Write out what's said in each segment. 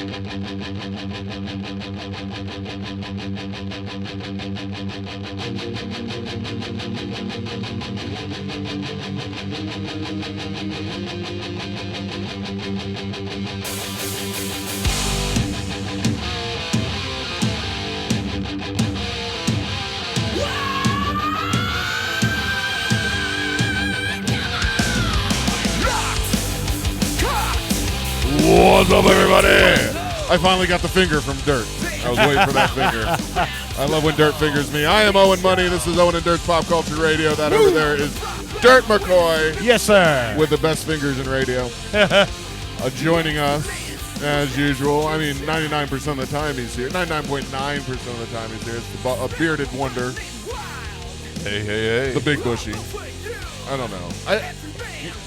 What's up, everybody? I finally got the finger from Dirt. I was waiting for that finger. I love when Dirt fingers me. I am Owen Money. This is Owen and Dirt's Pop Culture Radio. That over there is Dirt McCoy. Yes, sir. With the best fingers in radio. Joining us, as usual. I mean, 99% of the time he's here. 99.9% of the time he's here. It's a bearded wonder. Hey. The big bushy. I don't know.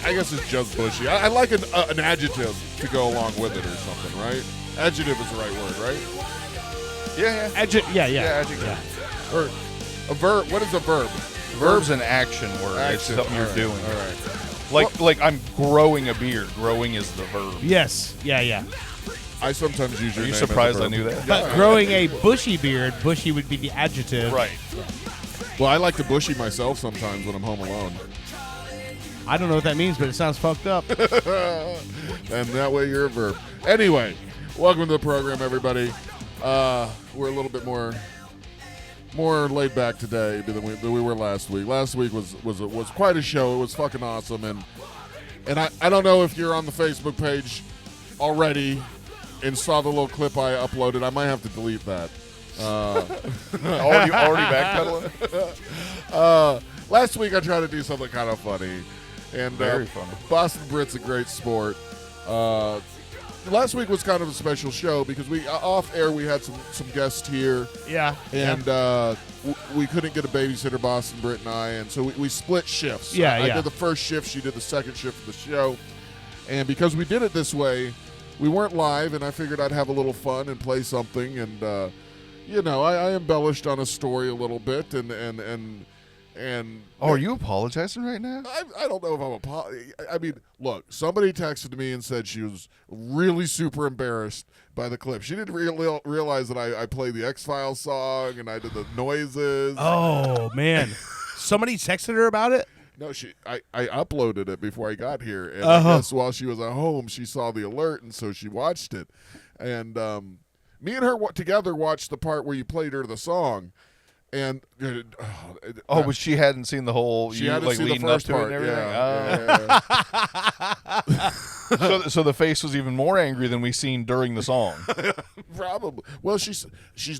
I guess it's just bushy. I like an adjective to go along with it or something, right? Adjective is the right word, right? Yeah. Adjective. Adjective. Or a verb. What is a verb? Verb's an action word. Action. It's something you're doing. All right. Like I'm growing a beard. Growing is the verb. Yes. Yeah. I sometimes use your Are you name surprised as a I verb. knew that? But growing a bushy beard, bushy would be the adjective. Right. Well, I like to bushy myself sometimes when I'm home alone. I don't know what that means, but it sounds fucked up. And that way you're a verb. Anyway, welcome to the program, everybody. We're a little bit more laid back today than we were last week. Last week was quite a show. It was fucking awesome, and I don't know if you're on the Facebook page already and saw the little clip I uploaded. I might have to delete that. already backpedaling? Last week I tried to do something kind of funny. And Very funny. Boston Brit's a great sport. Last week was kind of a special show because we off air we had some guests here. Yeah. And we couldn't get a babysitter, Boston Brit and I, and so we split shifts. Yeah, I did the first shift, she did the second shift of the show. And because we did it this way, we weren't live, and I figured I'd have a little fun and play something. And I embellished on a story a little bit, and Oh, are you apologizing right now? I don't know if I'm I mean, look, somebody texted me and said she was really super embarrassed by the clip. She didn't realize that I played the X-Files song and I did the noises. Oh, man. Somebody texted her about it? No, I uploaded it before I got here, and I guess while she was at home, she saw the alert, and so she watched it. And me and her together watched the part where you played her the song. And but she hadn't seen the whole. She hadn't seen the first part. Yeah. So the face was even more angry than we seen during the song. Probably. Well, she's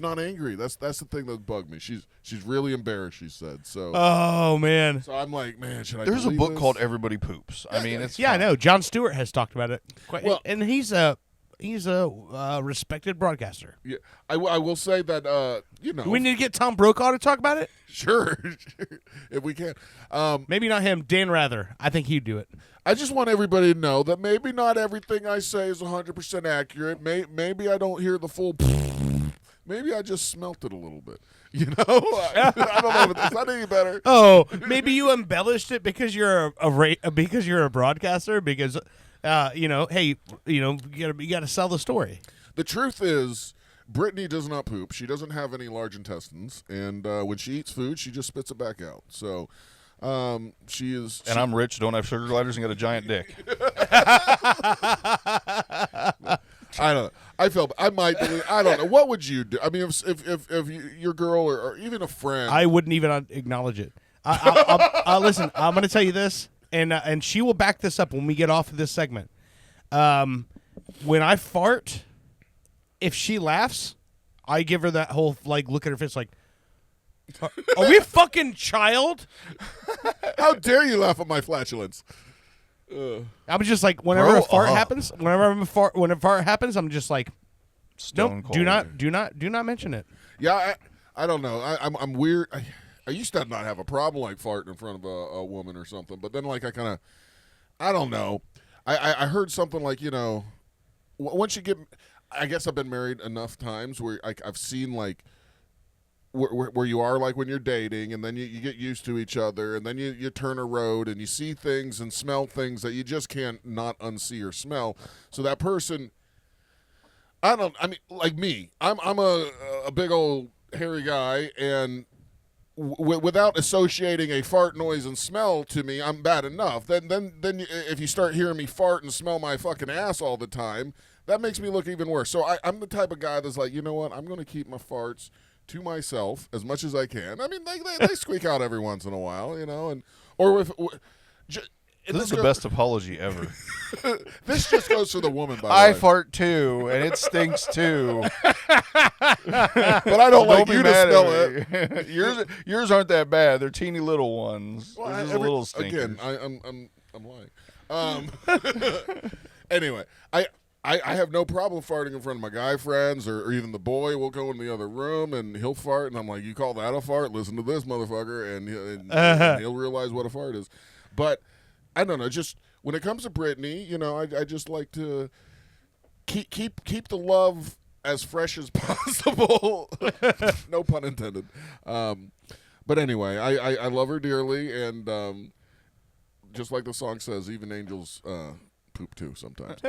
not angry. That's the thing that bugged me. She's really embarrassed. She said so. Oh, man. So I'm like, man, should I? There's a book this? called Everybody Poops. I mean, it's Yeah, fun. I know. Jon Stewart has talked about it. Well, and he's a respected broadcaster. Yeah, I will say that Do we need to get Tom Brokaw to talk about it? Sure, if we can. Maybe not him. Dan Rather. I think he'd do it. I just want everybody to know that maybe not everything I say is 100% accurate. Maybe I don't hear the full. Maybe I just smelt it a little bit. You know, I don't know if it's not any better. Oh, maybe you embellished it because you're a broadcaster. Because, hey, you got to sell the story. The truth is, Brittany does not poop. She doesn't have any large intestines, and when she eats food, she just spits it back out. So, she is. And I'm rich, don't have sugar gliders, and got a giant dick. I don't know. I might believe. I don't know. What would you do? I mean, if your girl or even a friend, I wouldn't even acknowledge it. Listen, I'm going to tell you this, and she will back this up when we get off of this segment. When I fart, if she laughs, I give her that whole look at her face like, are we a fucking child? How dare you laugh at my flatulence? I'm just like, whenever a fart happens, I'm just like, Stone nope, cold. do not mention it. Yeah, I don't know. I'm weird. I used to not have a problem like farting in front of a woman or something, but then I don't know. I heard something like, once you get, I guess I've been married enough times where I've seen where you are when you're dating, and then you get used to each other, and then you turn a road and you see things and smell things that you just can't not unsee or smell. So that person, I mean, like me. I'm a big old hairy guy, and without associating a fart noise and smell to me, I'm bad enough. Then if you start hearing me fart and smell my fucking ass all the time, that makes me look even worse. So I'm the type of guy that's like, you know what? I'm going to keep my farts to myself as much as I can. I mean, they squeak out every once in a while, you know, and or if. This is the best apology ever. This just goes for the woman, by the I way. fart too, and it stinks too. But I don't like be you to mad smell at it. me. Yours aren't that bad. They're teeny little ones. Well, They're just a little stinkers. Again, I'm lying. Anyway, I have no problem farting in front of my guy friends or even the boy. We'll go in the other room and he'll fart, and I'm like, "You call that a fart? Listen to this, motherfucker," and he'll realize what a fart is. But I don't know. Just when it comes to Brittany, you know, I just like to keep the love as fresh as possible. No pun intended. But anyway, I love her dearly, and just like the song says, even angels poop too sometimes.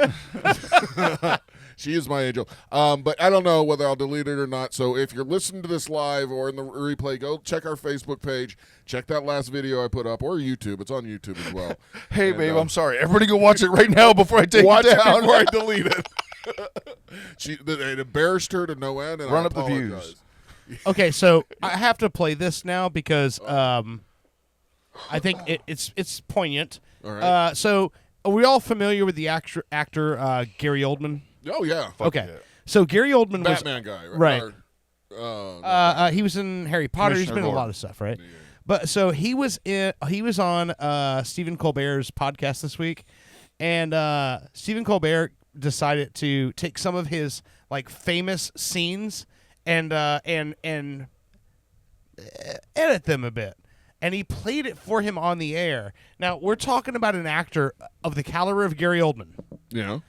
She is my angel. But I don't know whether I'll delete it or not. So if you're listening to this live or in the replay, go check our Facebook page. Check that last video I put up, or YouTube. It's on YouTube as well. Hey, babe, I'm sorry. Everybody go watch it right now before I take watch it it down. before I delete it. It embarrassed her to no end, and Run I up the apologize. views. Okay, so I have to play this now because I think it's poignant. All right. So are we all familiar with the actor Gary Oldman? Oh yeah. Okay, yeah. So Gary Oldman was Batman guy, right. Or, he was in Harry Potter. He's Commissioner been in a Gordon. lot of stuff, right? But so he was on Stephen Colbert's podcast this week, and Stephen Colbert decided to take some of his like famous scenes and edit them a bit. And he played it for him on the air. Now, we're talking about an actor of the caliber of Gary Oldman. yeah.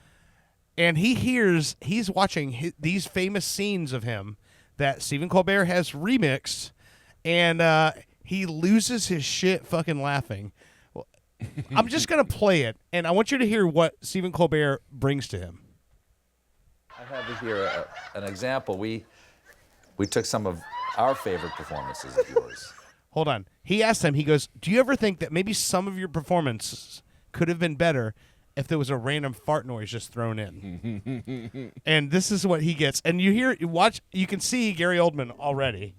And he's watching these famous scenes of him that Stephen Colbert has remixed, and he loses his shit fucking laughing. Well, I'm just going to play it, and I want you to hear what Stephen Colbert brings to him. I have here an example. We took some of our favorite performances of yours. Hold on. He asked him, he goes, "Do you ever think that maybe some of your performances could have been better if there was a random fart noise just thrown in?" And this is what he gets. And you can see Gary Oldman already.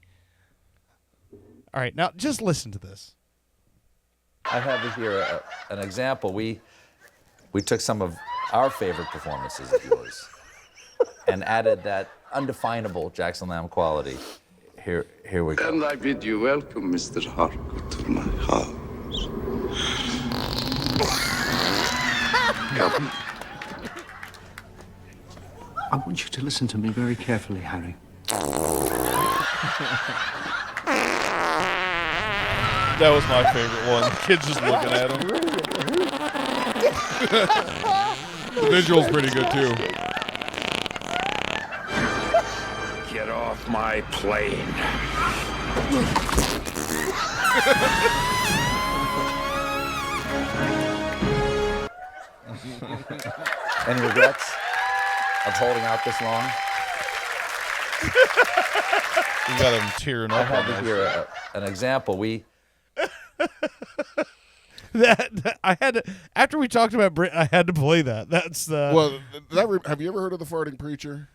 All right, now just listen to this. I have here an example. We took some of our favorite performances of yours and added that undefinable Jackson Lamb quality. Here we go. And I bid you welcome, Mr. Harcourt, to my house. Come. I want you to listen to me very carefully, Harry. That was my favorite one. The kid's just looking at him. The visual's pretty good too. Get off my plane. Any regrets of holding out this long? You got him tearing I up. have here an example. That I had to, after we talked about Brit, I had to play that. That's the Well, have you ever heard of the farting preacher?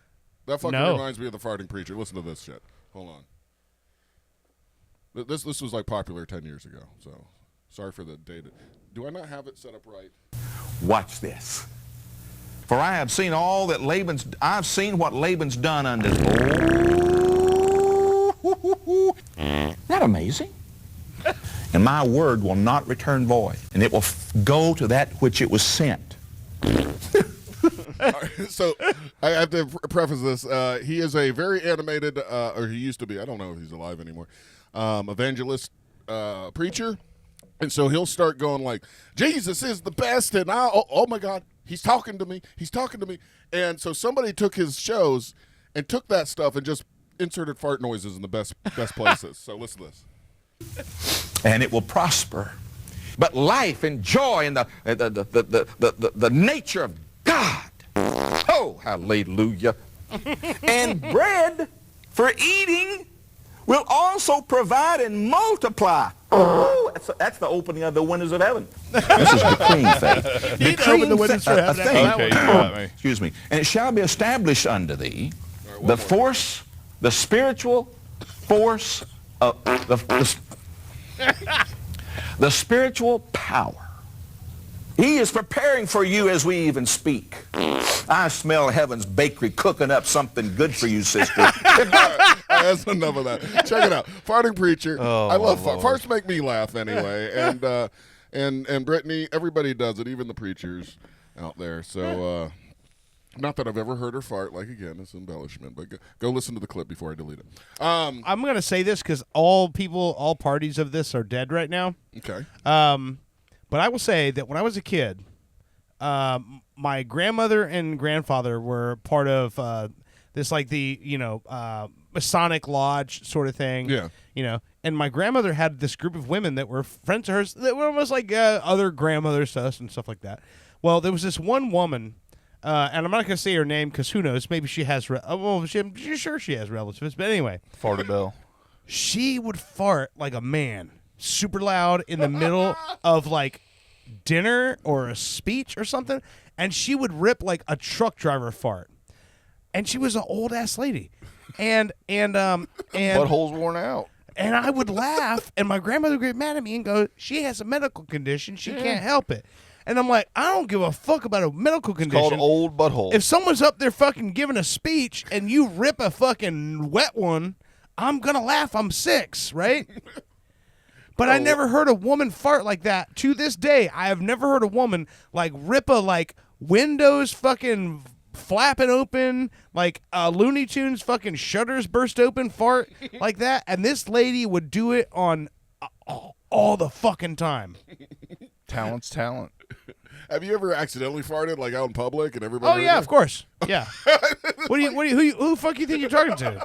That fucking No. reminds me of the farting preacher. Listen to this shit. Hold on. This was like popular 10 years ago. So sorry for the date. Do I not have it set up right? Watch this. For I have seen all that I've seen what Laban's done unto. Isn't that amazing? And my word will not return void, and it will go to that which it was sent. All right, so I have to preface this. He is a very animated, or he used to be. I don't know if he's alive anymore. Evangelist preacher, and so he'll start going like, "Jesus is the best," and oh my God, he's talking to me. He's talking to me. And so somebody took his shows and took that stuff and just inserted fart noises in the best places. So listen to this. And it will prosper. But life and joy and the nature of God. Oh, hallelujah. And bread for eating will also provide and multiply. Oh, that's the opening of the windows of heaven. This is decreeing faith. You need to open the windows for heaven. Okay, you got me. Excuse me. And it shall be established unto thee the force, the spiritual force of the spiritual power. He is preparing for you as we even speak. I smell heaven's bakery cooking up something good for you, sister. That's enough of that. Check it out. Farting Preacher. I love farts. Make me laugh anyway. And Brittany, everybody does it, even the preachers out there. So not that I've ever heard her fart. Like, again, it's embellishment. But go listen to the clip before I delete it. I'm going to say this because all parties of this are dead right now. Okay. But I will say that when I was a kid, my grandmother and grandfather were part of this, like the Masonic lodge sort of thing. Yeah. And my grandmother had this group of women that were friends of hers that were almost like other grandmothers to us and stuff like that. Well, there was this one woman, and I'm not going to say her name because who knows? Maybe she has. She's sure she has relatives, but anyway, Farted Bell. she would fart like a man, super loud in the middle of like dinner or a speech or something, and she would rip like a truck driver fart. And she was an old ass lady, and Butthole's worn out. and I would laugh, and my grandmother would get mad at me and go, "She has a medical condition; she can't help it." And I'm like, I don't give a fuck about a medical condition. Called old butthole. If someone's up there fucking giving a speech and you rip a fucking wet one, I'm gonna laugh. I'm 6, right? But I never heard a woman fart like that. To this day, I have never heard a woman like rip a like windows fucking flapping open, like Looney Tunes fucking shutters burst open fart like that. And this lady would do it on all the fucking time. Talent's talent. Have you ever accidentally farted like out in public and everybody? Oh yeah, heard of course. Yeah. Who the fuck you think you're talking to?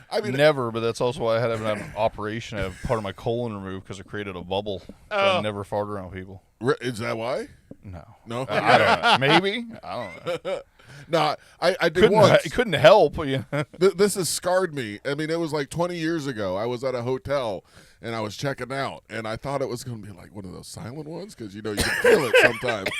I mean, Never, but that's also why I had to have an operation. I have part of my colon removed because it created a bubble. So I never fart around people. is that why? No. No. I don't know. Maybe. I don't know. No, I did once. It couldn't help. You know? This has scarred me. I mean, it was like 20 years ago. I was at a hotel and I was checking out, and I thought it was going to be like one of those silent ones because you can feel it sometimes.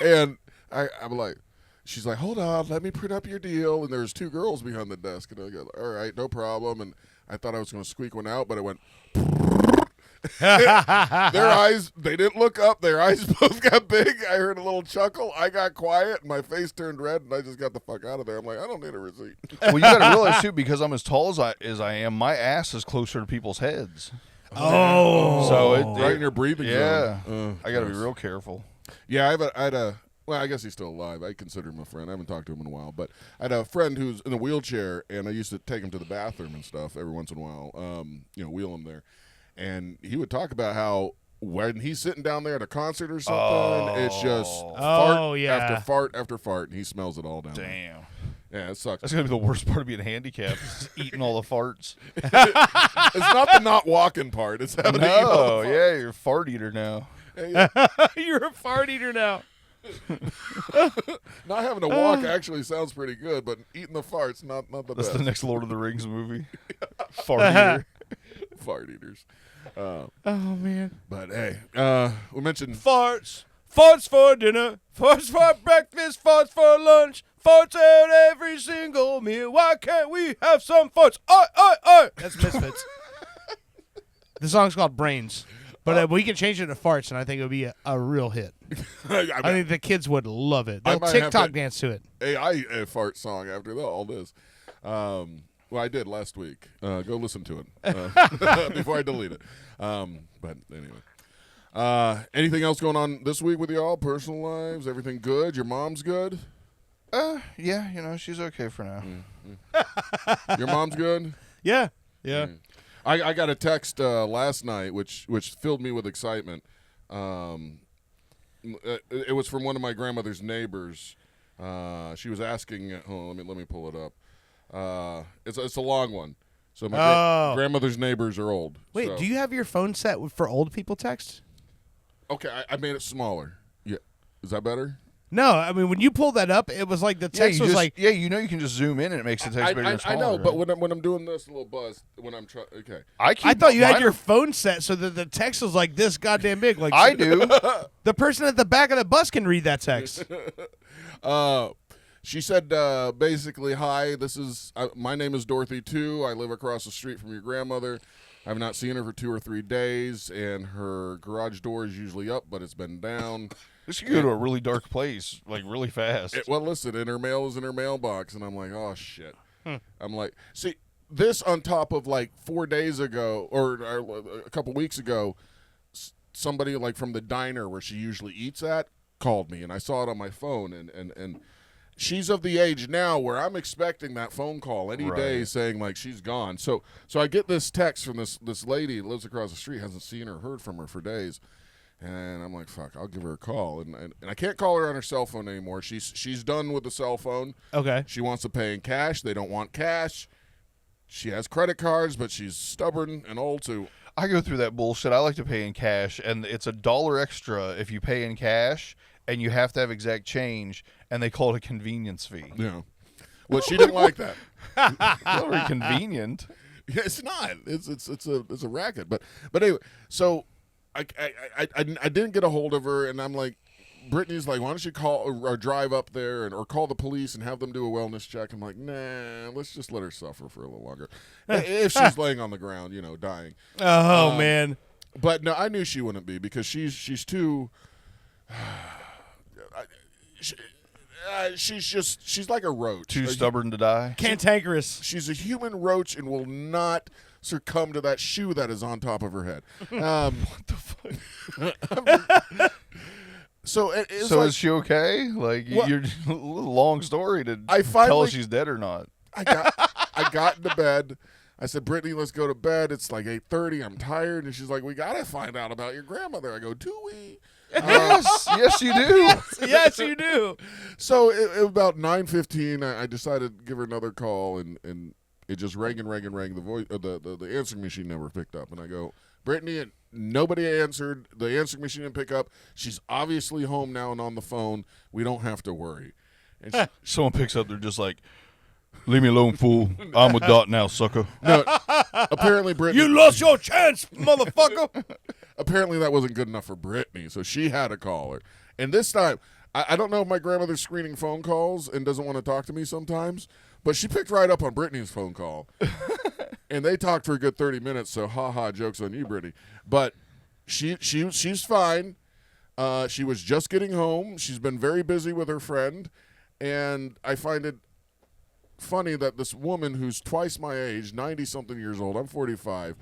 And I'm like, she's like, hold on, let me print up your deal. And there's 2 girls behind the desk, and I go, all right, no problem. And I thought I was going to squeak one out, but it went. Their eyes, they didn't look up. Their eyes both got big. I heard a little chuckle. I got quiet, and my face turned red, and I just got the fuck out of there. I'm like, I don't need a receipt. Well, you got to realize, too, because I'm as tall as I am, my ass is closer to people's heads. Oh. So Right in your breathing yeah. zone. I got to be real careful. Yeah, I had a well, I guess he's still alive. I consider him a friend. I haven't talked to him in a while, but I had a friend who's in a wheelchair, and I used to take him to the bathroom and stuff every once in a while, wheel him there. And he would talk about how when he's sitting down there at a concert or something, it's just fart after fart after fart, and he smells it all down there. Damn. Yeah, it sucks. That's going to be the worst part of being handicapped, is eating all the farts. It's not the not walking part. It's having to eat all the farts. Yeah, you're a fart eater now. You're a fart eater now. Not having to walk actually sounds pretty good, but eating the farts, not the That's best. the next Lord of the Rings movie. Fart eater. Fart eaters. Oh man. But hey, we mentioned Farts. Farts for dinner. Farts for breakfast. Farts for lunch. Farts at every single meal. Why can't we have some farts? Oi. That's Misfits. The song's called Brains. But we can change it to farts, and I think it would be a real hit. I think the kids would love it. They'll might have TikTok to- dance to it. AI fart song after all this. Well, I did last week. Go listen to it before I delete it. But anyway. Anything else going on this week with y'all? Personal lives? Everything good? Your mom's good? Yeah, she's okay for now. Your mom's good? Yeah. I got a text last night, which filled me with excitement. It was from one of my grandmother's neighbors. She was asking. Hold on, let me pull it up. It's a long one. So my grandmother's neighbors are old. Wait, so. do you have your phone set for old people text? Okay, I made it smaller. Yeah, is that better? No, I mean when you pulled that up, it was like the text was like, you know you can just zoom in and it makes the text bigger and I smaller. know, right? but when I'm doing this, a little buzz when I'm trying. Okay, I thought you had your phone set so that the text was like this goddamn big. Like I do. The person at the back of the bus can read that text. She said basically, "Hi, my name is Dorothy too. I live across the street from your grandmother. I've not seen her for 2 or 3 days, and her garage door is usually up, but it's been down." This could go to a really dark place, like really fast. Well, listen, and her mail is in her mailbox, and I'm like, oh shit. I'm like, see, this on top of like 4 days ago or a couple weeks ago, somebody like from the diner where she usually eats at called me, and I saw it on my phone, and she's of the age now where I'm expecting that phone call any day saying like she's gone. So I get this text from this lady that lives across the street, hasn't seen or heard from her for days. And I'm like, fuck, I'll give her a call. And I can't call her on her cell phone anymore. She's done with the cell phone. Okay. She wants to pay in cash. They don't want cash. She has credit cards, but she's stubborn and old too. I go through that bullshit. I like to pay in cash, and it's $1 extra if you pay in cash, and you have to have exact change, and they call it a convenience fee. Yeah. Well, she didn't like that. Not very convenient. Yeah, it's not. It's a racket. But anyway, so I didn't get a hold of her, and I'm like, Brittany's like, why don't you call or drive up there or call the police and have them do a wellness check? I'm like, nah, let's just let her suffer for a little longer. If she's laying on the ground, dying. Oh man. But no, I knew she wouldn't be because she's too. She's like a roach. Too stubborn to die. Cantankerous. She's a human roach and will not succumb to that shoe that is on top of her head. What the fuck? So is she okay? Like you're a little long story to tell us she's dead or not. I got into bed. I said, Brittany, let's go to bed. It's like 8:30. I'm tired, and she's like, we gotta find out about your grandmother. I go, do we? Yes, you do. Yes, you do. So about 9:15, I decided to give her another call, and it just rang and rang and rang. The voice, the answering machine never picked up, and I go, Brittany, and nobody answered. The answering machine didn't pick up. She's obviously home now and on the phone. We don't have to worry. And someone picks up, they're just like, leave me alone, fool. I'm a dot now, sucker. No, apparently Brittany. You lost your chance, motherfucker. Apparently that wasn't good enough for Brittany, so she had to call her. And this time, I don't know if my grandmother's screening phone calls and doesn't want to talk to me sometimes, but she picked right up on Brittany's phone call. And they talked for a good 30 minutes, so ha-ha, joke's on you, Brittany. But she's fine. She was just getting home. She's been very busy with her friend. And I find it funny that this woman who's twice my age, 90-something years old, I'm 45,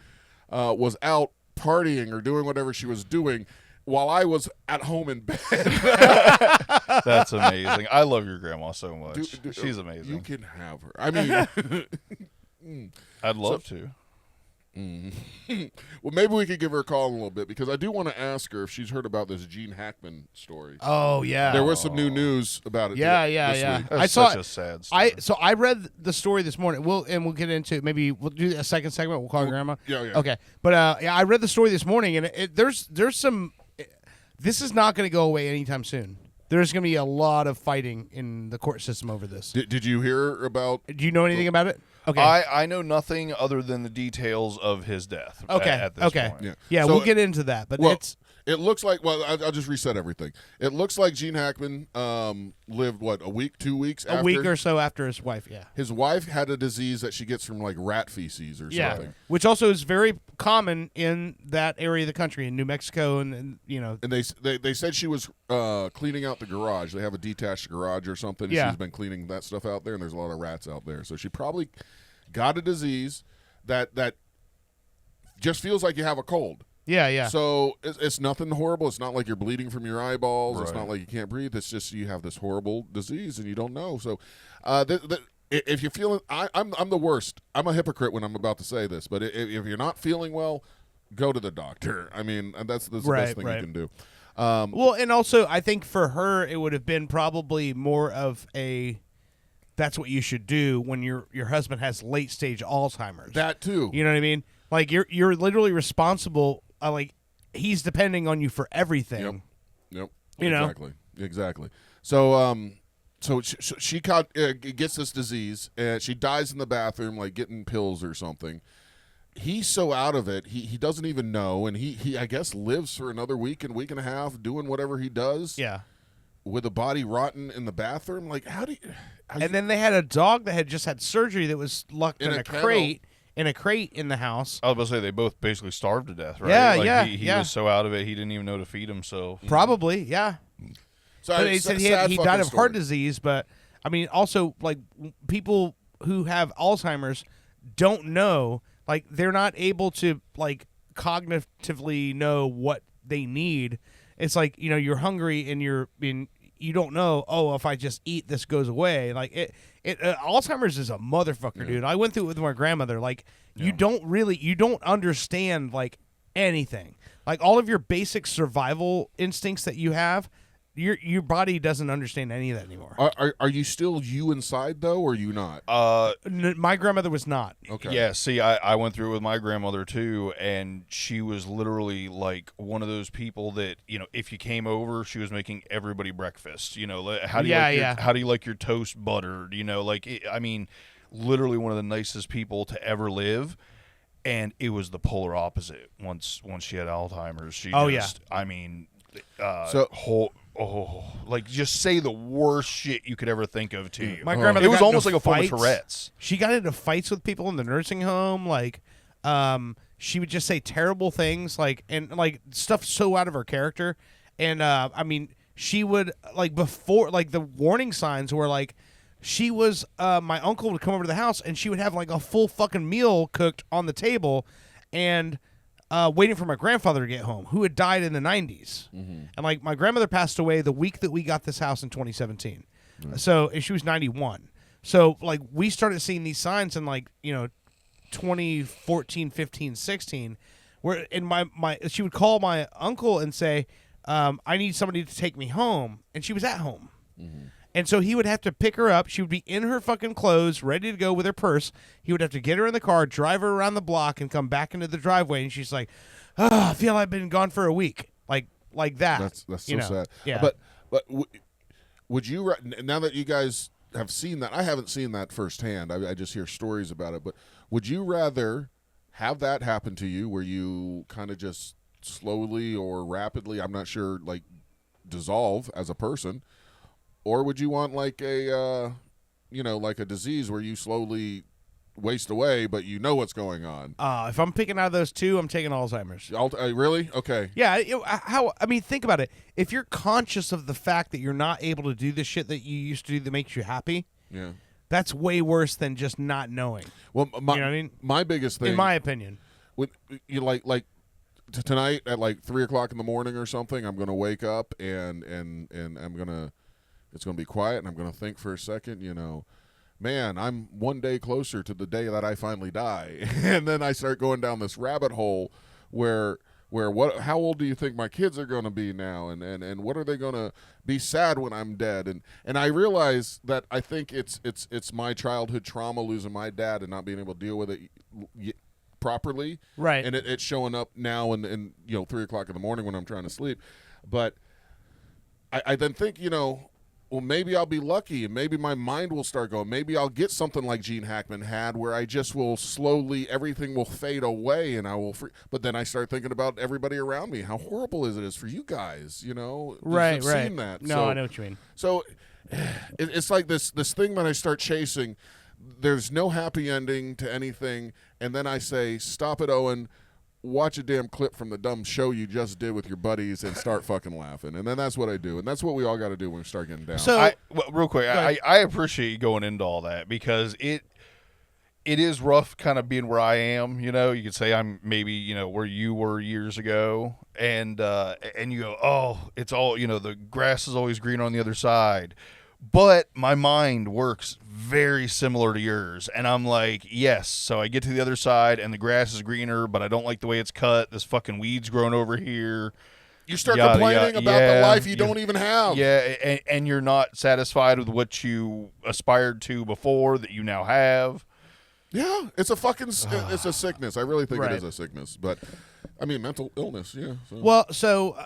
was out partying or doing whatever she was doing while I was at home in bed. That's amazing. I love your grandma so much. She's amazing. You can have her. I mean, I'd love to. Well, maybe we could give her a call in a little bit because I do want to ask her if she's heard about this Gene Hackman story. Oh yeah, there was some new news about it. Yeah. Week. That's I saw such a sad story. I read the story this morning. We'll get into maybe we'll do a second segment. We'll call her grandma. Yeah. Okay, but I read the story this morning, and there's some. This is not going to go away anytime soon. There's going to be a lot of fighting in the court system over this. Did you hear about? Do you know anything about it? Okay. I know nothing other than the details of his death. Okay. At this point. Yeah. So We'll get into that, but it looks like. Well, I'll just reset everything. It looks like Gene Hackman lived a week, 2 weeks, a week or so after his wife. Yeah. His wife had a disease that she gets from like rat feces or something. Which also is very common in that area of the country, in New Mexico, and you know. And they said she was cleaning out the garage. They have a detached garage or something. Yeah. She's been cleaning that stuff out there, and there's a lot of rats out there. So she probably got a disease that just feels like you have a cold. Yeah. So it's nothing horrible. It's not like you're bleeding from your eyeballs. It's Right. not like you can't breathe. It's just you have this horrible disease and you don't know. So if you're feeling, I'm the worst. I'm a hypocrite when I'm about to say this, but if you're not feeling well, go to the doctor. I mean, that's the best thing you can do. Well, and also I think for her it would have been probably more of a that's what you should do when your husband has late stage Alzheimer's. That too. You know what I mean? Like you're literally responsible. Like he's depending on you for everything. Yep. You know? Exactly. exactly. So she gets this disease, and she dies in the bathroom, like getting pills or something. He's so out of it, he doesn't even know, and he I guess lives for another week and a half doing whatever he does. Yeah. With a body rotten in the bathroom, like how do you? And then they had a dog that had just had surgery that was locked in a kennel. crate in the house. I was about to say they both basically starved to death, right? Yeah, like yeah, He yeah. was so out of it, he didn't even know to feed himself. Probably, yeah. So But he said he sad died fucking of story. heart disease. But I mean, also like people who have Alzheimer's don't know, like they're not able to like cognitively know what they need. It's like, you know, you're hungry and you don't know, oh, if I just eat, this goes away. Like Alzheimer's is a motherfucker, dude. I went through it with my grandmother. Like you don't understand like anything. Like all of your basic survival instincts that you have, your body doesn't understand any of that anymore. Are you still you inside though, or are you not? My grandmother was not. Okay. Yeah, see, I went through it with my grandmother too, and she was literally like one of those people that, you know, if you came over, she was making everybody breakfast. You know, how do you like your toast buttered? You know, I mean, literally one of the nicest people to ever live. And it was the polar opposite once she had Alzheimer's. I mean, like just say the worst shit you could ever think of to you. My grandmother it was got almost like into a form of fights. Tourette's. She got into fights with people in the nursing home. Like, she would just say terrible things, like stuff so out of her character. And I mean, she would like before, like the warning signs were like. She was, my uncle would come over to the house and she would have like a full fucking meal cooked on the table and waiting for my grandfather to get home, who had died in the 90s. Mm-hmm. And like my grandmother passed away the week that we got this house in 2017. Mm-hmm. So she was 91. So like we started seeing these signs in like, you know, 2014, 15, 16, where in she would call my uncle and say, I need somebody to take me home. And she was at home. Mm-hmm. And so he would have to pick her up. She would be in her fucking clothes, ready to go with her purse. He would have to get her in the car, drive her around the block, and come back into the driveway. And she's like, I feel I've been gone for a week. Like that. That's so sad. Yeah. But would you, now that you guys have seen that, I haven't seen that firsthand. I just hear stories about it. But would you rather have that happen to you where you kind of just slowly or rapidly, I'm not sure, like dissolve as a person? Or would you want like a, like a disease where you slowly waste away, but you know what's going on? If I'm picking out of those two, I'm taking Alzheimer's. Really? Okay. Yeah. Think about it. If you're conscious of the fact that you're not able to do the shit that you used to do that makes you happy, yeah, that's way worse than just not knowing. Well, you know what I mean? My biggest thing, in my opinion, with you like tonight at like 3:00 in the morning or something, I'm gonna wake up and I'm gonna. It's going to be quiet, and I'm going to think for a second, man, I'm one day closer to the day that I finally die. And then I start going down this rabbit hole where how old do you think my kids are going to be now? And what are they going to be sad when I'm dead? And I realize that I think it's my childhood trauma, losing my dad and not being able to deal with it properly. Right. And it's showing up now in 3:00 in the morning when I'm trying to sleep. But I then think, well, maybe I'll be lucky and maybe my mind will start going. Maybe I'll get something like Gene Hackman had where I just will slowly, everything will fade away and I will but then I start thinking about everybody around me. How horrible it is for you guys, Right. Seen that. No, so, I know what you mean. So it's like this thing that I start chasing. There's no happy ending to anything. And then I say, stop it, Owen. Watch a damn clip from the dumb show you just did with your buddies and start fucking laughing. And then that's what I do. And that's what we all got to do when we start getting down. So, real quick, I appreciate you going into all that because it is rough kind of being where I am. You could say I'm maybe, where you were years ago. And you go, oh, it's all, the grass is always green on the other side. But my mind works very similar to yours. And I'm like, yes. So I get to the other side and the grass is greener, but I don't like the way it's cut. This fucking weed's growing over here. You start complaining about the life you don't even have. Yeah, and you're not satisfied with what you aspired to before that you now have. Yeah, it's a fucking it's a sickness. I really think Right. it is a sickness, but I mean mental illness. Yeah. So. Well, so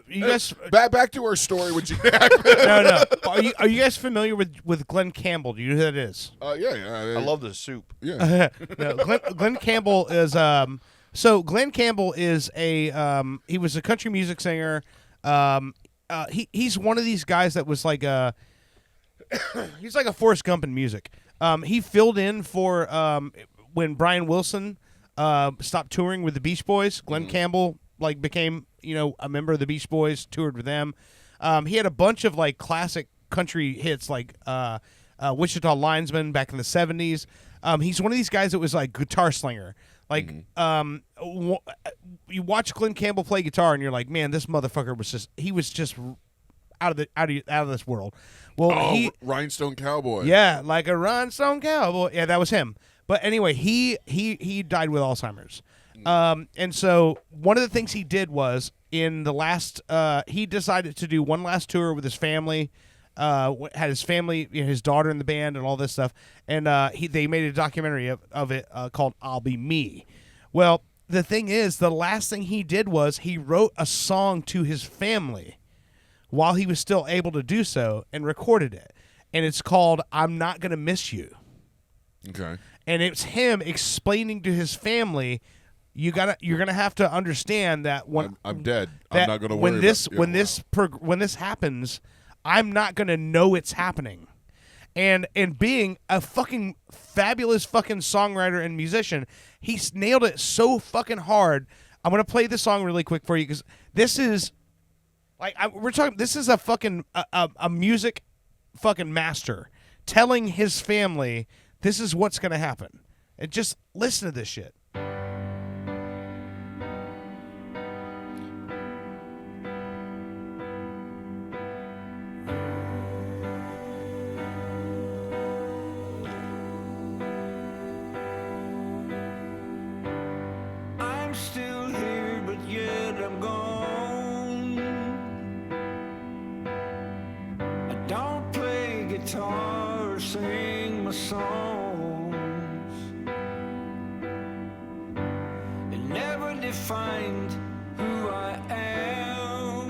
you guys. Back to our story with Gene Hackman. No. Are you guys familiar with Glenn Campbell? Do you know who that is? Yeah. I love this soup. Yeah. No, Glenn Campbell is so Glenn Campbell is a he was a country music singer. He's one of these guys that was like a he's like a Forrest Gump in music. He filled in for when Brian Wilson stopped touring with the Beach Boys. Glenn Campbell like became a member of the Beach Boys, toured with them. He had a bunch of like classic country hits like Wichita Linesman back in the 70s. He's one of these guys that was like guitar slinger. Like you watch Glenn Campbell play guitar and you're like, man, this motherfucker was just out of this world. Well, Rhinestone Cowboy. yeah, like a rhinestone cowboy. Yeah, that was him. But anyway, he died with Alzheimer's. And so one of the things he did was in the last he decided to do one last tour with his family. Had his family, his daughter in the band and all this stuff. And they made a documentary of it called I'll Be Me. Well, the thing is, the last thing he did was he wrote a song to his family while he was still able to do so and recorded it. And it's called I'm Not Gonna Miss You. Okay. And it's him explaining to his family, you're gonna have to understand that when I'm dead. that I'm not gonna worry. when this happens, I'm not gonna know it's happening. And being a fucking fabulous fucking songwriter and musician, he's nailed it so fucking hard. I'm gonna play the song really quick for you because this is like we're talking. This is a fucking a music fucking master telling his family this is what's gonna happen. And just listen to this shit. I'm still here, but yet I'm gone. I don't play guitar or sing my songs. It never defined who I am.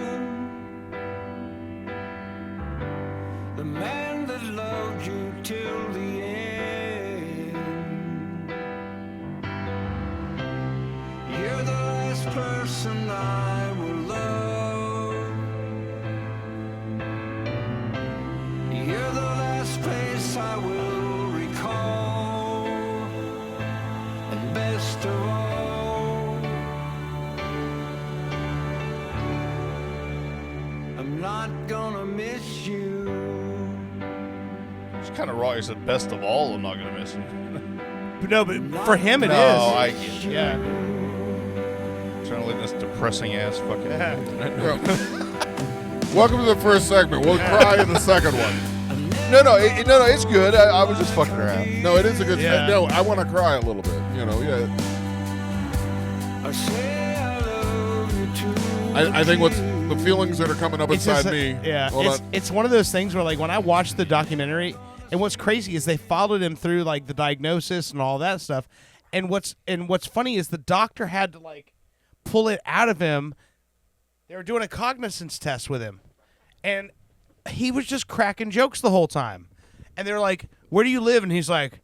The man that loved you till the end. You're the last person I will love. You're the last place I will recall. And best of all, I'm not gonna miss you. It's kind of raw. He said, best of all, I'm not going to miss you. No, but for him it is. No, I get it. Yeah. Trying to live this depressing ass fucking. Welcome to the first segment. We'll cry in the second one. No, it's good. I was just fucking around. No, it is a good. Yeah. No, I want to cry a little bit. Yeah. I say I love you too. I think what's the feelings that are coming up It's inside just me. Yeah, Hold on. it's one of those things where like when I watched the documentary, and what's crazy is they followed him through like the diagnosis and all that stuff, and what's funny is the doctor had to like pull it out of him. They were doing a cognizance test with him, and he was just cracking jokes the whole time, and they're like, "Where do you live?" And he's like,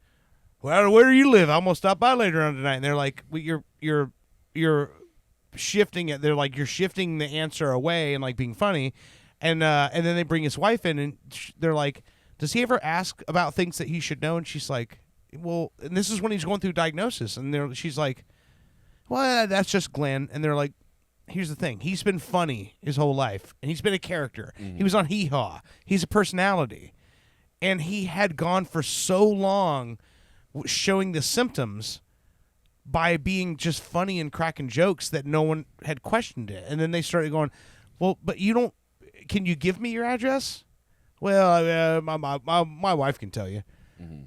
"Well, where do you live? I'm gonna stop by later on tonight." And they're like, well, "You're shifting it." They're like, "You're shifting the answer away and like being funny," and then they bring his wife in, and they're like, "Does he ever ask about things that he should know?" And she's like, "Well," and this is when he's going through diagnosis, and she's like, "Well, that's just Glenn," and they're like, here's the thing. He's been funny his whole life, and he's been a character. He was on Hee Haw. He's a personality. And he had gone for so long showing the symptoms by being just funny and cracking jokes that no one had questioned it. And then they started going, well, but can you give me your address? Well, my wife can tell you.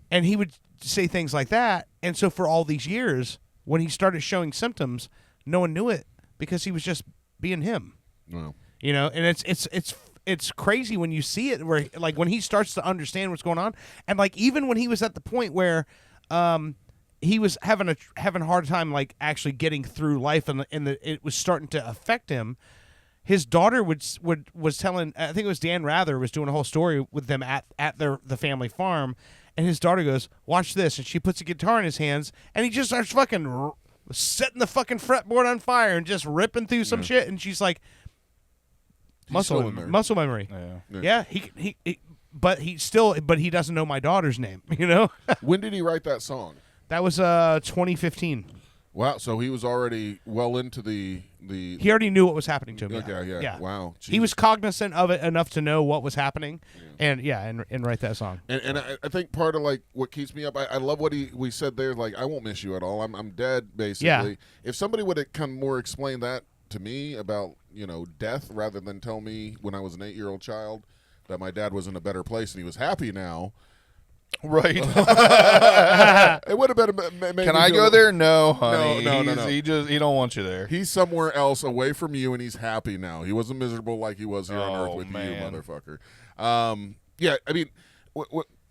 And he would say things like that. And so for all these years, when he started showing symptoms, no one knew it. Because he was just being him, Wow. And it's crazy when you see it, where like when he starts to understand what's going on, and like even when he was at the point where, he was having a hard time like actually getting through life, and it was starting to affect him. His daughter was telling, I think it was Dan Rather was doing a whole story with them at the family farm, and his daughter goes, "Watch this," and she puts a guitar in his hands, and he just starts fucking setting the fucking fretboard on fire and just ripping through some shit, and she's like, muscle memory. Yeah. But he doesn't know my daughter's name. You know. When did he write that song? That was 2015. Wow, so he was already well into the. He already knew what was happening to him. Okay, yeah. Wow. He was cognizant of it enough to know what was happening, and write that song. And I think part of like what keeps me up, I love what we said there. Like, I won't miss you at all. I'm dead, basically. Yeah. If somebody would have come more explain that to me about death, rather than tell me when I was an 8-year-old child that my dad was in a better place and he was happy now. Right. It would have been. Can I go there? No, honey. No. He don't want you there. He's somewhere else, away from you, and he's happy now. He wasn't miserable like he was here on Earth with man. you, motherfucker. Yeah, I mean,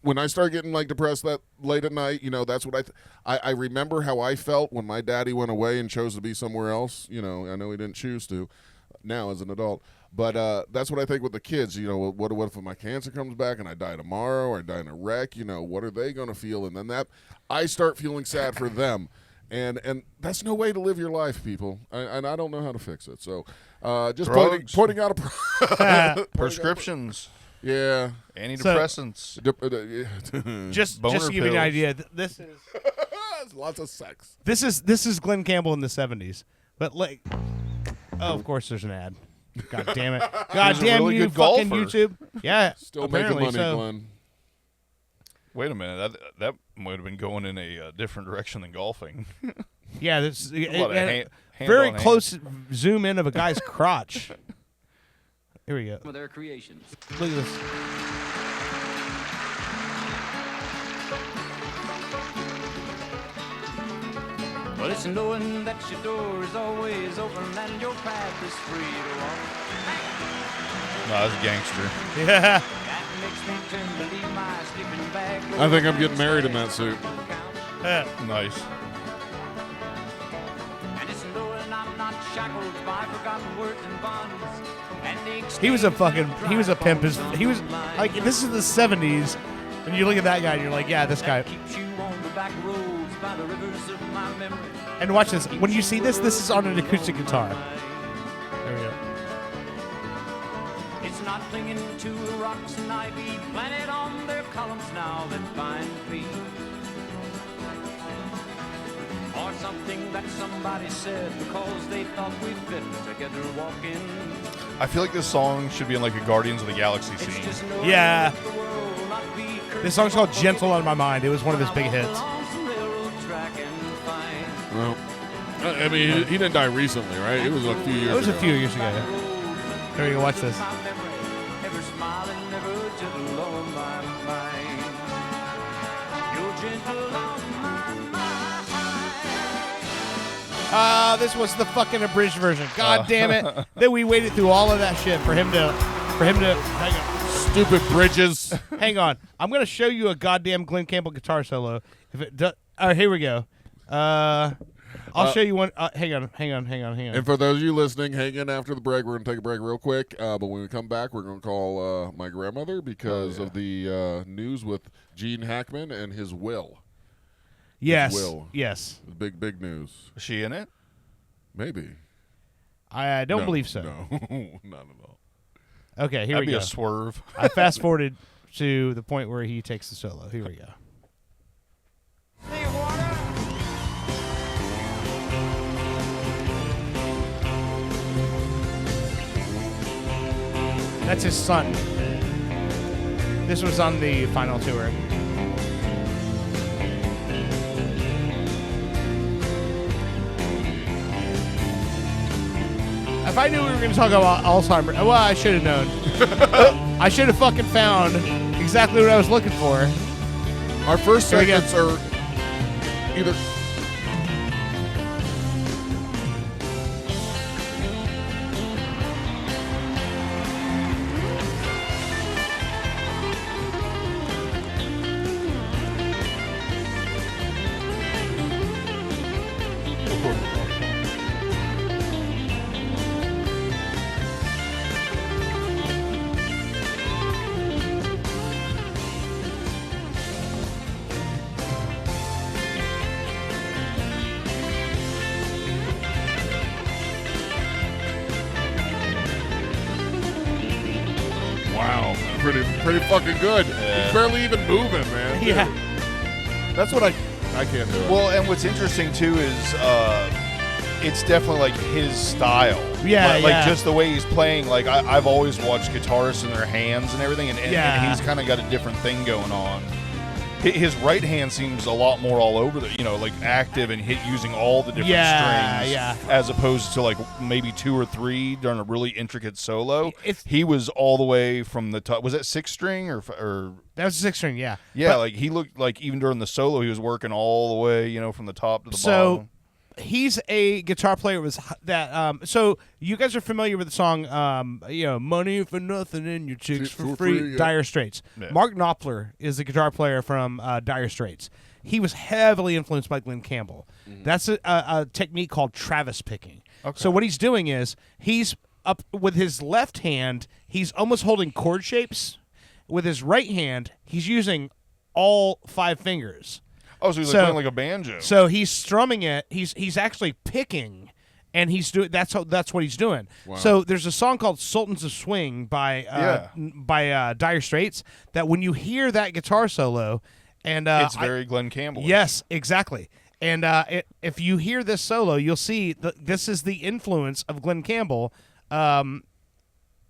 when I start getting like depressed that late at night, that's what I remember how I felt when my daddy went away and chose to be somewhere else. I know he didn't choose to. Now as an adult. But that's what I think with the kids. What if my cancer comes back and I die tomorrow or I die in a wreck? What are they going to feel? And then I start feeling sad for them. And that's no way to live your life, people. And I don't know how to fix it. So just pointing out a prescriptions. Yeah. Antidepressants. Just to give you an idea, this is lots of sex. This is Glenn Campbell in the 70s. But like, of course there's an ad. God damn it! God damn really you, good fucking golfer. YouTube. Yeah, Still making apparently money, so. Glenn. Wait a minute. That might have been going in a different direction than golfing. Yeah, this hand very on close zoom in of a guy's crotch. Here we go. Some of their creations. Look at this. Well, it's knowing that your door is always open and your path is free to walk. No, that's a gangster. Yeah. That makes me turn to leave my sleeping bag. I think I'm getting married in that suit. Nice. And it's knowing I'm not shackled by forgotten words and bonds. And He was a pimp. He was like, this is the 70s, and you look at that guy and you're like, yeah, this guy. keeps you on the back roads by the rivers of my memory. And watch this. When you see this is on an acoustic guitar. There we go. It's not clinging to rocks and ivy planted on their columns now that bind me. Or something that somebody said because they thought we fit together walking. I feel like this song should be in like a Guardians of the Galaxy It's scene. just knowing Yeah. that the world will not be cursed. This song's called Gentle on My Mind. It was one of his big hits. Along some railroad track and find Well, I mean, he didn't die recently, right? It was a few years It was a ago. few years ago. There you go. Watch this. my memory, ever smiling, never gentle on my mind. You're gentle on my mind. This was the fucking abridged version. God damn it! Then we waited through all of that shit for him to. Hang on. Stupid bridges. Hang on. I'm gonna show you a goddamn Glenn Campbell guitar solo. If it does, all right, here we go. I'll show you one. Hang on. And for those of you listening, hang in after the break. We're going to take a break real quick. But when we come back, we're going to call my grandmother because of the news with Gene Hackman and his will. Yes. Will. Yes. Big news. Is she in it? Maybe. I don't No, believe so. No, not at all. Okay, here That'd we be go. a swerve. I fast forwarded to the point where he takes the solo. Here we go. That's his son. This was on the final tour. If I knew we were going to talk about Alzheimer's, well, I should have known. I should have fucking found exactly what I was looking for. Our first Here we go. segments are either. pretty fucking good. He's barely even moving, man. Yeah. That's what I can't do. Well, and what's interesting too is it's definitely like his style. Yeah, like yeah. just the way he's playing. Like I've always watched guitarists and their hands and everything, and Yeah. he's kind of got a different thing going on. His right hand seems a lot more all over the, like active and using all the different strings. Yeah. As opposed to like maybe 2 or 3 during a really intricate solo. He was all the way from the top. Was that 6 string or that was a 6 string? Yeah. yeah? Like he looked like even during the solo he was working all the way, from the top to the bottom. He's a guitar player. So you guys are familiar with the song, "Money for Nothing and Your Chicks for Free," yeah. Dire Straits. Yeah. Mark Knopfler is the guitar player from Dire Straits. He was heavily influenced by Glenn Campbell. That's a technique called Travis picking. Okay. So what he's doing is he's up with his left hand. He's almost holding chord shapes. With his right hand, he's using all 5 fingers. Oh, so he's like playing like a banjo. So he's strumming it. He's actually picking, and he's doing. That's what he's doing. Wow. So there's a song called "Sultans of Swing" by Dire Straits. That when you hear that guitar solo, and it's very Glenn Campbell. Yes, exactly. And if you hear this solo, you'll see this is the influence of Glenn Campbell. Hang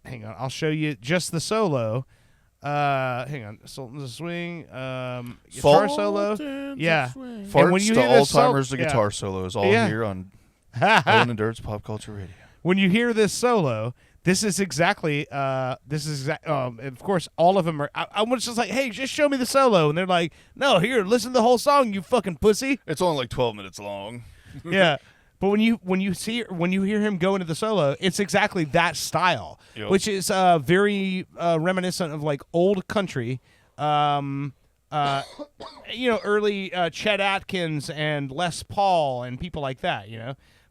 on, I'll show you just the solo. Hang on, Sultans of Swing, guitar solo. Yeah, Farts and when you to hear this Alzheimer's to yeah. guitar solos all Yeah. here on Owen and Dirt's Pop Culture Radio. When you hear this solo, this is exactly. Of course, all of them are. I was just like, hey, just show me the solo, and they're like, no, here, listen to the whole song, you fucking pussy. It's only like 12 minutes long. Yeah. But when you hear him go into the solo, it's exactly that style, Yep. which is very reminiscent of like old country, early Chet Atkins and Les Paul and people like that,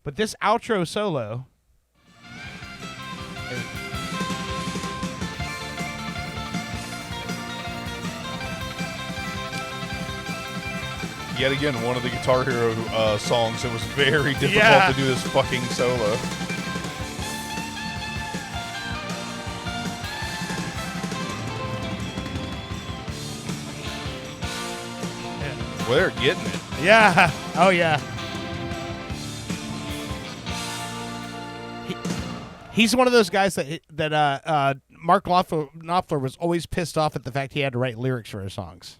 But this outro solo. Yet again, one of the Guitar Hero songs that was very difficult Yeah. to do this fucking solo. Well, they're getting it. Yeah. Oh yeah. He's one of those guys that Mark Knopfler was always pissed off at the fact he had to write lyrics for his songs.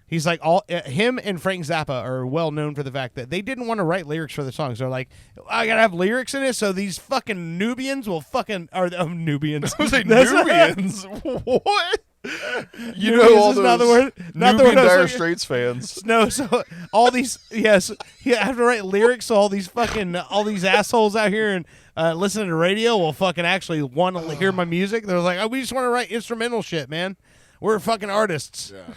He's like him and Frank Zappa are well known for the fact that they didn't want to write lyrics for the songs. They're like, I gotta have lyrics in it, so these fucking Nubians will Nubians. I was like, Nubians? What? You know Nubians all is those not the word. Not the Nubian word I was Dire looking- Straits fans. No, so all these you have to write lyrics, so all these assholes out here and listening to radio will fucking actually want to hear my music. They're like, we just want to write instrumental shit, man. We're fucking artists. Yeah.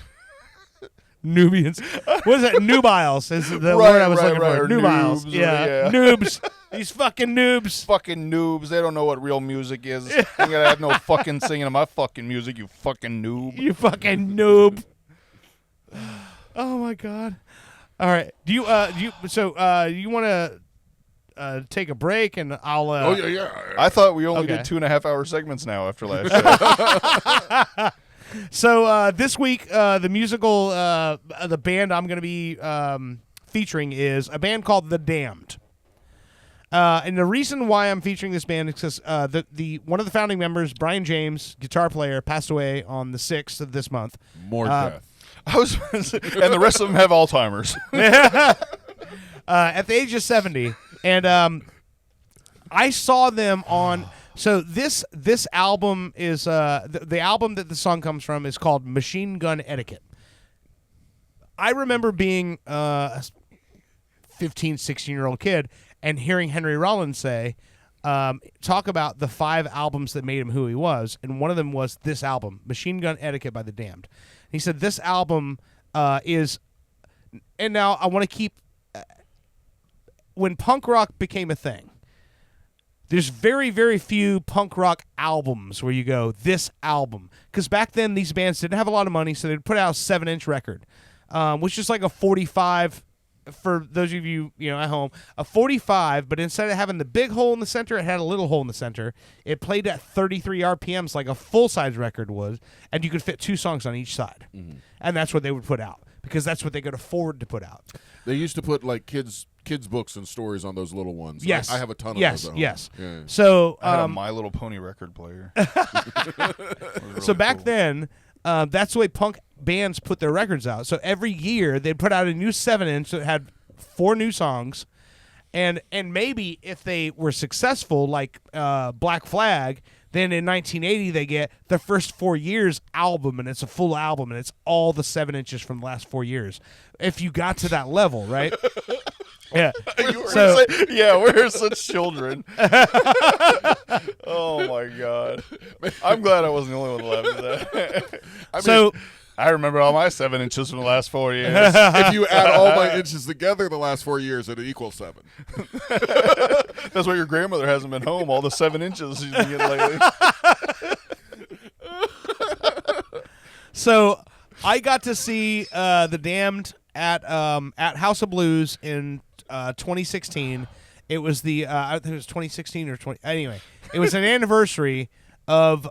Nubians. What is that? Nubiles is the Right, word I was right, looking right, for. or Nubiles. noobs, Yeah. yeah. Noobs. These fucking noobs. Fucking noobs. They don't know what real music is. You gotta have no fucking singing of my fucking music, you fucking noob. You fucking noob. Oh my god. All right. Do you want to take a break and I'll Oh yeah. I thought we only Okay. did 2.5-hour segments now after last show. So this week, the musical, the band I'm going to be featuring is a band called The Damned. And the reason why I'm featuring this band is because the one of the founding members, Brian James, guitar player, passed away on the 6th of this month. More death. I was, and the rest of them have Alzheimer's. At the age of 70. And I saw them on... So this album is the album that the song comes from is called Machine Gun Etiquette. I remember being a 15, 16-year-old kid and hearing Henry Rollins say, talk about the 5 albums that made him who he was, and one of them was this album, Machine Gun Etiquette by The Damned. He said this album is, and now I want to keep, when punk rock became a thing, there's very, very few punk rock albums where you go, this album. Because back then, these bands didn't have a lot of money, so they'd put out a 7-inch record, which is like a 45 for those of you at home, a 45, but instead of having the big hole in the center, it had a little hole in the center. It played at 33 RPMs like a full-size record was, and you could fit 2 songs on each side. And that's what they would put out because that's what they could afford to put out. They used to put like kids books and stories on those little ones. Yes. I have a ton of yes, those. Yes. Yeah. So I had a My Little Pony record player. so back then, that's the way punk bands put their records out. So every year they'd put out a new 7-inch that had 4 new songs, and maybe if they were successful, like Black Flag, then in 1980 they get the first 4 years album, and it's a full album, and it's all the 7-inches from the last 4 years. If you got to that level, right? Yeah. We're such children. Oh my God! I'm glad I wasn't the only one laughing at that. I remember all my 7 inches from the last 4 years. If you add all my inches together the last 4 years, it equals 7. That's why your grandmother hasn't been home. All the 7 inches she's been getting lately. So I got to see the Damned at House of Blues in 2016. It was I think it was 2016 or 20. Anyway, it was an anniversary of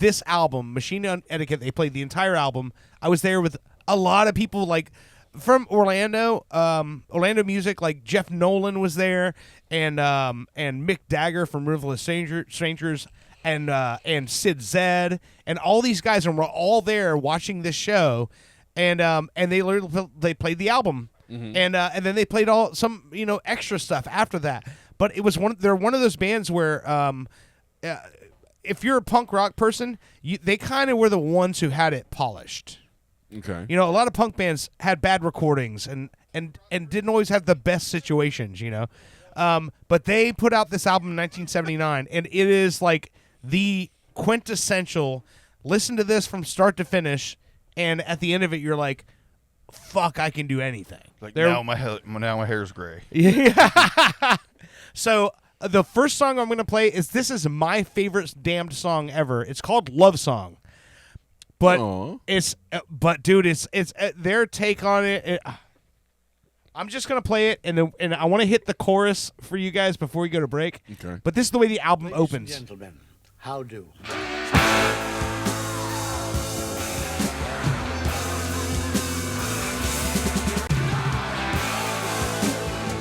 this album, Machine Gun Etiquette. They played the entire album. I was there with a lot of people like from Orlando music. Like Jeff Nolan was there, and Mick Dagger from Ruthless Strangers, and Sid Zed, and all these guys, and we're all there watching this show, and they played the album. And then they played some extra stuff after that. But it was they're one of those bands where if you're a punk rock person, they kind of were the ones who had it polished. Okay. A lot of punk bands had bad recordings and didn't always have the best situations. But they put out this album in 1979, and it is like the quintessential. Listen to this from start to finish, and at the end of it, you're like, fuck, I can do anything. Like now my hair's gray. Yeah. So the first song I'm going to play this is my favorite Damned song ever. It's called Love Song. But dude, it's their take on it. I'm just going to play it, and I want to hit the chorus for you guys before we go to break. Okay. But this is the way the album opens. Ladies and gentlemen, how do?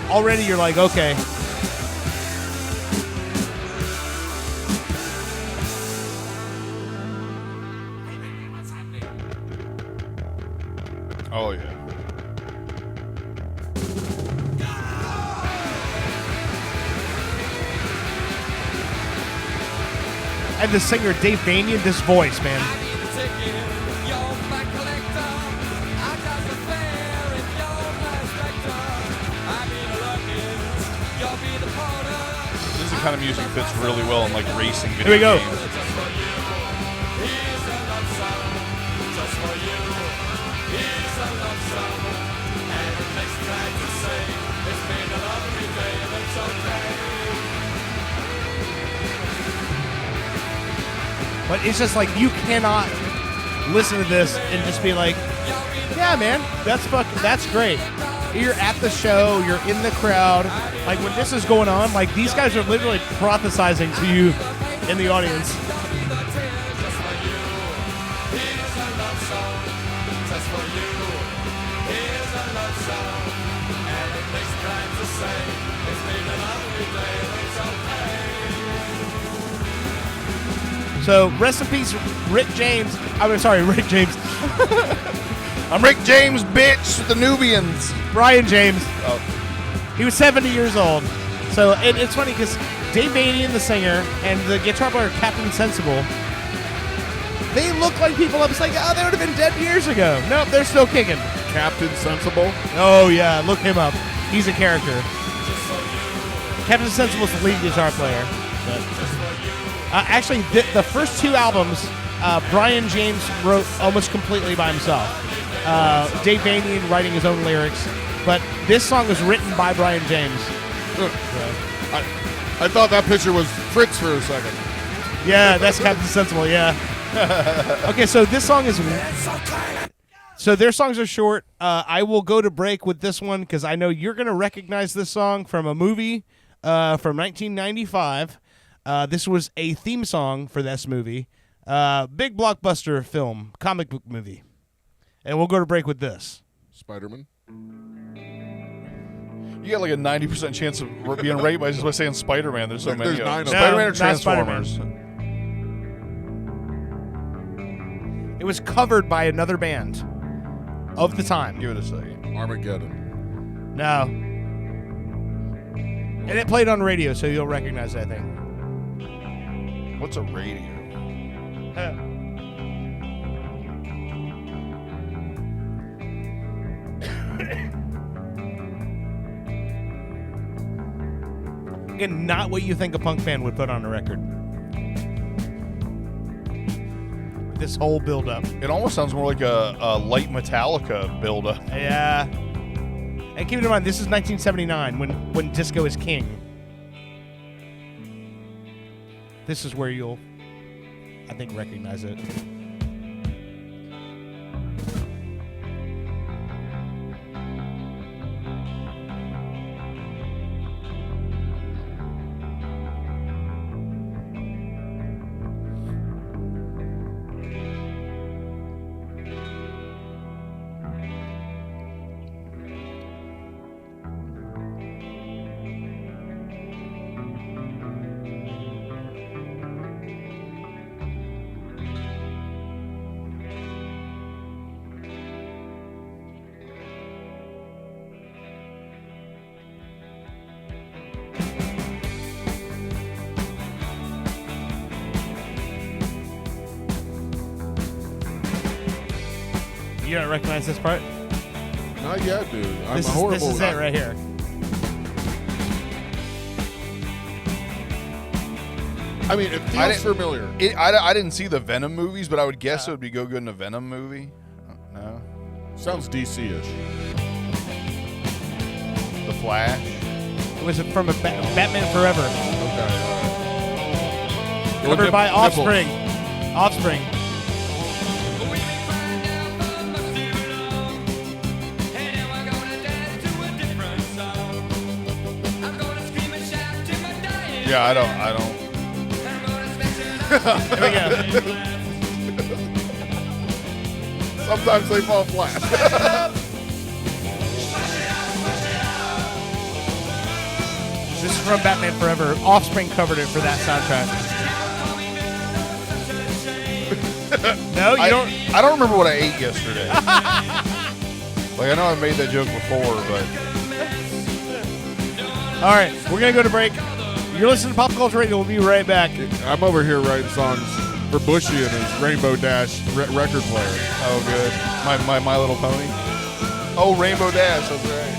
Already you're like, okay. Oh yeah. And the singer Dave Vanian, this voice, man. This is the kind of music fits really well in like racing video Here we go. games. But it's just like you cannot listen to this and just be like, yeah, man, that's great. You're at the show, you're in the crowd. Like when this is going on, like these guys are literally prophesizing to you in the audience. So rest in peace, Rick James. Rick James. I'm Rick James, bitch, with the Nubians. Brian James. Oh. He was 70 years old. So it's funny because Dave Vanian, the singer, and the guitar player Captain Sensible, they look like people. I was like, oh, they would have been dead years ago. Nope, they're still kicking. Captain Sensible? Oh, yeah, look him up. He's a character. Captain Sensible's the lead guitar player. Actually, the first 2 albums, Brian James wrote almost completely by himself. Dave Vanian writing his own lyrics. But this song was written by Brian James. I thought that picture was Fritz for a second. Yeah, that's Captain Sensible, yeah. Okay, so this song is So their songs are short. I will go to break with this one because I know you're going to recognize this song from a movie from 1995. This was a theme song for this movie. Big blockbuster film, comic book movie. And we'll go to break with this. Spider-Man. You got like a 90% chance of being right by just by saying Spider-Man. There's so There's many of 9 them. of them. Spider-Man or not Transformers? It was covered by another band of the time. Give it a second. Armageddon. No. And it played on radio, so you'll recognize it, I think. What's a radio? Again, not what you think a punk band would put on a record. This whole build-up. It almost sounds more like a light Metallica build-up. Yeah. And keep in mind, this is 1979 when disco is king. This is where you'll, I think, recognize it. You don't recognize this part? Not yet, dude. I'm This horrible. is it right here. I mean, it I feels didn't- familiar. I didn't see the Venom movies, but I would guess it would be go good in a Venom movie. No. Sounds DC-ish. The Flash. It was from a Batman Forever. Okay. Covered by Offspring. Offspring. Yeah, I don't. Here we go. Sometimes they fall flat. This is from Batman Forever. Offspring covered it for that soundtrack. No, you don't. I don't remember what I ate yesterday. Like, I know I made that joke before, but All right, we're going to go to break. You're listening to Pop Culture Radio. We'll be right back. I'm over here writing songs for Bushy and his Rainbow Dash record player. oh, good. My Little Pony. Oh, Rainbow Dash. That's right.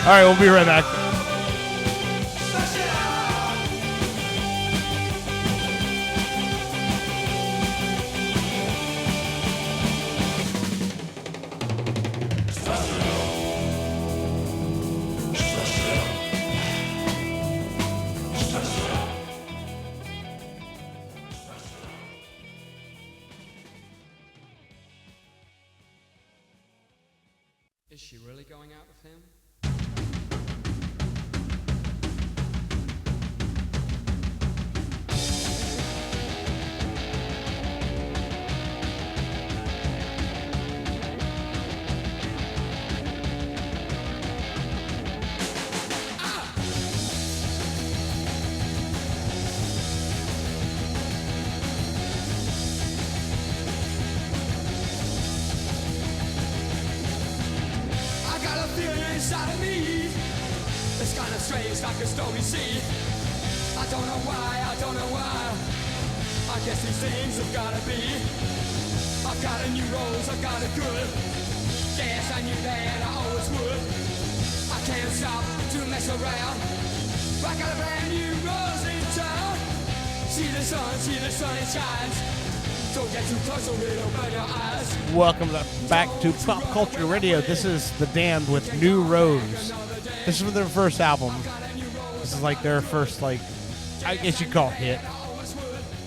All right, we'll be right back. Is she really going out with him? I got a feeling inside of me. It's kind of strange, like a stormy sea. I don't know why, I don't know why. I guess these things have gotta be. I've got a new rose, I've got a good. Yes, I knew that I always would. I can't stop to mess around. I got a brand new rose in town. See the sun it shines. Don't get too close or it'll burn your eyes. Welcome back to Pop Culture Radio. This is The Damned with New Rose. This is their first album. This is like their first, like, I guess you'd call it hit.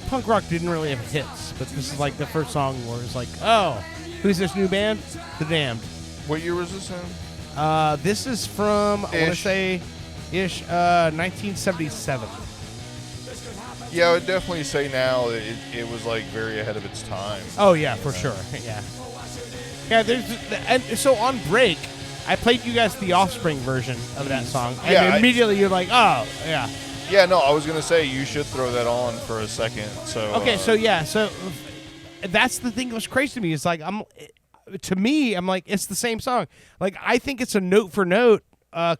Punk rock didn't really have hits, but this is like the first song where it's like, oh, Who's this new band? The Damned. What year was this in? This is from, I want to Ish. say, 1977. Yeah, I would definitely say now that it was like very ahead of its time. Oh, yeah, for sure. Yeah. Yeah, and so on break, I played you guys the Offspring version of that song. And Yeah, immediately you're like, oh, yeah. Yeah, no, I was going to say you should throw that on for a second. So Okay, so that's the thing that was crazy to me. It's like, to me, I'm like, it's the same song. Like, I think it's a note for note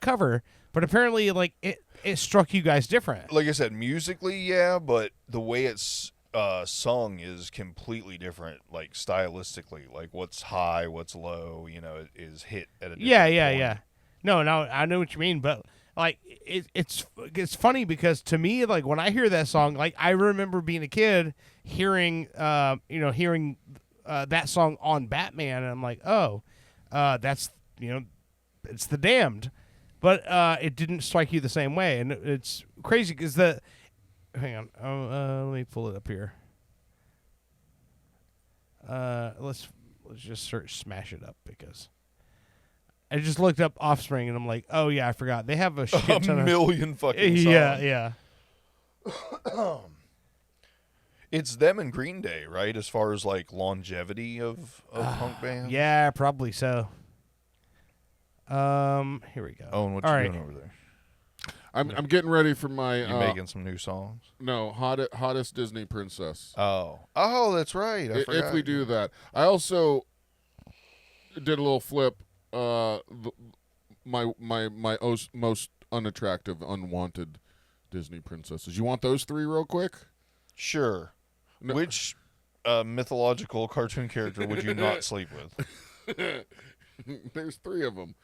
cover, but apparently, like, it struck you guys different. like I said, musically, yeah, but the way it's sung is completely different, like stylistically. Like what's high, what's low, is hit at a different point. No, I know what you mean, but like it's funny because to me, like when I hear that song, like I remember being a kid hearing that song on Batman, and I'm like, oh, that's it's the Damned, but it didn't strike you the same way, and it's crazy because hang on, let me pull it up here. Let's just search "Smash It Up" because I just looked up Offspring and I'm like, oh yeah, I forgot they have a shit ton A million fucking songs. Yeah. It's them and Green Day, right? As far as like longevity of punk bands. Yeah, probably so. Here we go. Owen, what All you right. doing over there? I'm getting ready for my You making some new songs? no hottest Disney princess. Oh, that's right. I forgot. If we do that, I also did a little flip. My most unattractive, unwanted Disney princesses. You want those three real quick? Sure. No. Which mythological cartoon character would you not sleep with? There's three of them.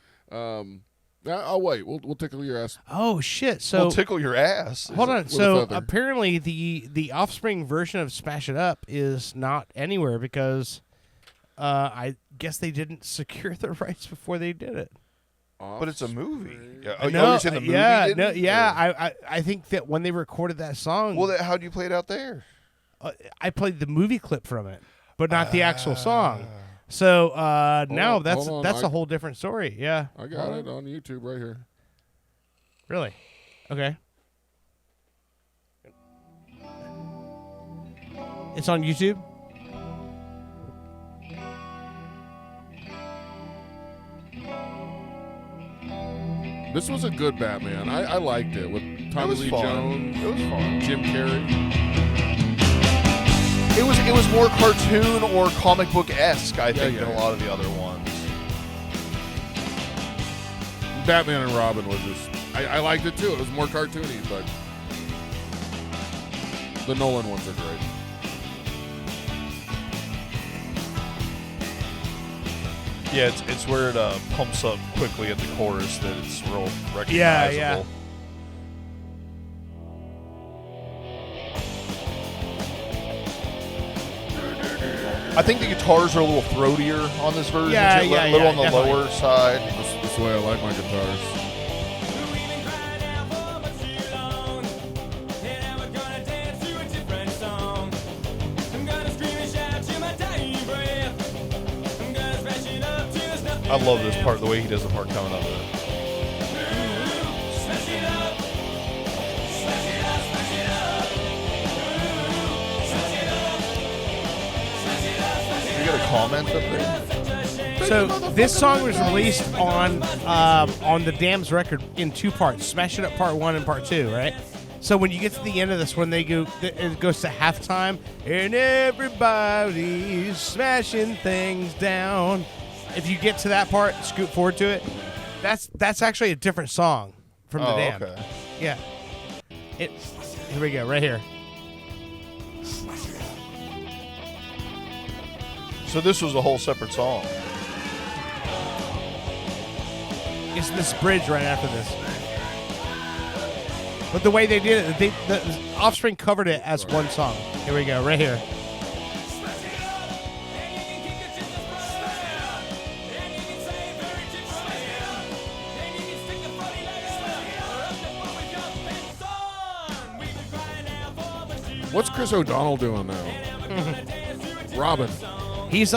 I'll wait. We'll tickle your ass. Oh shit! So We'll tickle your ass. hold on. a So feather. apparently the Offspring version of "Smash It Up" is not anywhere because I guess they didn't secure the rights before they did it. But it's a movie. Yeah. Oh, No, you're saying the movie yeah, didn't? no, yeah. Or- I think that when they recorded that song, Well, how'd you play it out there? I played the movie clip from it, but not the actual song. So now on, that's hold on, a whole different story. Yeah, I got it on YouTube right here. really. Okay. It's on YouTube. This was a good Batman. I liked it with Tommy was Lee fun. Jones, It was fun. Jim Carrey. It was more cartoon or comic book esque, I think, yeah, than a yeah. lot of the other ones. Batman and Robin was just. I liked it too. It was more cartoony, but the Nolan ones are great. Yeah, it's where it pumps up quickly at the chorus that it's real recognizable. Yeah. I think the guitars are a little throatier on this version. Yeah, too, yeah, a little yeah, on the definitely. lower side. This is the way I like my guitars. I love this part, the way he does the part coming up. You got a comment up there? So this song was released on the Damned's record in two parts: "Smash It Up" Part 1 and Part 2, right? So when you get to the end of this, when it goes to halftime, and everybody's smashing things down. If you get to that part, scoot forward to it. That's actually a different song from the Damned. Okay. Yeah. Here we go, right here. So this was a whole separate song. It's this bridge right after this. But the way they did it, the Offspring covered it as one song. Here we go, right here. What's Chris O'Donnell doing now? Robin. He's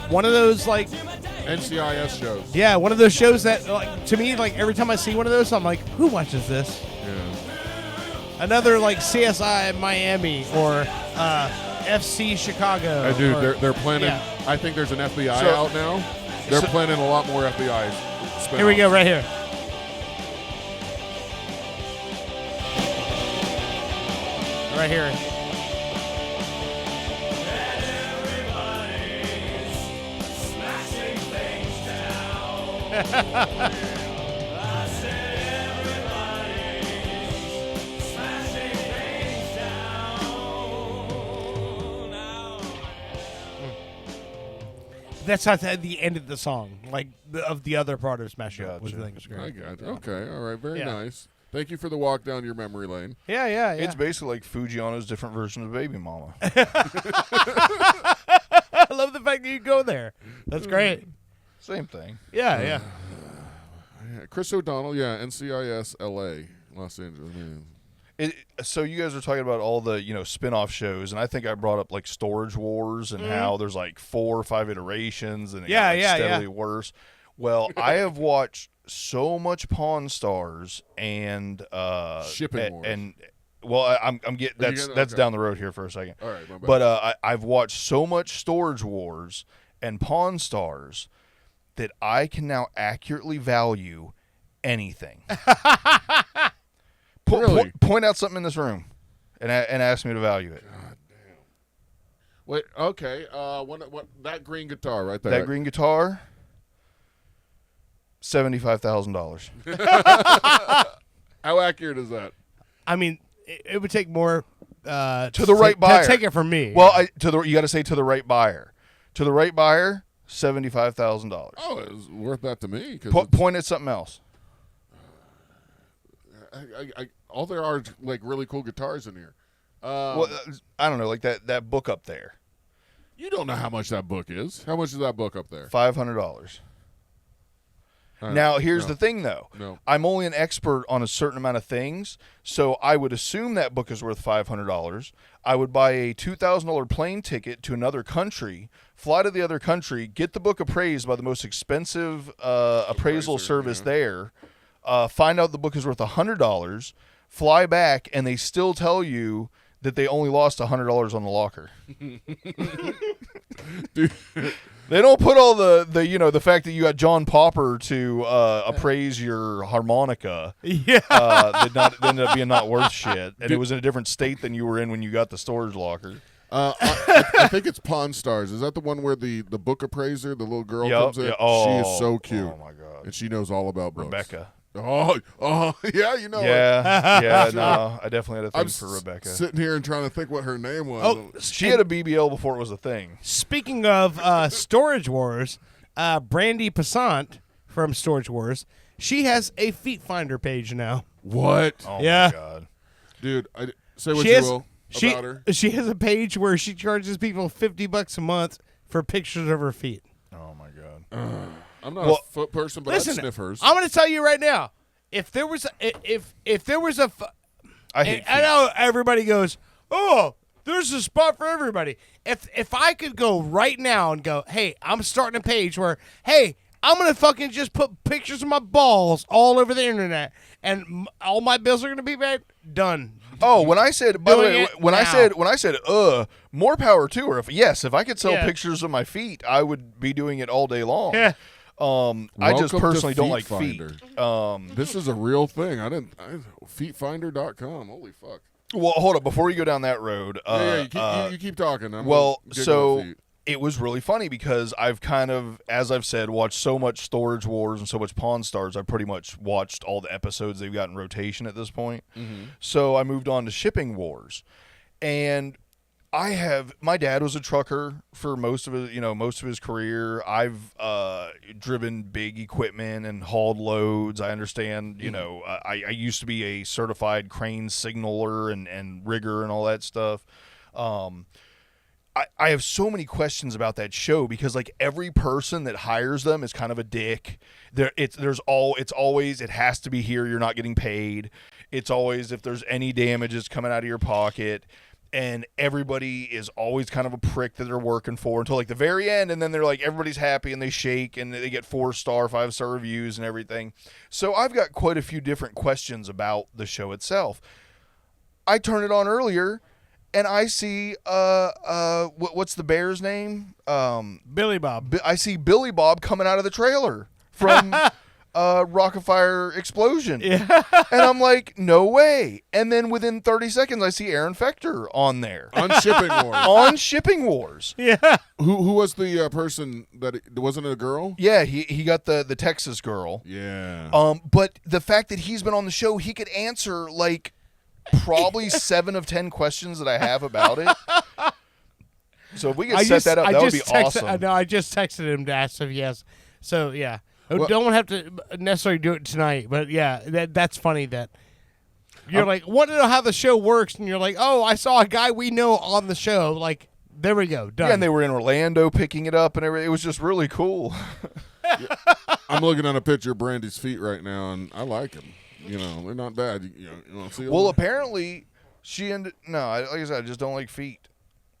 one of those like NCIS shows. yeah, one of those shows that like to me like every time I see one of those I'm like, who watches this? Yeah. Another like CSI Miami or FC Chicago. Dude, or- they're planning. yeah. I think there's an FBI So- out now. They're planning a lot more FBI spin-offs. Here we go, right here. Right here. That's how the end of the song, like of the other part of Smash It Up, which I Gotcha. think is I great. got it. Okay, all right, very Yeah. nice. Thank you for the walk down your memory lane. Yeah, yeah, yeah. It's basically like Fujiano's different version of Baby Mama. I love the fact that you go there. That's great. Same thing. Yeah, yeah. Yeah, Chris O'Donnell, yeah, NCIS LA, Los Angeles. Man. So you guys are talking about all the spin-off shows, and I think I brought up like Storage Wars and how there's like 4 or 5 iterations, and it got, like, steadily worse. Well, I have watched so much Pawn Stars and Shipping Wars. and well, I'm getting that's okay. down the road here for a second. All right, my bad. But I've watched so much Storage Wars and Pawn Stars that I can now accurately value anything. Really? Point out something in this room, and ask me to value it. God damn. Wait, okay. What that green guitar right there? That green guitar, $75,000. How accurate is that? I mean, it would take more To the right buyer. To take it from me. Well, you got to say to the right buyer. To the right buyer, $75,000. Oh, it was worth that to me. Point at something else. All there are like really cool guitars in here. Well, I don't know, like that book up there, You don't know how much that book is. How much is that book up there? $500. Now, here's no. the thing, though. No. I'm only an expert on a certain amount of things, so I would assume that book is worth $500. I would buy a $2,000 plane ticket to another country, fly to the other country, get the book appraised by the most expensive appraisal service there, find out the book is worth $100, fly back, and they still tell you that they only lost $100 on the locker. Dude. They don't put all the fact that you got John Popper to appraise your harmonica. Yeah. That ended up being not worth shit, and it was in a different state than you were in when you got the storage locker. I think it's Pawn Stars. Is that the one where the book appraiser, the little girl comes in? Yeah. Oh, she is so cute. Oh my god. And she knows all about books. Rebecca. Oh, yeah, you know. it. Yeah, no, I definitely had a thing I'm for Rebecca. sitting here and trying to think what her name was. Oh, She had a BBL before it was a thing. Speaking of Storage Wars, Brandy Passant from Storage Wars, she has a Feet Finder page now. What? Oh Yeah. my god. Dude, say what She you has, will she, about her. she has a page where she charges people $50 a month for pictures of her feet. Oh my god. I'm not a foot person, but Listen, I sniff hers. I'm going to tell you right now. If there was a I hate I feet. know everybody goes, "Oh, there's a spot for everybody." If I could go right now and go, "Hey, I'm starting a page where, hey, I'm going to fucking just put pictures of my balls all over the internet and all my bills are going to be paid." Done. Oh, when I said, by the Doing way, it when I now. said, more power to her. If I could sell Yeah. pictures of my feet, I would be doing it all day long. Yeah. I just Welcome to personally don't Feet like Finder. feet. This is a real thing. Feetfinder.com. Holy fuck. Well, hold up. Before you go down that road, You keep talking. I'm well, gonna giggle so with feet. it was really funny because I've kind of, as I've said, watched so much Storage Wars and so much Pawn Stars. I've pretty much watched all the episodes they've got in rotation at this point. Mm-hmm. So I moved on to Shipping Wars, and my dad was a trucker for most of his career. I've driven big equipment and hauled loads. I understand, I used to be a certified crane signaler and rigger and all that stuff. I have so many questions about that show because like every person that hires them is kind of a dick. It has to be here. You're not getting paid. It's always if there's any damage, it's coming out of your pocket. and everybody is always kind of a prick that they're working for until like the very end, and then they're like everybody's happy and they shake and they get 4-star, 5-star reviews and everything. So I've got quite a few different questions about the show itself. I turn it on earlier and I see what's the bear's name? Billy Bob. I see Billy Bob coming out of the trailer from Rockafire Explosion. Yeah. And I'm like, no way. And then within 30 seconds, I see Aaron Fechter on there. On Shipping Wars. On Shipping Wars. Yeah. Who was the person that wasn't it a girl? Yeah, he got the Texas girl. Yeah. But the fact that he's been on the show, he could answer like probably 7 of 10 questions that I have about it. So if we could set that up, that would be awesome. No, I just texted him to ask if yes. So yeah, don't have to necessarily do it tonight, but yeah, that's funny that you're like, want to know how the show works, and you're like, oh, I saw a guy we know on the show. Like, there we go, done. Yeah, and they were in Orlando picking it up and everything. It was just really cool. I'm looking at a picture of Brandy's feet right now, and I like them. You know, they're not bad. You want to see them? Well, apparently, she ended. No, like I said, I just don't like feet.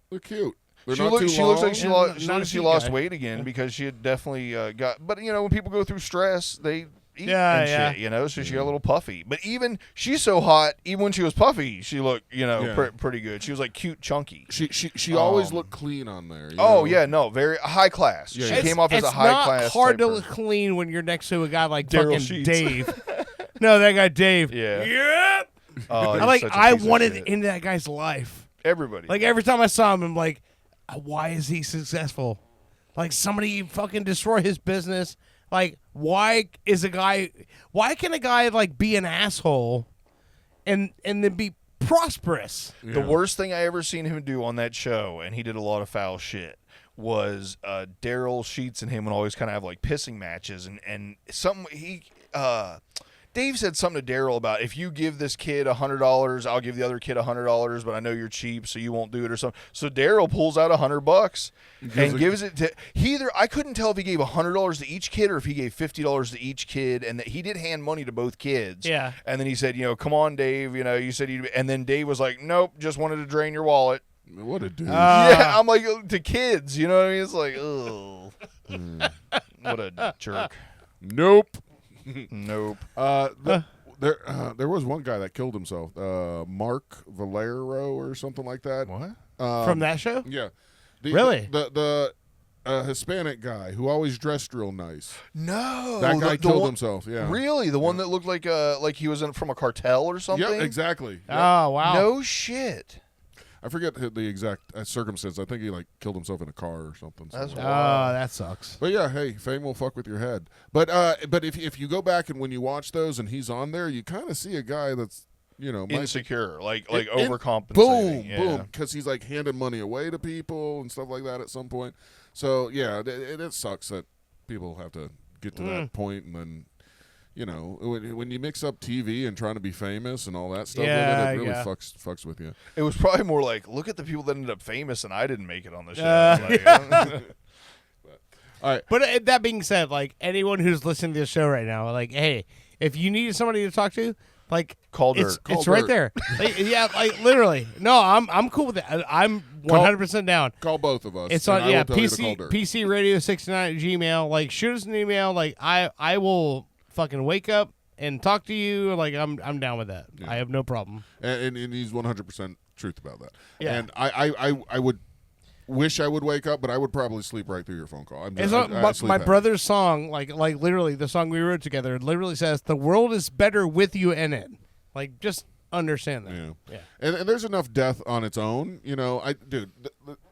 They're cute. They're She not looks like she Not a lost guy. weight again because she had definitely got. But when people go through stress, they eat Yeah, and yeah. shit. So she got a little puffy. But even she's so hot, even when she was puffy, she looked pretty good. She was like cute, chunky. She always looked clean on there. you Oh know? yeah, no, very high class. Yeah, She yeah. came off as a high class. It's not hard type to person. look clean when you're next to a guy like Daryl fucking Sheets. Dave. No, that guy Dave. Yeah. Yep. Oh, I he's such a I piece of wanted shit. into that guy's life. Everybody. Like every time I saw him, I'm like, why is he successful? Like somebody fucking destroy his business. Like why can a guy like be an asshole and then be prosperous? The worst thing I ever seen him do on that show, and he did a lot of foul shit, was Daryl Sheets and him would always kind of have like pissing matches, and something Dave said something to Daryl about, if you give this kid $100, I'll give the other kid $100, but I know you're cheap, so you won't do it or something. So Daryl pulls out $100 and gives it to I couldn't tell if he gave $100 to each kid or if he gave $50 to each kid, and that he did hand money to both kids. Yeah. And then he said, come on, Dave, you said you'd, and then Dave was like, nope, just wanted to drain your wallet. What a dude. Yeah, I'm like, to kids, you know what I mean? It's like, ugh. What a jerk. Nope. Nope. There was one guy that killed himself. Mark Valero or something like that. What? From that show? Yeah. Really? The Hispanic guy who always dressed real nice. No. That guy the killed one- himself. Yeah. Really? The one that looked like he was from a cartel or something? Yeah, exactly. Oh wow. No shit. I forget the exact circumstance. I think he killed himself in a car or something. so- That's Oh, that sucks. But yeah, hey, fame will fuck with your head. But if you go back and when you watch those and he's on there, you kind of see a guy that's might be- insecure, like in- overcompensating. Boom, yeah. boom, because he's handing money away to people and stuff like that at some point. So yeah, it sucks that people have to get to that point, and then when you mix up TV and trying to be famous and all that stuff, Yeah, it really yeah. fucks with you. It was probably more like, look at the people that ended up famous and I didn't make it on the show. All right, But that being said, anyone who's listening to this show right now, hey, if you need somebody to talk to, Call it's, Dirk. it's Call right Dirk. there. Literally. No, I'm cool with that. I'm 100% down. call both of us. It's and on I will tell you to call PC Dirk. PC Radio 69 at Gmail. Shoot us an email. I will fucking wake up and talk to you. I'm down with that. Yeah. I have no problem. and he's 100% truth about that. Yeah. And I would wish I would wake up, but I would probably sleep right through your phone call. It's my brother's song, literally the song we wrote together, literally says the world is better with you in it. Just understand that. Yeah. And there's enough death on its own.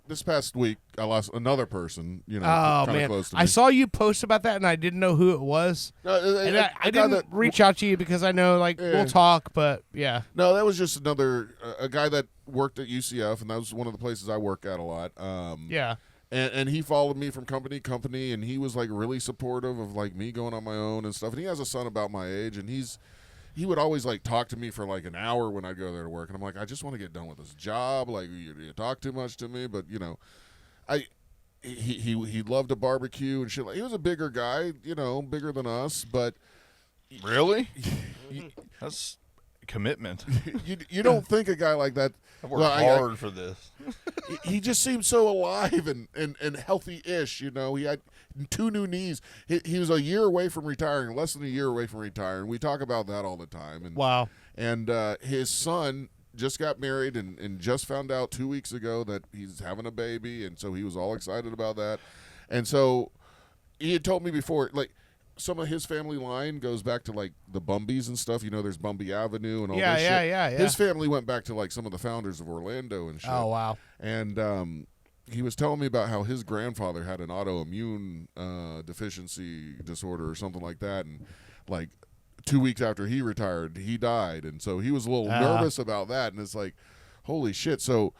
This past week I lost another person. Oh kind of man, close to me. I saw you post about that, and I didn't know who it was. No, And I a guy didn't reach out to you because I know we'll talk, but yeah. No, that was just another a guy that worked at UCF, and that was one of the places I work at a lot. Yeah. And he followed me from company to company, and he was really supportive of me going on my own and stuff. And he has a son about my age, and he would always talk to me for an hour when I'd go there to work, and I'm like, I just want to get done with this job. You talk too much to me, but he loved to barbecue and shit. He was a bigger guy, bigger than us, but Really? commitment. You don't think a guy like that? I worked hard for this. He just seems so alive and healthy-ish. You know, he had 2 new knees. He was a year away from retiring, less than a year away from retiring. We talk about that all the time. And, Wow. And his son just got married and just found out 2 weeks ago that he's having a baby, and so he was all excited about that. And so he had told me before, like, some of his family line goes back to, like, the Bumbies and stuff. You know, there's Bumby Avenue and all this shit. Yeah. His family went back to, like, some of the founders of Orlando and shit. Oh, wow. And he was telling me about how his grandfather had an autoimmune deficiency disorder or something like that, and, like, 2 weeks after he retired, he died. And so he was a little nervous about that, and it's like, holy shit. So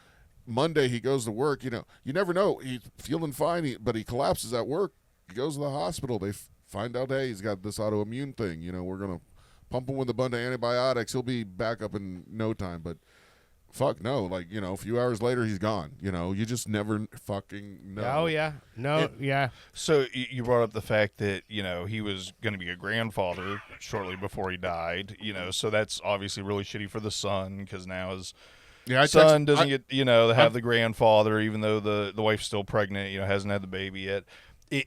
Monday he goes to work. You know, you never know. He's feeling fine, but he collapses at work. He goes to the hospital. They find out, hey, he's got this autoimmune thing. You know, we're going to pump him with a bunch of antibiotics. He'll be back up in no time. But fuck no. Like, you know, a few hours later, he's gone. You know, you just never fucking know. Oh, yeah. No, yeah. So you brought up the fact that, you know, he was going to be a grandfather shortly before he died, you know, so that's obviously really shitty for the son because now his son doesn't get, you know, to have the grandfather, even though the wife's still pregnant, you know, hasn't had the baby yet.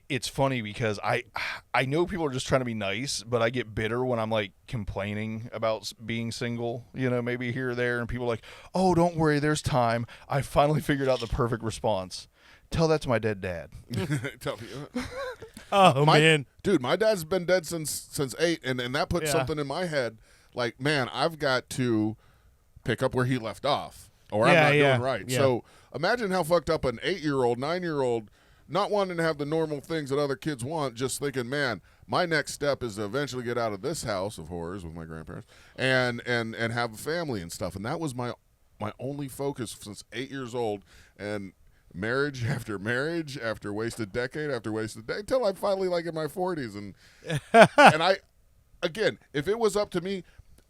It's funny because I know people are just trying to be nice, but I get bitter when I'm, like, complaining about being single, you know, maybe here or there, and people are like, oh, don't worry, there's time. I finally figured out the perfect response. Tell that to my dead dad. Tell me. Man. Dude, my dad's been dead since 8, and that put something in my head. Like, man, I've got to pick up where he left off, or I'm not doing right. Yeah. So imagine how fucked up an 8-year-old, 9-year-old, not wanting to have the normal things that other kids want, just thinking, man, my next step is to eventually get out of this house of horrors with my grandparents and have a family and stuff. And that was my only focus since 8 years old. And marriage after wasted decade after wasted day, until I'm finally, like, in my 40s. And I, again, if it was up to me,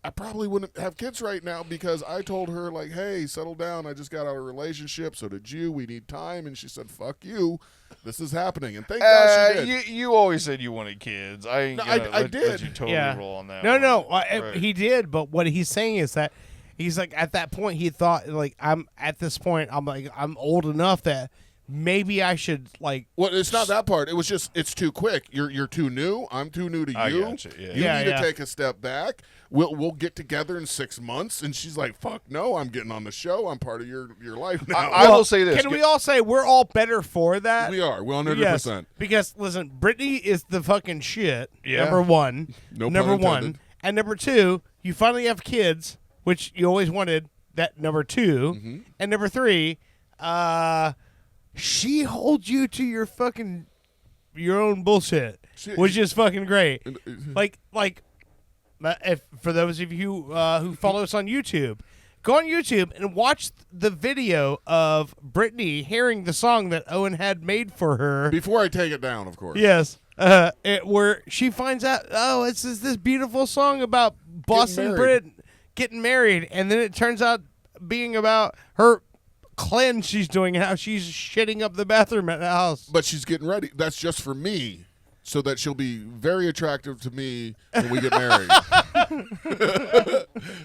I probably wouldn't have kids right now, because I told her, like, hey, settle down. I just got out of a relationship. So did you. We need time. And she said, fuck you. This is happening. And thank God she did. You always said you wanted kids. I did. Let you totally roll on that. No. Right. He did, but what he's saying is that he's like, at that point, he thought, like, I'm old enough that maybe I should, like. Well, it's not that part. It was just, it's too quick. You're too new. I'm too new to you. I gotcha, yeah. You need to take a step back. We'll get together in 6 months. And she's like, fuck no, I'm getting on the show. I'm part of your life now. I will say this. Can we all say we're all better for that? We are. We're 100%. Yes, because, listen, Brittany is the fucking shit, Yeah. number one. No number pun one. intended. And number 2, you finally have kids, which you always wanted, that number 2. Mm-hmm. And number 3, she holds you to your own bullshit, which is fucking great. Like, if for those of you who follow us on YouTube, go on YouTube and watch the video of Brittany hearing the song that Owen had made for her. Before I take it down, of course. Yes, where she finds out, it's this beautiful song about Boston Brit getting married, and then it turns out being about her cleanse she's doing and how she's shitting up the bathroom at the house. But she's getting ready. That's just for me, so that she'll be very attractive to me when we get married.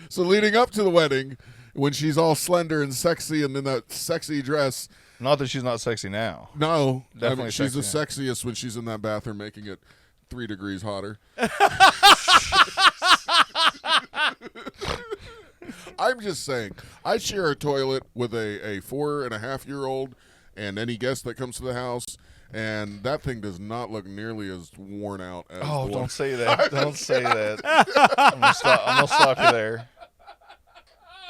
So leading up to the wedding, when she's all slender and sexy and in that sexy dress. Not that she's not sexy now. No. Definitely she's the sexy sexiest when she's in that bathroom, making it 3 degrees hotter. I'm just saying, I share a toilet with a 4.5-year-old and any guest that comes to the house, and that thing does not look nearly as worn out as Oh, the don't one. say that. Don't say that. I'm gonna stop you there.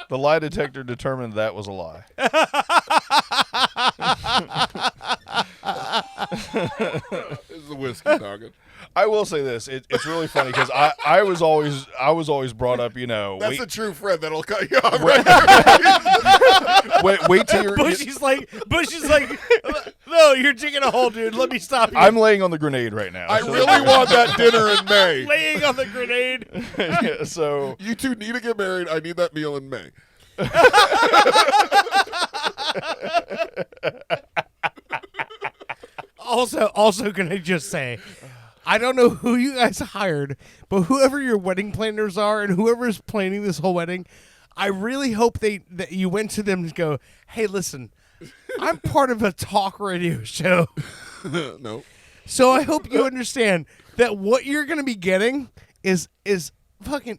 The lie detector determined that was a lie. This is the whiskey talking. I will say this: it's really funny because I was always brought up, you know. That's a true friend that'll cut you off right there. wait till you're. Bush is like, no, you're digging a hole, dude. Let me stop you. I'm laying on the grenade right now. I really want that dinner in May. laying on the grenade. Yeah, so You two need to get married. I need that meal in May. Also, can I just say, I don't know who you guys hired, but whoever your wedding planners are and whoever is planning this whole wedding, I really hope that you went to them and go, hey, listen, I'm part of a talk radio show. No. So I hope you understand that what you're going to be getting is fucking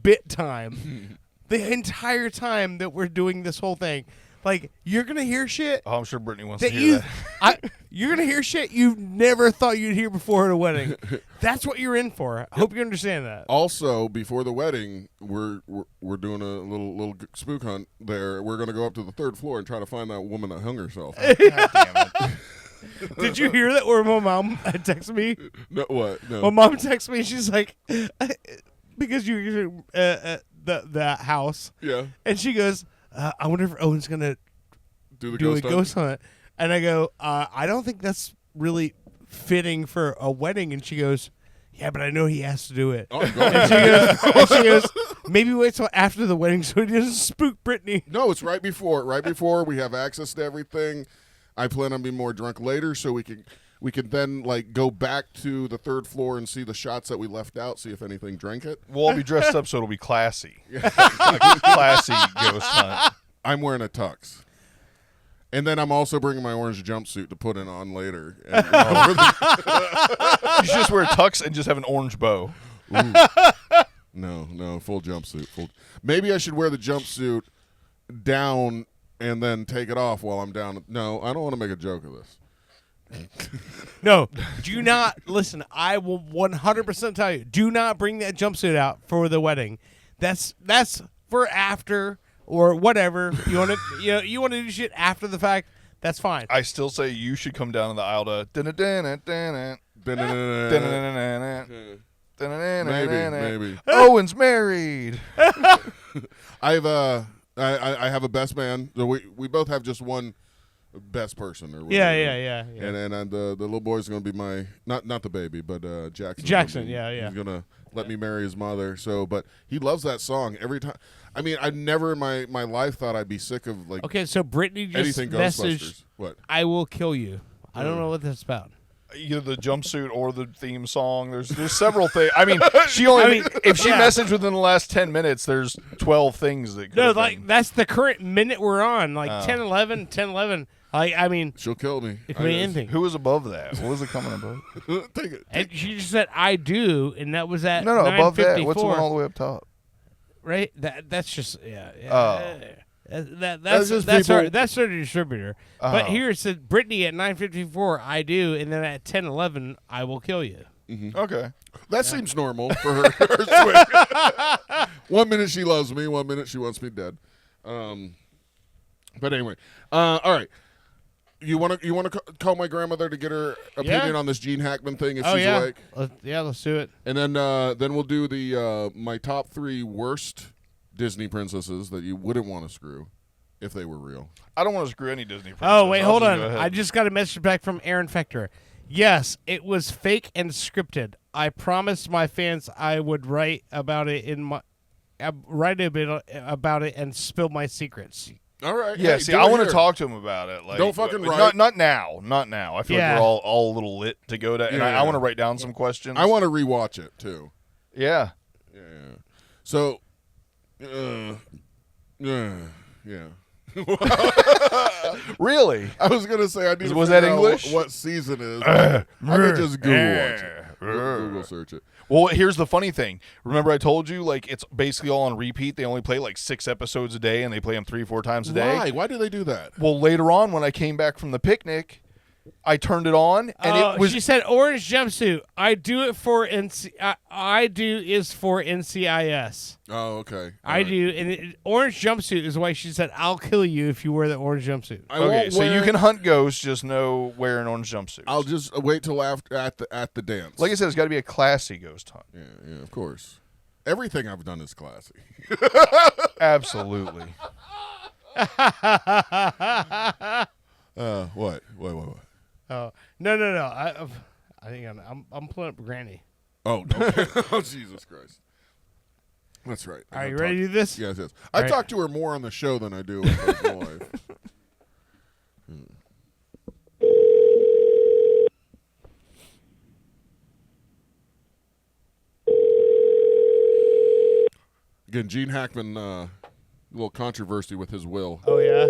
bit time the entire time that we're doing this whole thing. Like, you're going to hear shit. Oh, I'm sure Brittany wants that to hear that. You're going to hear shit you never thought you'd hear before at a wedding. That's what you're in for. I hope you understand that. Also, before the wedding, we're doing a little spook hunt there. We're going to go up to the 3rd floor and try to find that woman that hung herself. God damn it. Did you hear that? Or my mom texted me? No, what? No. My mom texted me. She's like, because you're the house. Yeah. And she goes, I wonder if Owen's going to Do a ghost hunt. And I go, I don't think that's really fitting for a wedding. And she goes, yeah, but I know he has to do it. Oh, God. And she goes, maybe wait till after the wedding so he doesn't spook Brittany. No, it's right before. Right before we have access to everything. I plan on being more drunk later, so we can then like go back to the 3rd floor and see the shots that we left out. See if anything drank it. We'll all be dressed up, so it'll be classy. Like a classy ghost hunt. I'm wearing a tux. And then I'm also bringing my orange jumpsuit to put it on later. And, You should just wear a tux and just have an orange bow. No, full jumpsuit. Maybe I should wear the jumpsuit down and then take it off while I'm down. No, I don't want to make a joke of this. No, do not listen. I will 100% tell you, do not bring that jumpsuit out for the wedding. That's for after or whatever. You want to you want to do shit after the fact. That's fine. I still say you should come down to the aisle to Maybe. Owen's married. I have a best man. So we both have just one best person or whatever. Yeah. And the little boy's going to be my not the baby, but Jackson. Jackson, yeah. He's going to let me marry his mother. So, but he loves that song every time. I mean, I never in my life thought I'd be sick of like. Okay, so Brittany just anything messaged, Ghostbusters. What? I will kill you. I don't know what that's about. Either the jumpsuit or the theme song. There's several things. I mean, if she messaged within the last 10 minutes, there's 12 things that could have been. That's the current minute we're on, like 10:11. I mean, She'll kill me. it could be anything. Who was above that? What was it coming above? Take it. And she just said I do, and that was at No, above that. What's the 9:54. one all the way up top? Right? That's just Oh. That's just that's people- our distributor. But here it said Brittany at 9:54 I do, and then at 10:11 I will kill you. Okay. That seems normal for her. Swing. 1 minute she loves me, 1 minute she wants me dead. But anyway, all right. You want to call my grandmother to get her opinion on this Gene Hackman thing if she's awake? Let's do it. And then we'll do the my top 3 worst Disney princesses that you wouldn't want to screw if they were real. I don't want to screw any Disney princess. Oh, wait, I'll hold just on. go ahead. I just got a message back from Aaron Fector. Yes, it was fake and scripted. I promised my fans I would write about it write a bit about it and spill my secrets. All right. Yeah, hey, see, do I it want to here. talk to him about it. Like, Don't fucking not, write. Not now. I feel Yeah. like we're all a little lit to go to, and I want to write down some questions. I want to rewatch it too. Yeah. Yeah. So, yeah. Really? I was gonna say I need to Was figure that out English? what season it is. I could just Google watch it. Google search it. Well, here's the funny thing. Remember I told you, like, it's basically all on repeat. They only play, like, 6 episodes a day, and they play them 3-4 times a day. Why? Why do they do that? Well, later on, when I came back from the picnic, I turned it on, and it was... She said orange jumpsuit. I do it for I do is for NCIS. Oh, okay. All I right. do, and orange jumpsuit is why she said I'll kill you if you wear the orange jumpsuit. I Okay, won't so you wear- can hunt ghosts, just no wear an orange jumpsuit. I'll just wait till after at the dance. Like I said, it's got to be a classy ghost hunt. Yeah, of course. Everything I've done is classy. Absolutely. What? Oh no! I think I'm pulling up Granny. Oh, okay. Oh, Jesus Christ. That's right. Are you ready to do this? Yes. I right. talk to her more on the show than I do in personal life. again, Gene Hackman, a little controversy with his will. Oh yeah.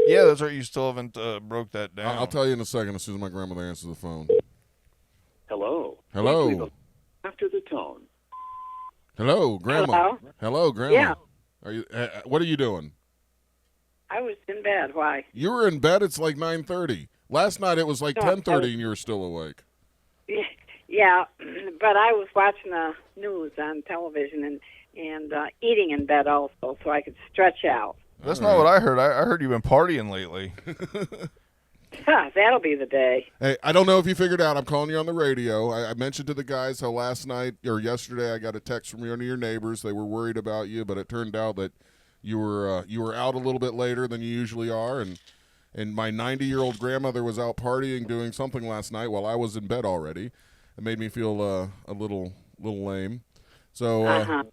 Yeah, that's right. You still haven't broke that down. I'll tell you in a second as soon as my grandmother answers the phone. Hello. Hello. Please leave a- After the tone. Hello, Grandma. Hello? Hello, Grandma. Yeah. Are you? What are you doing? I was in bed. Why? You were in bed. It's like 9:30. Last night it was like No, 10:30, and you were still awake. Yeah, but I was watching the news on television and eating in bed also, so I could stretch out. That's not what I heard. I heard you've been partying lately. That'll be the day. Hey, I don't know if you figured out. I'm calling you on the radio. I mentioned to the guys how last night or yesterday I got a text from one of your neighbors. They were worried about you, but it turned out that you were out a little bit later than you usually are, and my 90-year-old grandmother was out partying doing something last night while I was in bed already. It made me feel a little lame. So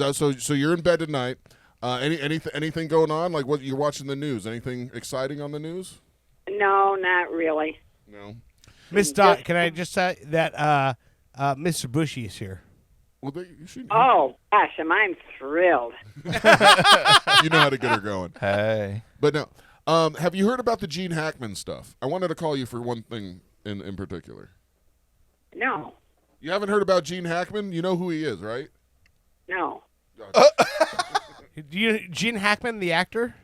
so you're in bed tonight. Anything going on? Like what you're watching the news? Anything exciting on the news? No, not really. No. Miss Dot, can I just say that Mr. Bushy is here? Well, Oh, gosh, am I thrilled. You know how to get her going. Hey. But no. Have you heard about the Gene Hackman stuff? I wanted to call you for one thing in particular. No, You haven't heard about Gene Hackman? You know who he is, right? no. Gene Hackman, the actor?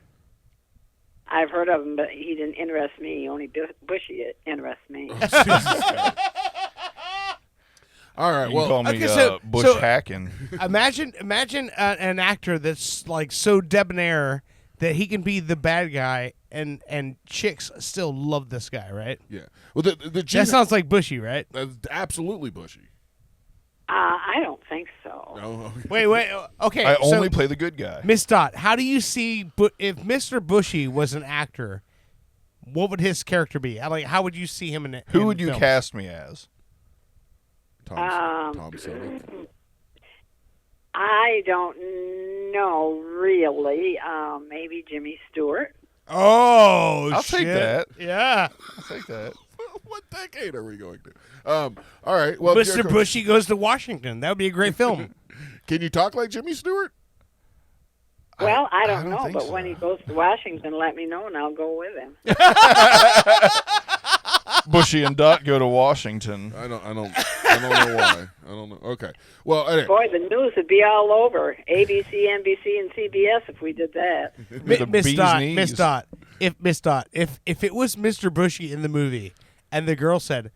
I've heard of him, but he didn't interest me. Only Bushy interests me. All right. You Well, can call me okay, so- Bush so- Hacking. Imagine an actor that's like so debonair that he can be the bad guy, and chicks still love this guy, right? yeah. Well, the Gene That sounds like Bushy, right? absolutely Bushy. I don't think so. No. Wait. Okay. I so, only play the good guy. Miss Dot, how do you see if Mr. Bushy was an actor? What would his character be? Like, how would you see him in? Who in would you films? cast me as? Tom Selleck. I don't know really. Maybe Jimmy Stewart. Oh, I'll shit. take that. Yeah. I'll take that. What decade are we going to? All right. Well, Mr. Jericho, Bushy goes to Washington. That would be a great film. can you talk like Jimmy Stewart? Well, I don't don't know, think but so. when he goes to Washington, let me know and I'll go with him. Bushy and Dot go to Washington. I don't know why. I don't know. Okay. Well, anyway. Boy, the news would be all over ABC, NBC, and CBS if we did that. The Miss bee's Dot, knees. Miss Dot, if it was Mr. Bushy in the movie, and the girl said,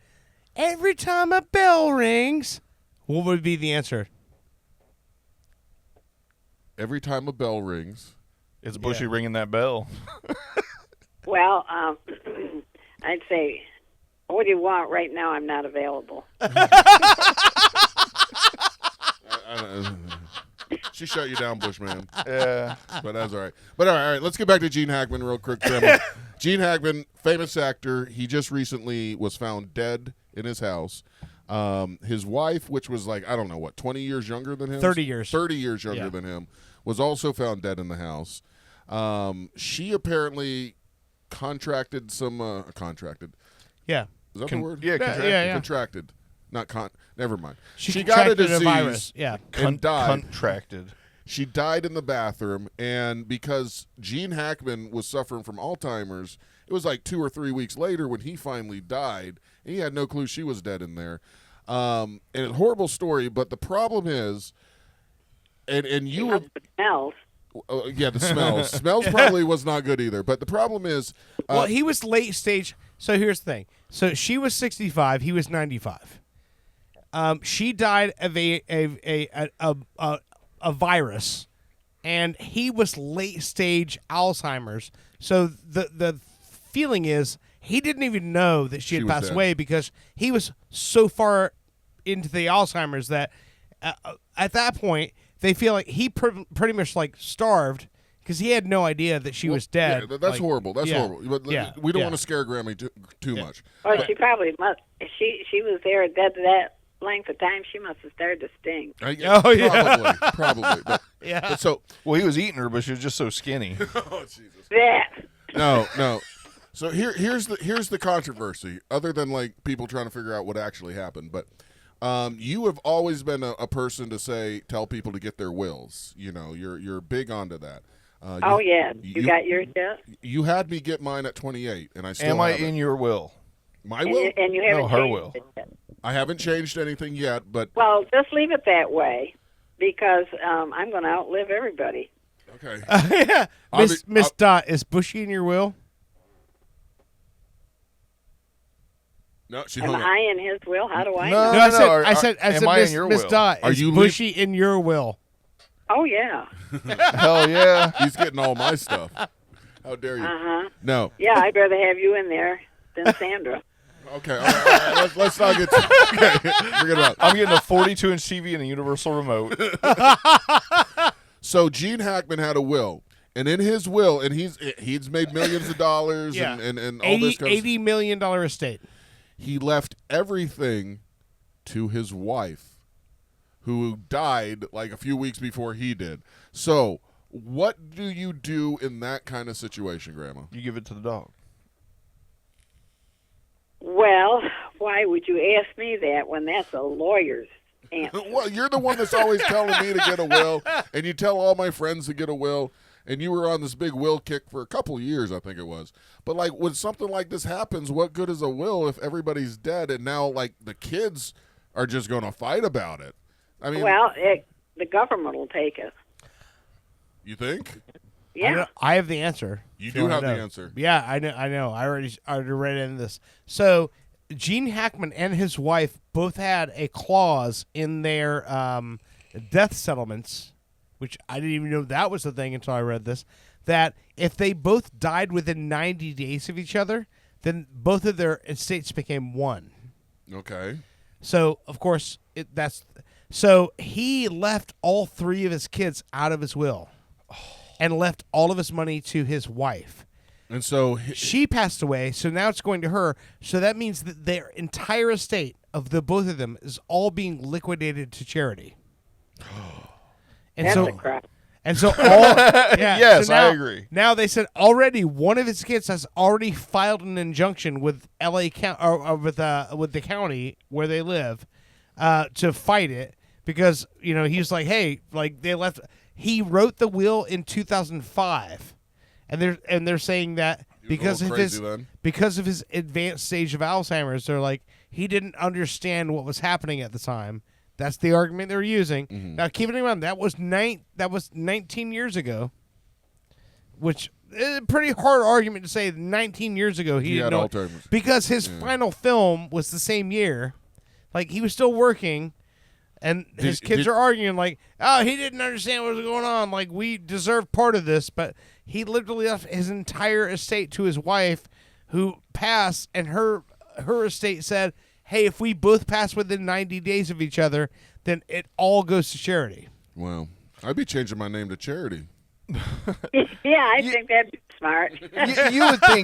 "Every time a bell rings," what would be the answer? Every time a bell rings. It's Bushy ringing that bell. Well, I'd say, what do you want? Right now, I'm not available. She shut you down, Bushman. Yeah. But that's all right. But all right. Let's get back to Gene Hackman real quick. Grandma. Gene Hackman, famous actor. He just recently was found dead in his house. His wife, which was like, I don't know, 20 years younger than him? 30 years. 30 years younger Yeah. than him, was also found dead in the house. She apparently contracted some, Yeah. is that the word? Yeah, contracted. yeah. Contracted. Not never mind. She got a contracted disease virus. Yeah. and died. Contracted. She died in the bathroom, and because Gene Hackman was suffering from Alzheimer's, it was like 2 or 3 weeks later when he finally died, and he had no clue she was dead in there. And a horrible story, but the problem is, and you were, Smells. yeah, the smells. Smells probably was not good either, but the problem is, Well, he was late stage. So here's the thing. So she was 65. He was 95. She died of a virus, and he was late stage Alzheimer's. So the feeling is he didn't even know that she had was passed dead. away because he was so far into the Alzheimer's that at that point they feel like he pretty much like starved because he had no idea that she was dead. Yeah, that's Like, horrible. That's yeah, horrible. But yeah, we don't yeah. want to scare Grammy too much. Well, she probably must. If she was there dead that length of time, she must have started to sting. Oh, yeah. Probably. But, Yeah. but so Well, he was eating her, but she was just so skinny. oh Jesus. That. No. So here's the controversy. Other than like people trying to figure out what actually happened, but You have always been a person to tell people to get their wills. You know, you're big onto that. Oh, yeah. You got yours yet? You had me get mine at 28, and I still Am I have it. in your will? My will? And you haven't No, her changed will. it yet. I haven't changed anything yet, but Well, just leave it that way because I'm going to outlive everybody. okay. Yeah. Miss Dot, is Bushy in your will? No, she Am hung up. I in his will? How do I No. know? I said, am I in your Miss will? Dot, Are is you Bushy in your will? Oh, yeah. Hell yeah. He's getting all my stuff. How dare you? Uh-huh. No. Yeah, I'd rather have you in there than Sandra. Okay. All right. Let's not get. Okay, forget about it. I'm getting a 42-inch TV and a universal remote. So Gene Hackman had a will, and in his will, and he's made millions of dollars, Yeah. and all this kind of $80 million estate. he left everything to his wife, who died like a few weeks before he did. So, what do you do in that kind of situation, Grandma? You give it to the dog. Well, why would you ask me that when that's a lawyer's answer? Well, you're the one that's always telling me to get a will, and you tell all my friends to get a will, and you were on this big will kick for a couple years, I think it was. But, like, when something like this happens, what good is a will if everybody's dead and now, like, the kids are just going to fight about it? I mean, Well, the government will take it. you think? Yeah. I have the answer. You if do wanna have the know. answer. Yeah, I know. I already read into this. So, Gene Hackman and his wife both had a clause in their death settlements, which I didn't even know that was the thing until I read this, that if they both died within 90 days of each other, then both of their estates became one. Okay. So, of course, so he left all three of his kids out of his will and left all of his money to his wife. And so She passed away, so now it's going to her. So that means that their entire estate of the both of them is all being liquidated to charity. And That's so a crap. and so all yeah, Yes, so now, I agree. Now they said already one of his kids has already filed an injunction with LA County or with the county where they live to fight it because he's like, hey, like they left. He wrote the will in 2005, and they're saying that because of his advanced stage of Alzheimer's, they're like he didn't understand what was happening at the time. That's the argument they're using. Mm-hmm. Now, keep in mind that was 19 years ago, which is a pretty hard argument to say. 19 years ago, he didn't had know Alzheimer's. because his final film was the same year. Like he was still working, and his kids are arguing like, "Oh, he didn't understand what was going on. Like we deserve part of this," but he literally left his entire estate to his wife, who passed, and her estate said, hey, if we both pass within 90 days of each other, then it all goes to charity. Well, I'd be changing my name to Charity. Yeah, I think that'd be smart.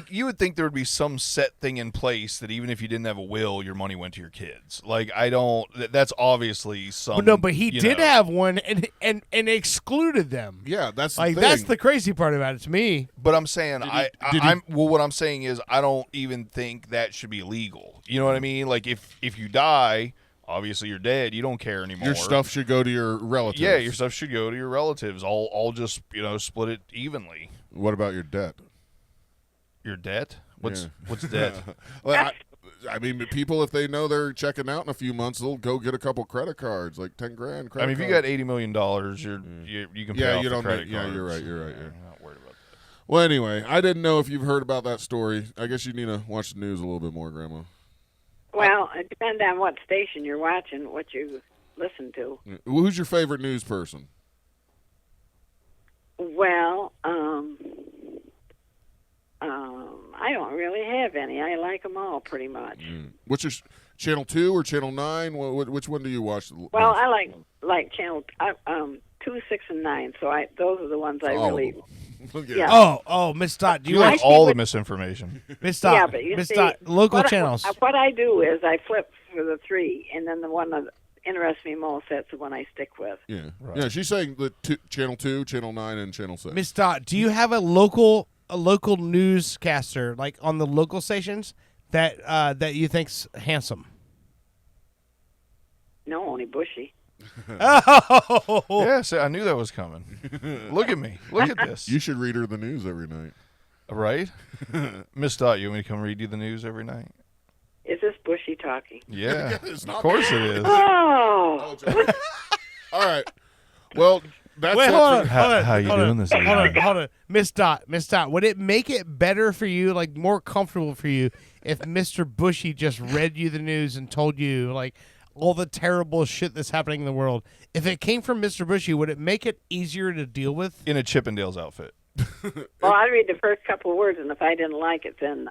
you would think there would be some set thing in place that even if you didn't have a will, your money went to your kids. Like I don't. That's obviously some. But he did have one and excluded them. Yeah, that's the like thing. that's the crazy part about it to me. But I'm saying what I'm saying is I don't even think that should be legal. You know what I mean? Like if you die, obviously you're dead. You don't care anymore. Your stuff should go to your relatives. Yeah, your stuff should go to your relatives. I'll just split it evenly. What about your debt? Your debt? What's debt? Well, I mean, people, if they know they're checking out in a few months, they'll go get a couple credit cards, like $10,000. I mean, if you got $80 million, you can pay off the credit yeah, cards. you're right. You're not worried about that. Well, anyway, I didn't know if you've heard about that story. I guess you need to watch the news a little bit more, Grandma. Well, it depends on what station you're watching, what you listen to. Who's your favorite news person? Well, I don't really have any. I like them all pretty much. What's your Channel 2 or Channel 9? Which one do you watch? Well, I like channel 2, 6, and 9. So those are the ones I all really. of them. Yeah. Oh, Miss Dot, do You you like watch all the misinformation. Miss Dot? Yeah, but you Miss see, Dot, local what channels. What I do is I flip for the 3, and then the one that interests me most, that's the one I stick with. Yeah, yeah. She's saying the Channel 2, Channel 9, and Channel 6. Miss Dot, do you have a local newscaster like on the local stations that you think's handsome? No, only Bushy. Oh, Yeah, see, I knew that was coming. Look at me. Look at this. You should read her the news every night. Right? Miss Dot, you want me to come read you the news every night? Is this Bushy talking? Yeah, It's of not course it is. Oh, All right. Well, that's wait, it hold on. for- How you doing this Hold on, evening? hold on. Miss Dot, would it make it better for you, like more comfortable for you, if Mr. Bushy just read you the news and told you, like, all the terrible shit that's happening in the world? If it came from Mr. Bushy, would it make it easier to deal with? In a Chippendales outfit. well, I'd read the first couple of words, and if I didn't like it, then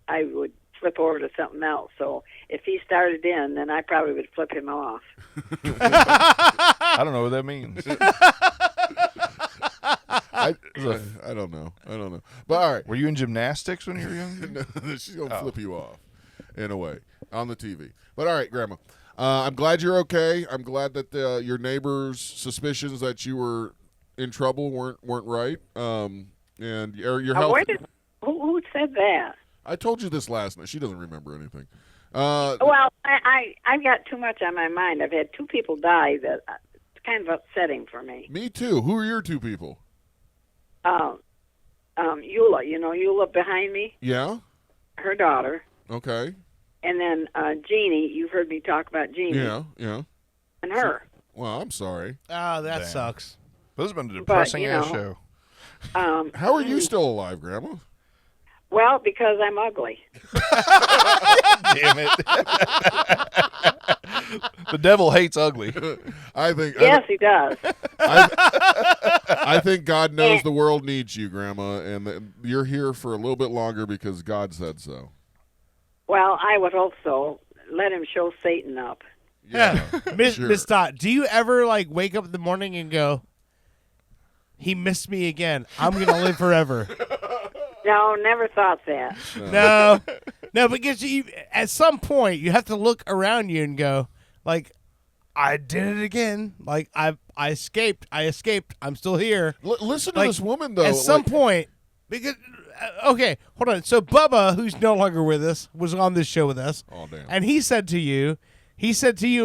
I would flip over to something else. So if he started in, then I probably would flip him off. I don't know what that means. I don't know. But all right. Were you in gymnastics when you were younger? No, she's going to flip you off in a way on the TV. But all right, Grandma. I'm glad you're okay. I'm glad that your neighbor's suspicions that you were in trouble weren't right. And your health. Who said that? I told you this last night. She doesn't remember anything. Well, I've got too much on my mind. I've had two people die that it's kind of upsetting for me. Me too. Who are your two people? Eula, you know Eula behind me, Yeah. her daughter, Okay. and then Jeannie. You've heard me talk about Jeannie. Yeah. And her. Well, I'm sorry. Oh, that Damn. sucks. This has been a depressing ass you show. How are you still alive, Grandma? Well, because I'm ugly. Damn it. The devil hates ugly. I think. Yes, he does. I think God knows the world needs you, Grandma, and that you're here for a little bit longer because God said so. Well, I would hope so. Let him show Satan up. Yeah. Miss sure. Miss Dot, do you ever like wake up in the morning and go, he missed me again. I'm going to live forever. No, never thought that. No, because at some point you have to look around you and go, like, I did it again. Like I escaped. I'm still here. Listen to Like, this woman, though. At some like- point, because okay, hold on. So Bubba, who's no longer with us, was on this show with us. Oh, damn. And he said to you,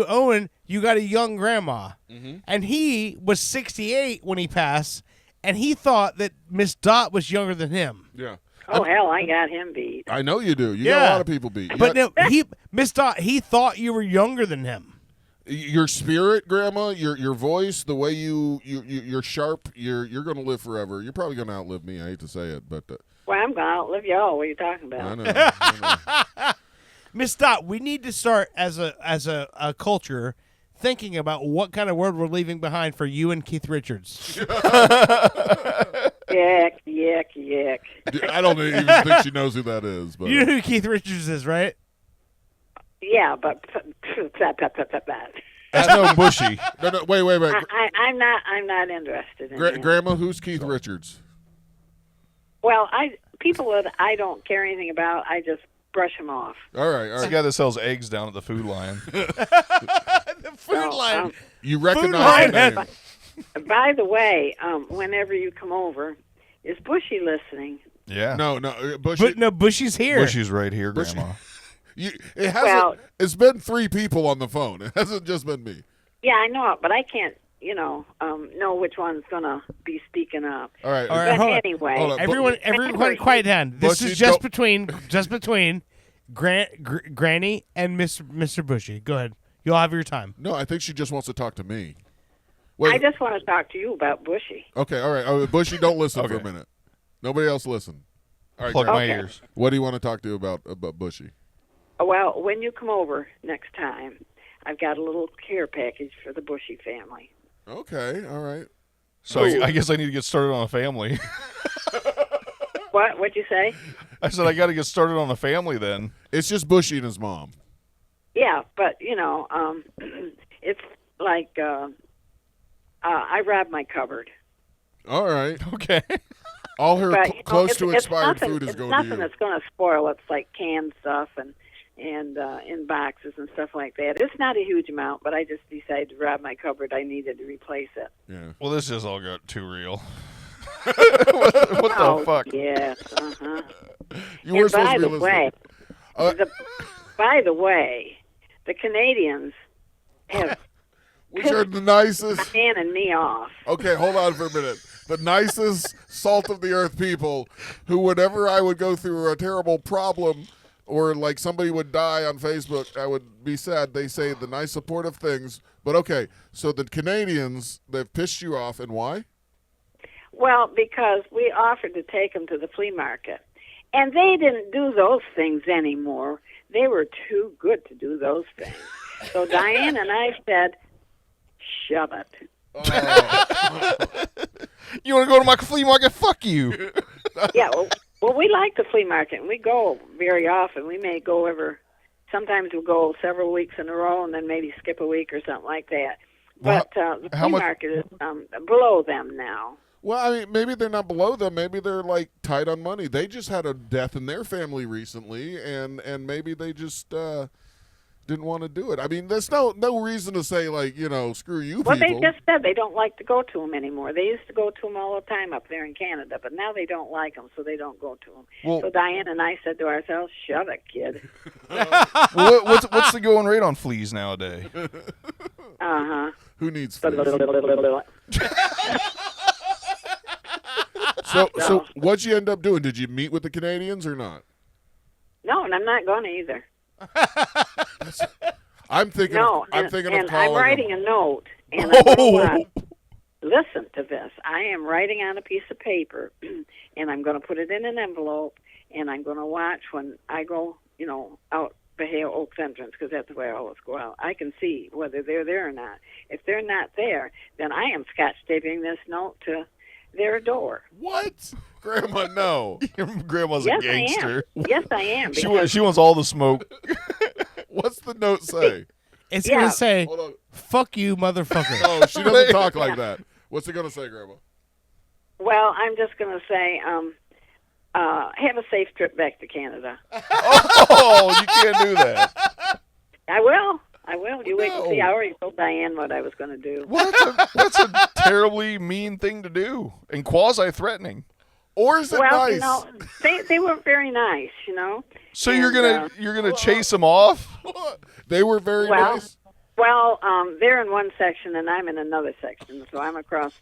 Owen, you got a young grandma, and he was 68 when he passed, and he thought that Miss Dot was younger than him. Yeah. Oh, hell, I got him beat. I know you do. You got a lot of people beat. You But got- no, Miss Dot, he thought you were younger than him. your spirit, Grandma, your voice, the way you're sharp, you're going to live forever. You're probably going to outlive me. I hate to say it, but Well, I'm going to outlive y'all. What are you talking I about? know. I know. Miss Dot, we need to start as a culture thinking about what kind of word we're leaving behind for you and Keith Richards. Yuck. I don't even think she knows who that is. But You know who Keith Richards is, right? Yeah, but That's no Bushy. no, wait. I'm not interested in him. Grandma, who's Keith Richards? Well, people that I don't care anything about, I just brush them off. All right. It's the guy that sells eggs down at the food line. The food line. You recognize the name. By the way, whenever you come over, is Bushy listening? Yeah. No, Bushy. But no, Bushy's here. Bushy's right here, Bushy- Grandma. It hasn't. Well- It's been 3 people on the phone. It hasn't just been me. Yeah, I know it, but I can't, know which one's gonna be speaking up. All right. All right, But hold on. anyway, Hold on. Everyone, quiet down. This Bushy, is just don't- between Granny and Mr. Bushy. Go ahead. You'll have your time. No, I think she just wants to talk to me. Wait. I just want to talk to you about Bushy. Okay. All right. Bushy, don't listen for a Okay. minute. Nobody else listen. All right. Plug Grandma, my Okay. ears. what do you want to talk to about Bushy? Well, when you come over next time, I've got a little care package for the Bushy family. Okay. All right. So I guess I need to get started on a family. What'd you say? I said I got to get started on a family then. It's just Bushy and his mom. Yeah, but it's like I robbed my cupboard. All right. Okay. All her But close it's to expired nothing, food is it's going to nothing you. that's going to spoil. It's like canned stuff and in boxes and stuff like that. It's not a huge amount, but I just decided to rob my cupboard. I needed to replace it. Yeah. Well, this just all got too real. what Oh, the fuck? yes. Uh-huh. You were And supposed by to be the way, listening. by the way, the Canadians have Which are the nicest. Diane and me off. Okay, hold on for a minute. The nicest salt of the earth people who, whenever I would go through a terrible problem or like somebody would die on Facebook, I would be sad. They say the nice supportive things. But okay, so the Canadians, they've pissed you off, and why? Well, because we offered to take them to the flea market. And they didn't do those things anymore. They were too good to do those things. So Diane and I said, shove it. You want to go to my flea market? Fuck you. Yeah, well, we like the flea market, and we go very often. We may go sometimes we'll go several weeks in a row and then maybe skip a week or something like that. But the flea market is below them now. Well, I mean, maybe they're not below them. Maybe they're like tight on money. They just had a death in their family recently, and maybe they just didn't want to do it. I mean, there's no reason to say like, screw you well, people. They just said they don't like to go to them anymore. They used to go to them all the time up there in Canada, but now they don't like them, so they don't go to them. Well, so Diane and I said to ourselves, "Shut it, kid." Well, what's the going rate on fleas nowadays? Who needs fleas? So what'd you end up doing? Did you meet with the Canadians or not? No, and I'm not going to either. I'm thinking. I'm thinking of calling I'm writing them. a note, and I'm going to listen to this. I am writing on a piece of paper, and I'm going to put it in an envelope, and I'm going to watch when I go, out Bahia Oaks entrance, because that's the way I always go out. I can see whether they're there or not. If they're not there, then I am scotch taping this note to their door. What? Grandma, no. Your grandma's a gangster. Yes, I am. She wants all the smoke. What's the note say? It's going to say, fuck you, motherfucker. Oh, she doesn't talk like that. What's it going to say, Grandma? Well, I'm just going to say, have a safe trip back to Canada. Oh, you can't do that. I will. You wait and see. I already told Diane what I was going to do. Well, that's a terribly mean thing to do and quasi-threatening. Or is it nice? They weren't very nice, So you're gonna chase them off? They were very nice. Well, they're in one section and I'm in another section, so I'm across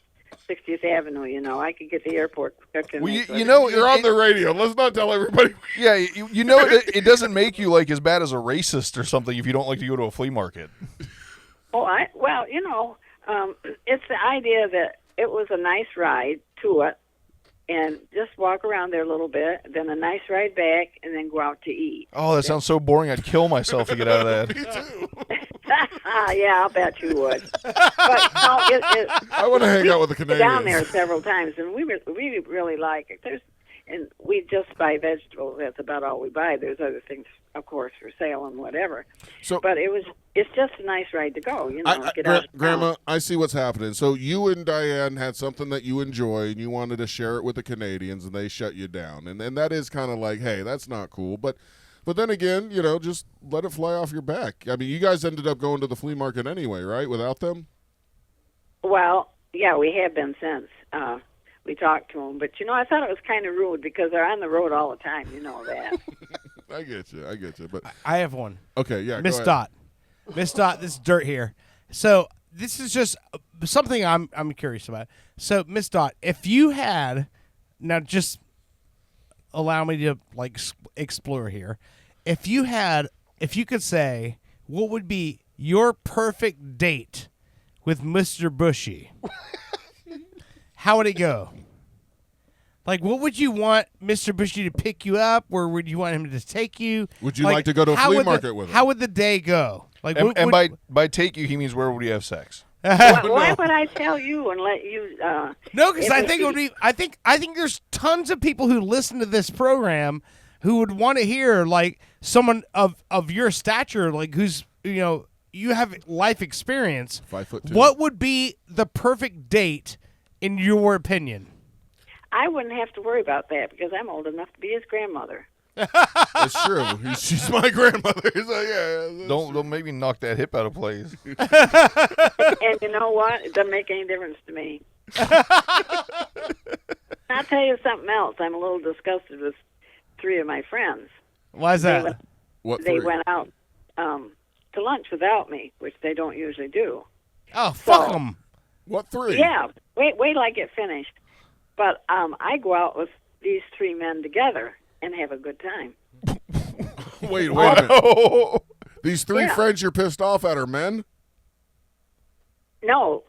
60th Avenue. I could get the airport quicker. Well, you're on the radio. Let's not tell everybody. Yeah, it doesn't make you like as bad as a racist or something if you don't like to go to a flea market. It's the idea that it was a nice ride to it, and just walk around there a little bit, then a nice ride back, and then go out to eat. Oh, that sounds so boring. I'd kill myself to get out of that. Me too. Yeah, I'll bet you would. But I want to hang out with the Canadians. Down there several times, and we really like it. And we just buy vegetables. That's about all we buy. There's other things, of course, for sale and whatever. But it's just a nice ride to go. Get out. Grandma, I see what's happening. So you and Diane had something that you enjoy, and you wanted to share it with the Canadians, and they shut you down. And that is kind of like, hey, that's not cool. But then again, just let it fly off your back. I mean, you guys ended up going to the flea market anyway, right? Without them? Well, yeah, we have been since. We talked to them. But, I thought it was kind of rude because they're on the road all the time. You know that. I get you. But I have one. Okay, yeah, Miss Dot. Miss Dot, this is dirt here. So this is just something I'm curious about. So, Miss Dot, if you had, now just allow me to explore here. If you could say, what would be your perfect date with Mr. Bushy? How would it go? What would you want Mr. Bushy to pick you up? Where would you want him to take you? Would you like to go to a flea market with him? How would the day go? By take you, he means where would we have sex? Why would I tell you and let you? No, because I think it would be. I think there's tons of people who listen to this program who would want to hear someone of your stature, who's you have life experience. 5'2". What would be the perfect date in your opinion? I wouldn't have to worry about that because I'm old enough to be his grandmother. That's true. She's my grandmother. So yeah. Don't make me knock that hip out of place. And you know what? It doesn't make any difference to me. I'll tell you something else. I'm a little disgusted with 3 of my friends. Why is that? They went out to lunch without me, which they don't usually do. Oh, fuck them. What 3? Yeah, wait till I get finished. But I go out with these 3 men together and have a good time. Wait a minute. These 3 friends you're pissed off at are men? No,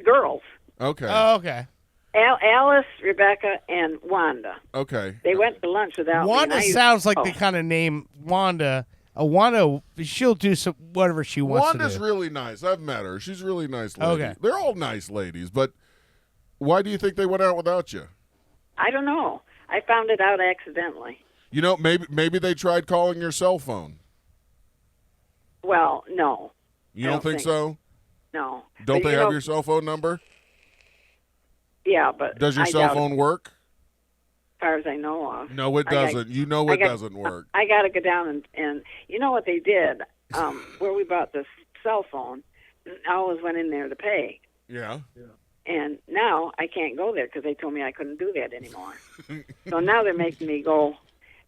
girls. Okay. Oh, okay. Alice, Rebecca, and Wanda. Okay. They went to lunch without me. Wanda sounds like the kind of name Wanda. Wanda, she'll do whatever she wants Wanda's to do. really nice. I've met her. She's a really nice lady. Okay. They're all nice ladies, but why do you think they went out without you? I don't know. I found it out accidentally. You know, maybe they tried calling your cell phone. Well, no. You I don't think so? No. Don't But they have your cell phone number? Yeah, but Does your I cell doubt phone it, work? as far as I know of. No, it doesn't. You know it doesn't work. I got to go down and you know what they did? Where we bought this cell phone, I always went in there to pay. Yeah. And now I can't go there because they told me I couldn't do that anymore. So now they're making me go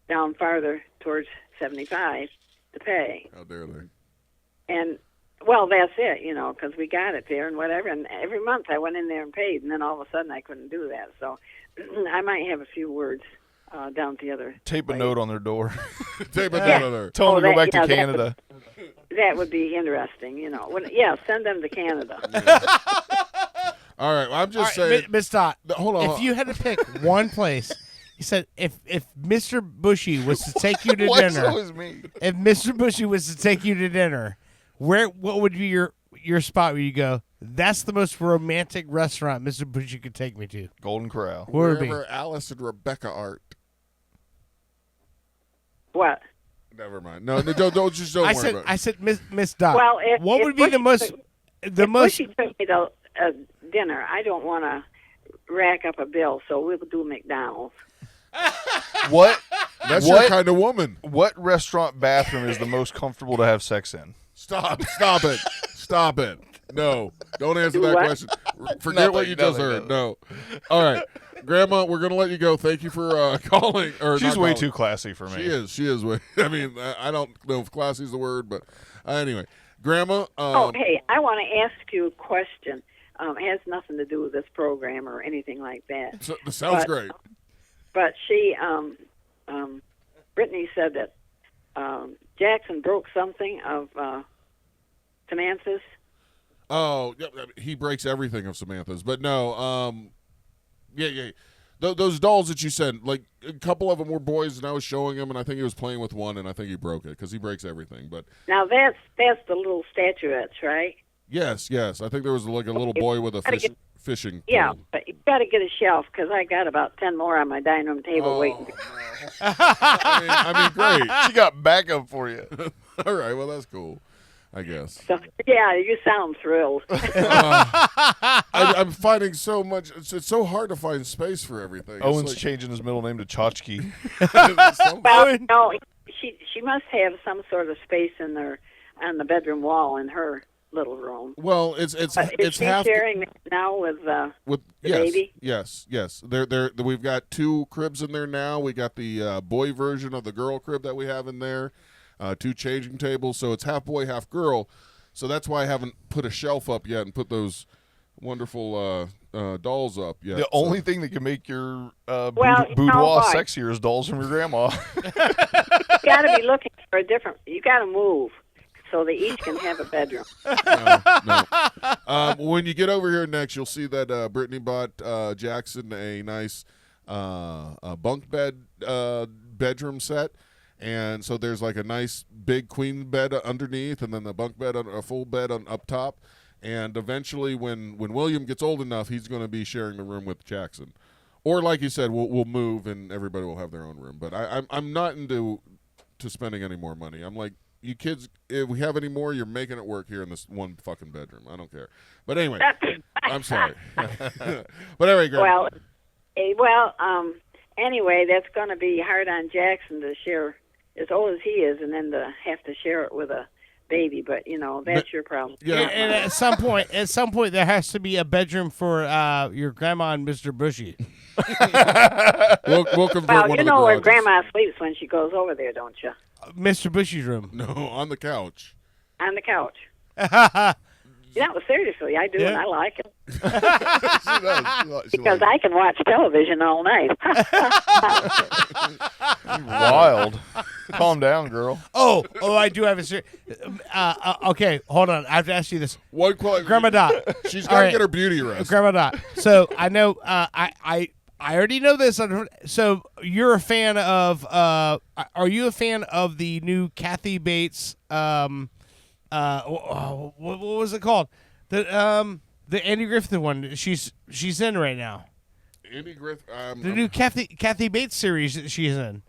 down farther towards 75 to pay. How dare they? And, well, that's it, you know, because we got it there and whatever. And every month I went in there and paid, and then all of a sudden I couldn't do that. So I might have a few words down at the other Tape a place. note on their door. Tape a note on there. Tell them to go back to that Canada. That would be interesting, you know. Send them to Canada. All right, I'm just All right, saying. Miss Dot, Hold on. if you had to pick one place, you said if Mr. Bushy was to take you to Why dinner, always me? if Mr. Bushy was to take you to dinner, what would be your spot where you go, that's the most romantic restaurant Mr. Bushy could take me to? Golden Corral. Where would it be? Wherever Alice and Rebecca art. What? Never mind. No, don't worry about it. I said, Miss Dot. Well, what would be the most If most? Bushy took me to dinner, I don't want to rack up a bill, so we'll do McDonald's. What? That's your kind of woman. What restaurant bathroom is the most comfortable to have sex in? Stop it. Stop it. No, don't answer Do that what? question. Forget what you just heard. No. All right, Grandma, we're gonna let you go. Thank you for calling. Or She's not way calling. too classy for me. She is way. I mean, I don't know if classy is the word, but anyway, Grandma. Hey, I want to ask you a question. It has nothing to do with this program or anything like that. So, this sounds great. But she, Brittany said that Jackson broke something of Samantha's. Oh, yeah, he breaks everything of Samantha's, but no. Yeah. Those dolls that you sent, like a couple of them were boys, and I was showing him, and I think he was playing with one, and I think he broke it because he breaks everything. But Now that's the little statuettes, right? yes, I think there was like a little boy with a fishing. Yeah, pole. but you got to get a shelf because I got about 10 more on my dining room table waiting. I mean, great. She got backup for you. All right, well that's cool, I guess. So, yeah, you sound thrilled. I'm finding so much. It's so hard to find space for everything. It's Owen's like- changing his middle name to Tchotchke. Well, no, she must have some sort of space in on the bedroom wall in her little room. Well, it's But is she half sharing now with the baby? Yes. They're we've got 2 cribs in there now. We got the boy version of the girl crib that we have in there. 2 changing tables, so it's half boy, half girl. So that's why I haven't put a shelf up yet and put those wonderful dolls up yet. The only thing that can make your Well, boudoir why? sexier is dolls from your grandma. You got to be looking for a different. You got to move so they each can have a bedroom. No. When you get over here next, you'll see that Brittany bought Jackson a nice bunk bed bedroom set. And so there's like a nice big queen bed underneath, and then the bunk bed, a full bed up top. And eventually, when William gets old enough, he's going to be sharing the room with Jackson. Or like you said, we'll move and everybody will have their own room. But I'm not into spending any more money. I'm like, you kids, if we have any more, you're making it work here in this one fucking bedroom. I don't care. But anyway, I'm sorry. But anyway, Grandma. Anyway, that's going to be hard on Jackson to share as old as he is, and then to have to share it with a baby. But that's your problem. Yeah, and at some point, there has to be a bedroom for your grandma and Mr. Bushy. We'll convert one you of the know where garages. Grandma sleeps when she goes over there, don't you? Mr. Bushy's room. No, on the couch. on the couch. No, seriously, I do, Yeah. and I like it. She does. She Because likes I can watch television all night. Wild. Calm down, girl. Oh, I do have a serious. Okay, hold on. I have to ask you this. it. One quality. Grandma Dot. She's All got to right. get her beauty rest. Grandma Dot. So I know. I already know this. So you're a fan of? Are you a fan of the new Kathy Bates? What was it called? The Andy Griffith one. She's in right now. Andy Griffith. The new Kathy Bates series that she's in.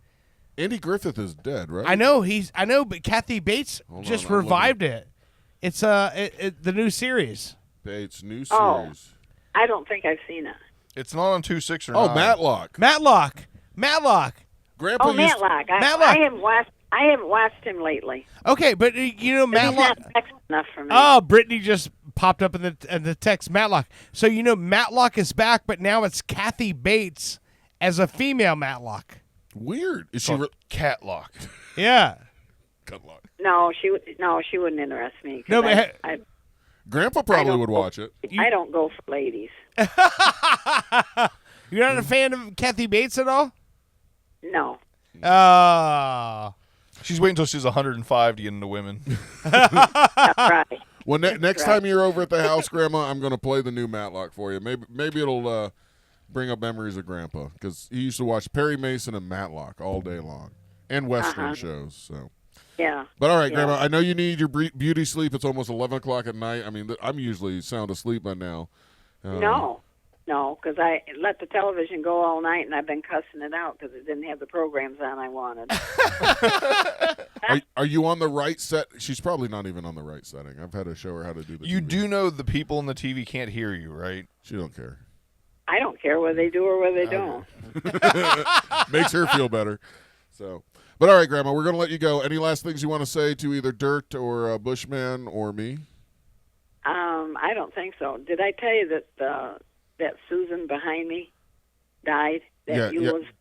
Andy Griffith is dead, right? I know but Kathy Bates Hold just on, I'm revived it. It's the new series. Bates new series. Oh. I don't think I've seen it. It's not on 2, 6, or 9. Oh, Matlock. Matlock. Grandpa Oh, used Matlock. I haven't watched him lately. Okay, but you know He's Matlock. not sexy enough for me. Oh, Brittany just popped up in the text Matlock. So you know Matlock is back, but now it's Kathy Bates as a female Matlock. Weird. Is she Called Catlock. Yeah. Cutlock? No, she wouldn't interest me. 'Cause No, but Grandpa probably would watch it. I don't go for ladies. You're not a fan of Kathy Bates at all? No. Oh. She's waiting until she's 105 to get into women. Right. Well, next right. time you're over at the house, Grandma, I'm going to play the new Matlock for you. Maybe it'll bring up memories of Grandpa because he used to watch Perry Mason and Matlock all day long, and Western shows. So. Yeah. But all right, Yeah. Grandma, I know you need your beauty sleep. It's almost 11 o'clock at night. I mean, I'm usually sound asleep by now. No, because I let the television go all night, and I've been cussing it out because it didn't have the programs on I wanted. Are you on the right set? She's probably not even on the right setting. I've had to show her how to do the You TV. do know the people in the TV can't hear you, right? She don't care. I don't care whether they do or whether they don't. Makes her feel better. So, but all right, Grandma, we're going to let you go. Any last things you want to say to either Dirt or Bushman or me? I don't think so. Did I tell you that that Susan behind me died? That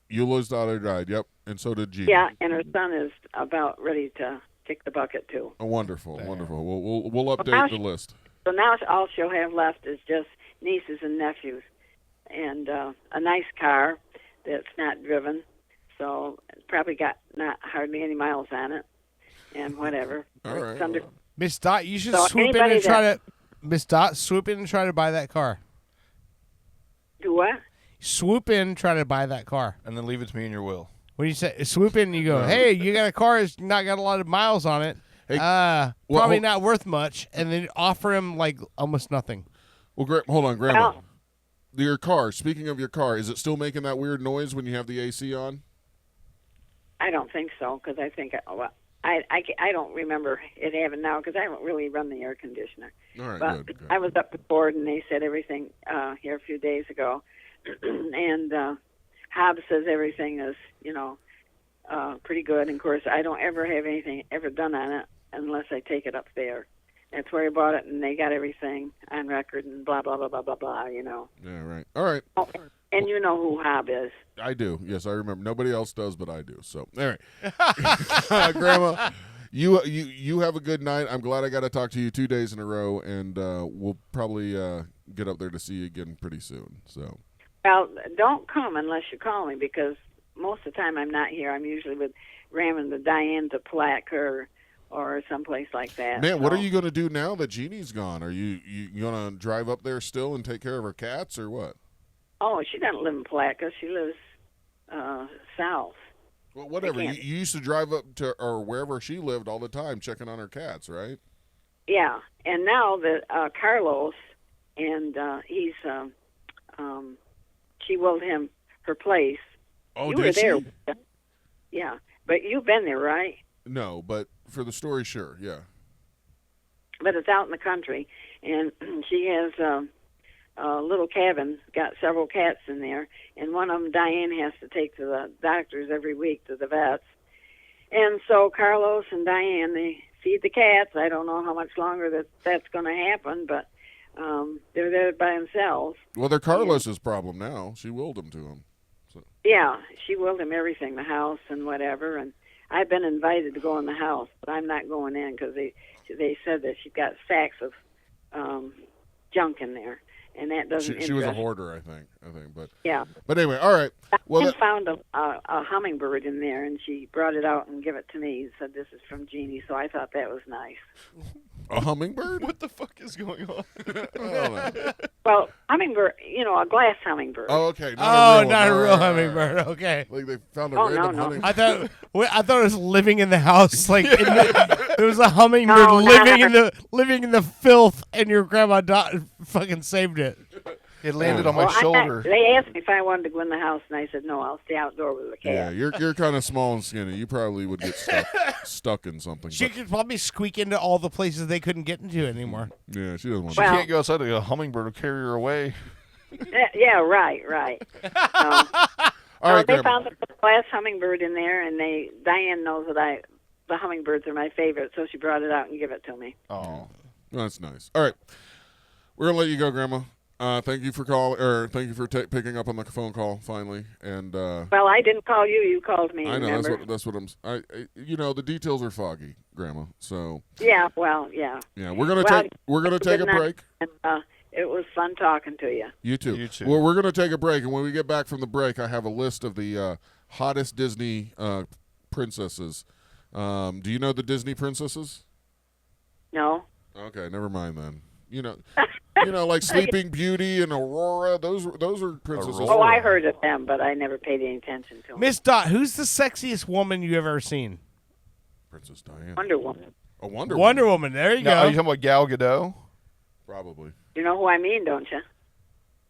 Eula's daughter died. Yep, and so did Gene. Yeah, and her son is about ready to kick the bucket too. Oh, wonderful, wonderful. We'll update now the list. So now all she'll have left is just nieces and nephews, and a nice car that's not driven. So it's probably got not hardly any miles on it, and whatever. All right. It's under- Miss Dot, you should So swoop in anybody and try to. Miss Dot, swoop in and try to buy that car. Do what? Swoop in, try to buy that car. And then leave it to me in your will. When you say swoop in, you go, hey, you got a car that's not got a lot of miles on it. Hey, probably not worth much, and then offer him like almost nothing. Well, hold on, Grandma. Well, Your car. Speaking of your car, is it still making that weird noise when you have the AC on? I don't think so because I think I don't remember it having now because I don't really run the air conditioner. All right, But good. I was up at board and they said everything here a few days ago, and Hobbs says everything is pretty good. And of course, I don't ever have anything ever done on it unless I take it up there. That's where I bought it, and they got everything on record and blah blah blah blah blah blah. Yeah, right. All right. Oh, and you know who Hobb is. I do. Yes, I remember. Nobody else does, but I do. So, all right. Grandma, you have a good night. I'm glad I got to talk to you 2 days in a row, and we'll probably get up there to see you again pretty soon. So. Well, don't come unless you call me because most of the time I'm not here. I'm usually with ramming the Diane to Plaque or someplace like that. Man, so. what are you going to do now that Jeannie's gone? Are you going to drive up there still and take care of her cats or what? Oh, she doesn't live in Plaquemine. She lives south. Well, whatever. You used to drive up to or wherever she lived all the time checking on her cats, right? Yeah, and now that Carlos and he's she willed him her place. Oh, you did were there. she? Yeah, but you've been there, right? No, but for the story, sure, yeah. But it's out in the country, and she has a little cabin, got several cats in there, and one of them Diane has to take to the doctors every week, to the vets. And so Carlos and Diane, they feed the cats. I don't know how much longer that's going to happen, but they're there by themselves. Well, they're Carlos's problem now. She willed them to him. So. Yeah, she willed him everything, the house and whatever, and I've been invited to go in the house, but I'm not going in because they said that she's got sacks of junk in there, and that doesn't. She was a interest. hoarder, I think. But Yeah. But anyway, all right. Well, I found a hummingbird in there, and she brought it out and gave it to me. And said, "This is from Jeannie." So I thought that was nice. a hummingbird? What the fuck is going on? Well, hummingbird, a glass hummingbird. Oh, okay. Not Not a a real real hummingbird. Okay. Like they found a Oh, random no. hummingbird. I thought it was living in the house. Like there was a hummingbird No, living in the filth, and your grandma fucking saved it. It landed on my shoulder. They asked me if I wanted to go in the house, and I said, no, I'll stay outdoor with the cat. Yeah, you're kind of small and skinny. You probably would get stuck in something. She could probably squeak into all the places they couldn't get into anymore. Yeah, she doesn't want She to. can't go outside. A hummingbird will carry her away. Yeah, right. All right, they Grandma. found a glass hummingbird in there, and Diane knows that the hummingbirds are my favorite, so she brought it out and gave it to me. Oh, That's nice. All right, we're gonna let you go, Grandma. Thank you for thank you for picking up on the phone call finally. And Well, I didn't call you; you called me. I know remember? that's what I'm. The details are foggy, Grandma. So Yeah, well, yeah. yeah, we're gonna take a good night, break. And, it was fun talking to you. You too. You too. Well, we're gonna take a break, and when we get back from the break, I have a list of the hottest Disney princesses. Do you know the Disney princesses? No. Okay, never mind then. Like Sleeping Beauty and Aurora. Those are princesses. Oh, I heard of them, but I never paid any attention to them. Miss Dot, who's the sexiest woman you ever seen? Princess Diana. Wonder Woman. A Wonder Woman. There you now, go. are you talking about Gal Gadot? Probably. You know who I mean, don't you?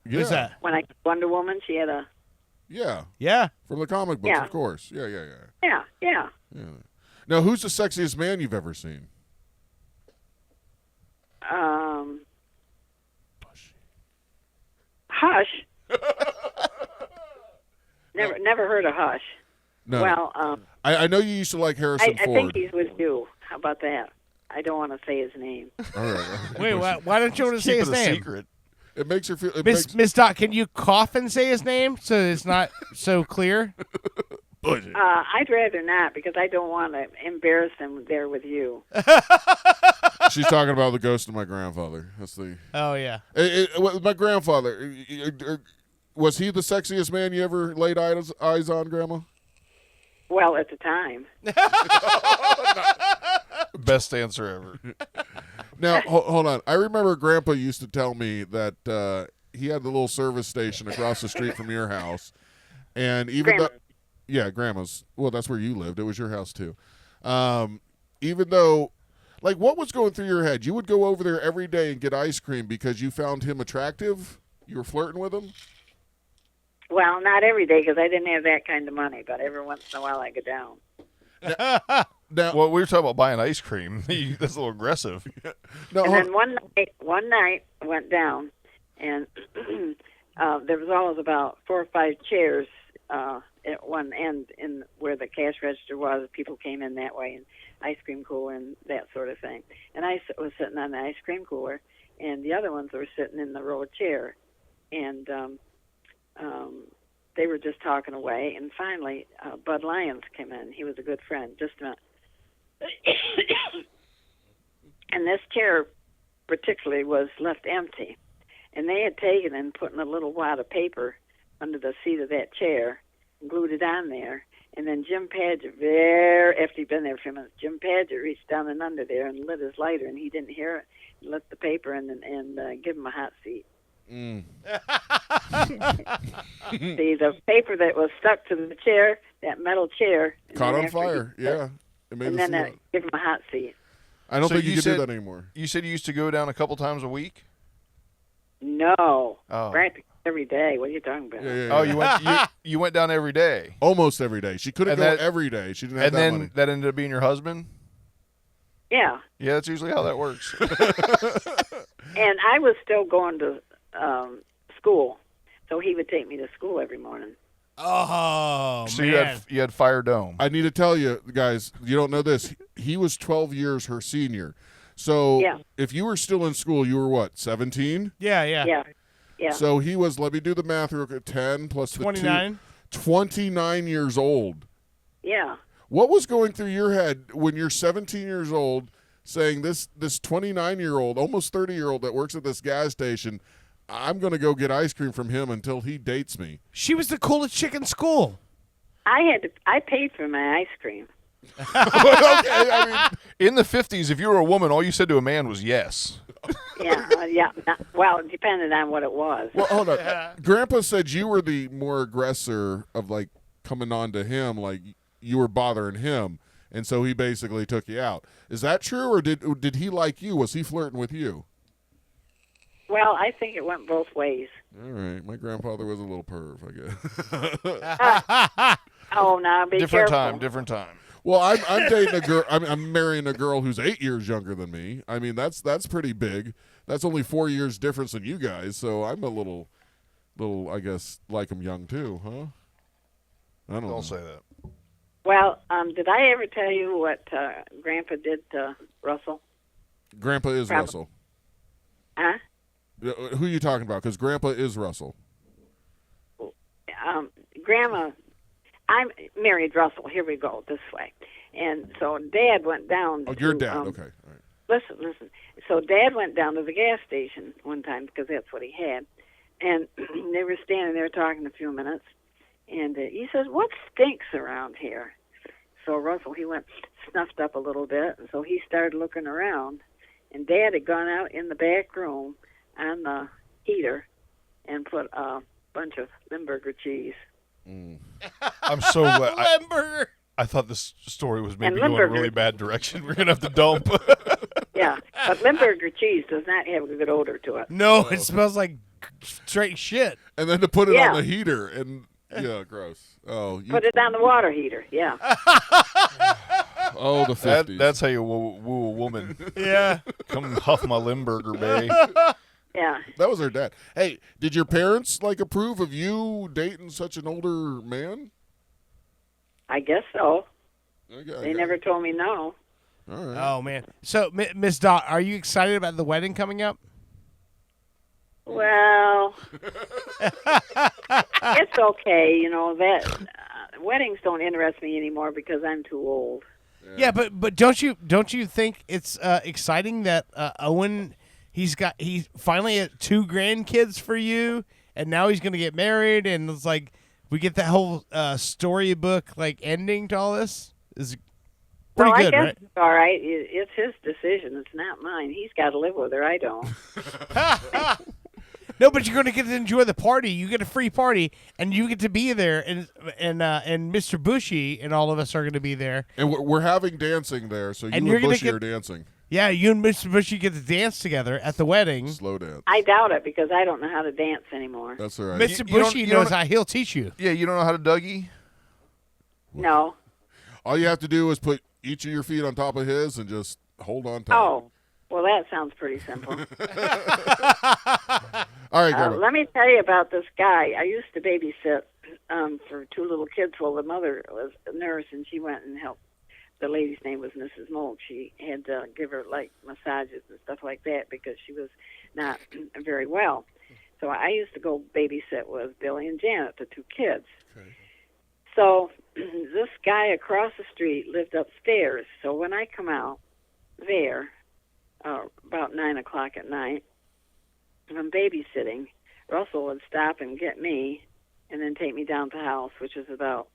Yeah. Who's that? When I Wonder Woman, she had a Yeah. From the comic books, Yeah. of course. Yeah. yeah. Now, who's the sexiest man you've ever seen? Hush. Never heard of Hush. No. Well, I know you used to like Harrison I Ford. think he's with you. How about that? I don't want to say his name. All right. Wait, why don't you want to say Keep his it a name? secret. It makes her feel. Miss Dot, can you cough and say his name so it's not so clear? I'd rather not because I don't want to embarrass him there with you. She's talking about the ghost of my grandfather. That's the. Oh yeah. My grandfather. Was he the sexiest man you ever laid eyes on, Grandma? Well, at the time. Best answer ever. Now, hold on. I remember Grandpa used to tell me that he had the little service station across the street from your house, and even though, yeah, Grandma's. Well, that's where you lived. It was your house too. Even though, like, what was going through your head? You would go over there every day and get ice cream because you found him attractive. You were flirting with him. Well, not every day because I didn't have that kind of money, but every once in a while I go down. Now, Well, we were talking about buying ice cream. That's a little aggressive. no, And then one night I went down, and there was always about 4 or 5 chairs at one end in where the cash register was. People came in that way, and ice cream cooler and that sort of thing. And I was sitting on the ice cream cooler, and the other ones were sitting in the row of chair, and they were just talking away. And finally, Bud Lyons came in. He was a good friend. Just a minute. And this chair particularly was left empty. And they had taken and put in a little wad of paper under the seat of that chair and glued it on there. And then Jim Padgett, after he'd been there for a minute, Jim Padgett reached down and under there and lit his lighter, and he didn't hear it. He lit the paper and give him a hot seat. See, the paper that was stuck to the chair, that metal chair, caught on fire. Yeah, it made and us then give him a hot seat. I don't So think you you can do said- that anymore. You said you used to go down a couple times a week? No, Oh. practically every day. What are you talking about? Yeah. Oh, you went down every day. Almost every day. She couldn't And go that- every day. She didn't have And that then money. that ended up being your husband? Yeah, Yeah, that's usually how that works. and I was still going to school, so he would take me to school every morning. Oh So man. you had Fire Dome. I need to tell you, guys, you don't know this. He was 12 years her senior. So Yeah. if you were still in school, you were what, 17? Yeah. Yeah. So he was, let me do the math real quick, 10 plus the 29. 29 years old. Yeah. What was going through your head when you're 17 years old, saying this 29-year-old, almost 30-year-old that works at this gas station, I'm going to go get ice cream from him until he dates me. She was the coolest chick in school. I paid for my ice cream. Okay, I mean, In the 50s, if you were a woman, all you said to a man was yes. Yeah. Well, it depended on what it was. well, hold on. Grandpa said you were the more aggressor of like coming on to him, like you were bothering him, and so he basically took you out. Is that true, or did he like you? Was he flirting with you? Well, I think it went both ways. All right, my grandfather was a little perv, I guess. Oh, now be careful. Different time. Well, I'm dating a girl. I'm marrying a girl who's 8 years younger than me. I mean, that's pretty big. That's only 4 years difference than you guys. So I'm a little, I guess, like I'm young too, huh? I don't know. Don't say that. Well, did I ever tell you what Grandpa did to Russell? Grandpa is Probably. Russell. Huh? Who are you talking about? Because Grandpa is Russell. Grandma, I married Russell. Here we go, this way. And so Dad went down. Oh, your dad. Okay. All right. Listen. So Dad went down to the gas station one time because that's what he had. And they were standing there talking a few minutes. And he says, "What stinks around here?" So Russell, he went, snuffed up a little bit. And so he started looking around. And Dad had gone out in the back room on the heater and put a bunch of Limburger cheese. I'm so glad. Limburger. I thought this story was maybe And going a Limburger. really bad direction. We're going to have to dump. Yeah, but Limburger cheese does not have a good odor to it. No, it smells like straight shit. And then to put it Yeah. on the heater and yeah, gross. Oh, you, Put it on the water heater, yeah. oh, the 50s. That's how you woo a woman. Yeah. Come huff my Limburger, babe. Yeah. That was her dad. Hey, did your parents like approve of you dating such an older man? I guess so. Okay, They never told me no. All right. Oh man. So, Miss Dot, are you excited about the wedding coming up? Well, it's okay. You know, that weddings don't interest me anymore because I'm too old. Yeah, but don't you think it's exciting that Owen he's finally had 2 grandkids for you, and now he's gonna get married, and it's like we get that whole storybook like ending to all this is pretty well, good, I guess right? it's all right. It's his decision. It's not mine. He's got to live with her. I don't. No, but you're going to get to enjoy the party. You get a free party, and you get to be there, and Mr. Bushy and all of us are going to be there. And we're having dancing there, so you And and you're gonna Bushy get- are dancing. Yeah, you and Mr. Bushy get to dance together at the wedding. Slow dance. I doubt it because I don't know how to dance anymore. That's all right. Mr. you don't- Bushy you knows don't- how. He'll teach you. Yeah, you don't know how to Dougie? No. All you have to do is put each of your feet on top of his and just hold on tight. Oh, well, that sounds pretty simple. All right, Grandma. Let me tell you about this guy. I used to babysit for 2 little kids while the mother was a nurse, and she went and helped. The lady's name was Mrs. Mold. She had to give her, like, massages and stuff like that because she was not very well. So I used to go babysit with Billy and Janet, the 2 kids. Okay. So this guy across the street lived upstairs. So when I come out there, about 9 o'clock at night, from babysitting, Russell would stop and get me and then take me down to the house, which is about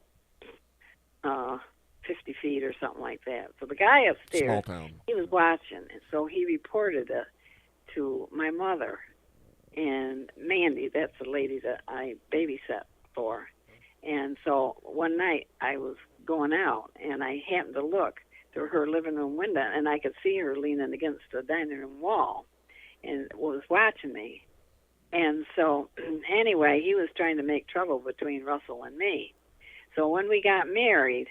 50 feet or something like that. So the guy upstairs, Small town. he was watching, and so he reported it to my mother. And Mandy, that's the lady that I babysat for. And so one night I was going out, and I happened to look through her living room window, and I could see her leaning against the dining room wall and was watching me. And so anyway, he was trying to make trouble between Russell and me. So when we got married,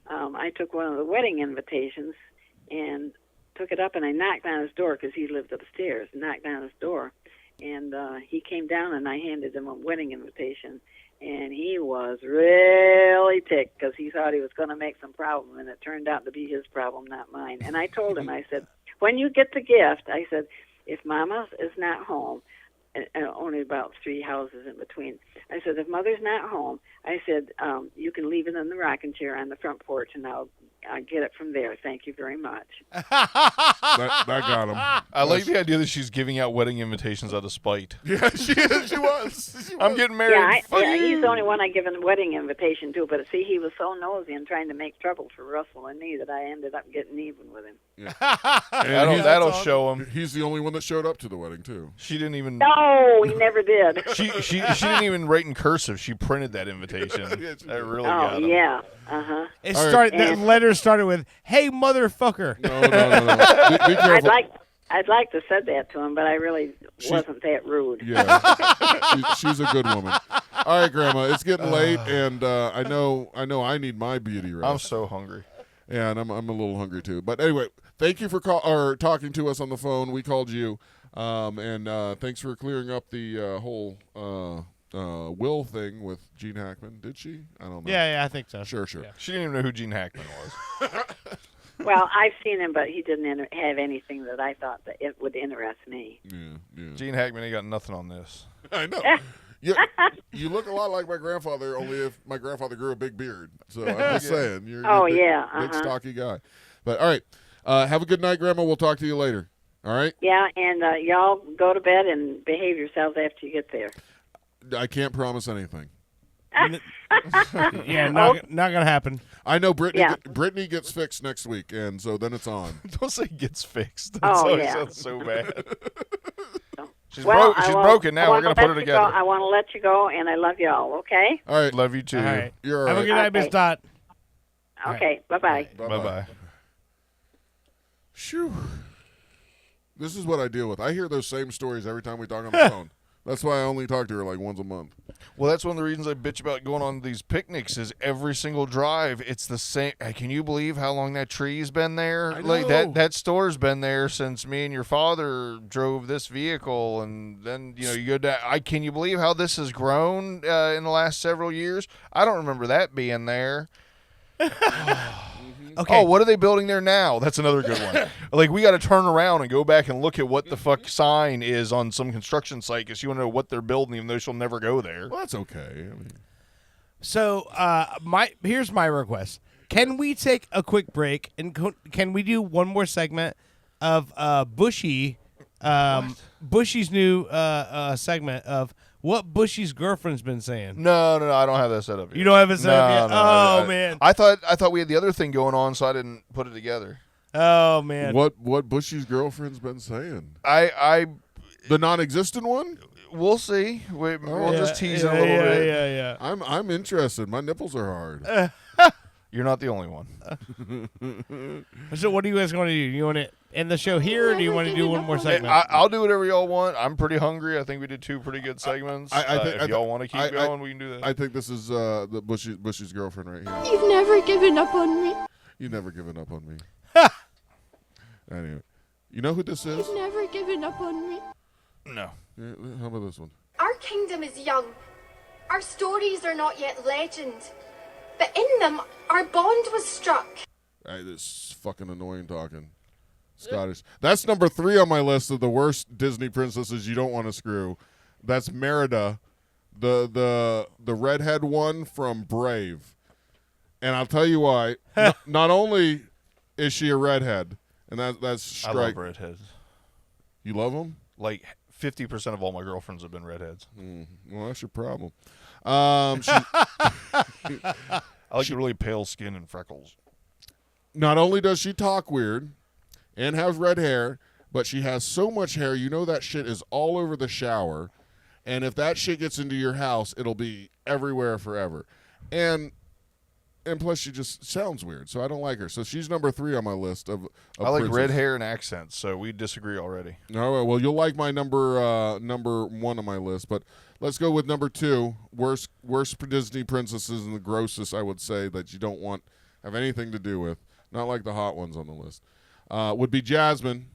I took one of the wedding invitations and took it up, and I knocked on his door because he lived upstairs, knocked on his door. And he came down, and I handed him a wedding invitation. And he was really ticked because he thought he was going to make some problem, and it turned out to be his problem, not mine. And I told him, I said, when you get the gift, I said, if Mama is not home, and only about 3 houses in between, I said, if Mother's not home, I said, you can leave it in the rocking chair on the front porch, and I'll get it from there. Thank you very much. That got him. I like the idea that she's giving out wedding invitations out of spite. Yeah, she is. She was. I'm getting married. He's the only one I give a wedding invitation to. But see, he was so nosy and trying to make trouble for Russell and me that I ended up getting even with him. Yeah. That'll show him. He's the only one that showed up to the wedding too. She didn't even. No, he never did. She didn't even write in cursive. She printed that invitation. That really got him. Yeah. Uh-huh. That letter started with, "Hey, motherfucker." No. Be careful. I'd like to said that to him, but I really wasn't that rude. Yeah, she's a good woman. All right, Grandma, it's getting late, and I know I need my beauty rest. I'm so hungry. Yeah, and I'm a little hungry too. But anyway, thank you for talking to us on the phone. We called you, and thanks for clearing up the whole will thing with Gene Hackman. Did she? I don't know. Yeah, I think so. Sure. Yeah. She didn't even know who Gene Hackman was. Well, I've seen him, but he didn't have anything that I thought that it would interest me. Yeah. Gene Hackman ain't got nothing on this. I know. You look a lot like my grandfather, only if my grandfather grew a big beard. So I'm just saying. You're a big stocky guy. But all right. Have a good night, Grandma. We'll talk to you later. All right? Yeah, and y'all go to bed and behave yourselves after you get there. I can't promise anything. Yeah, not gonna happen. I know Brittany gets fixed next week, and so then it's on. Don't say gets fixed. That sounds so bad. She's broken now. We're gonna put her together. I want to let you go, and I love y'all. Okay. All right, love you too. All right. You're all Have right. a good night, Miss Dot. Okay. Bye bye. Bye. Shoo. This is what I deal with. I hear those same stories every time we talk on the phone. That's why I only talk to her like once a month. Well, that's one of the reasons I bitch about going on these picnics is every single drive, it's the same. Hey, can you believe how long that tree's been there? I Like know. that store's been there since me and your father drove this vehicle, and then you go down. Can you believe how this has grown in the last several years? I don't remember that being there. Okay. Oh, what are they building there now? That's another good one. Like, we got to turn around and go back and look at what the fuck sign is on some construction site because you want to know what they're building, even though she'll never go there. Well, that's okay. I mean, So, here's my request. Can we take a quick break and can we do one more segment of Bushy's new segment of what Bushy's girlfriend's been saying? No, I don't have that set up yet. You don't have it set up yet? No, man. I thought we had the other thing going on, so I didn't put it together. Oh, man. what Bushy's girlfriend's been saying? The non-existent one? We'll see. We'll just tease it a little bit. Yeah. I'm interested. My nipples are hard. You're not the only one. So what are you guys going to do? You want to end the show here, or do you want to do one more segment? I'll do whatever y'all want. I'm pretty hungry. I think we did 2 pretty good segments. If y'all want to keep going, we can do that. I think this is the Bushy's girlfriend right here. You've never given up on me. You've never given up on me. Anyway, you know who this is? You've never given up on me. No. Yeah, how about this one? Our kingdom is young. Our stories are not yet legend. But in them, our bond was struck. Hey, this fucking annoying talking. Scottish. That's number 3 on my list of the worst Disney princesses you don't want to screw. That's Merida, the redhead one from Brave. And I'll tell you why. Not only is she a redhead, and that's strike. I love redheads. You love them? Like 50% of all my girlfriends have been redheads. Well, that's your problem. I like really pale skin and freckles. Not only does she talk weird and have red hair, but she has so much hair, you know that shit is all over the shower. And if that shit gets into your house, it'll be everywhere forever. And plus, she just sounds weird, so I don't like her. So she's number 3 on my list of I like princess. red hair and accents, so we disagree already. All right, well, you'll like my number 1 on my list, but let's go with number 2, worst Disney princesses and the grossest, I would say, that you don't want have anything to do with. Not like the hot ones on the list. Would be Jasmine.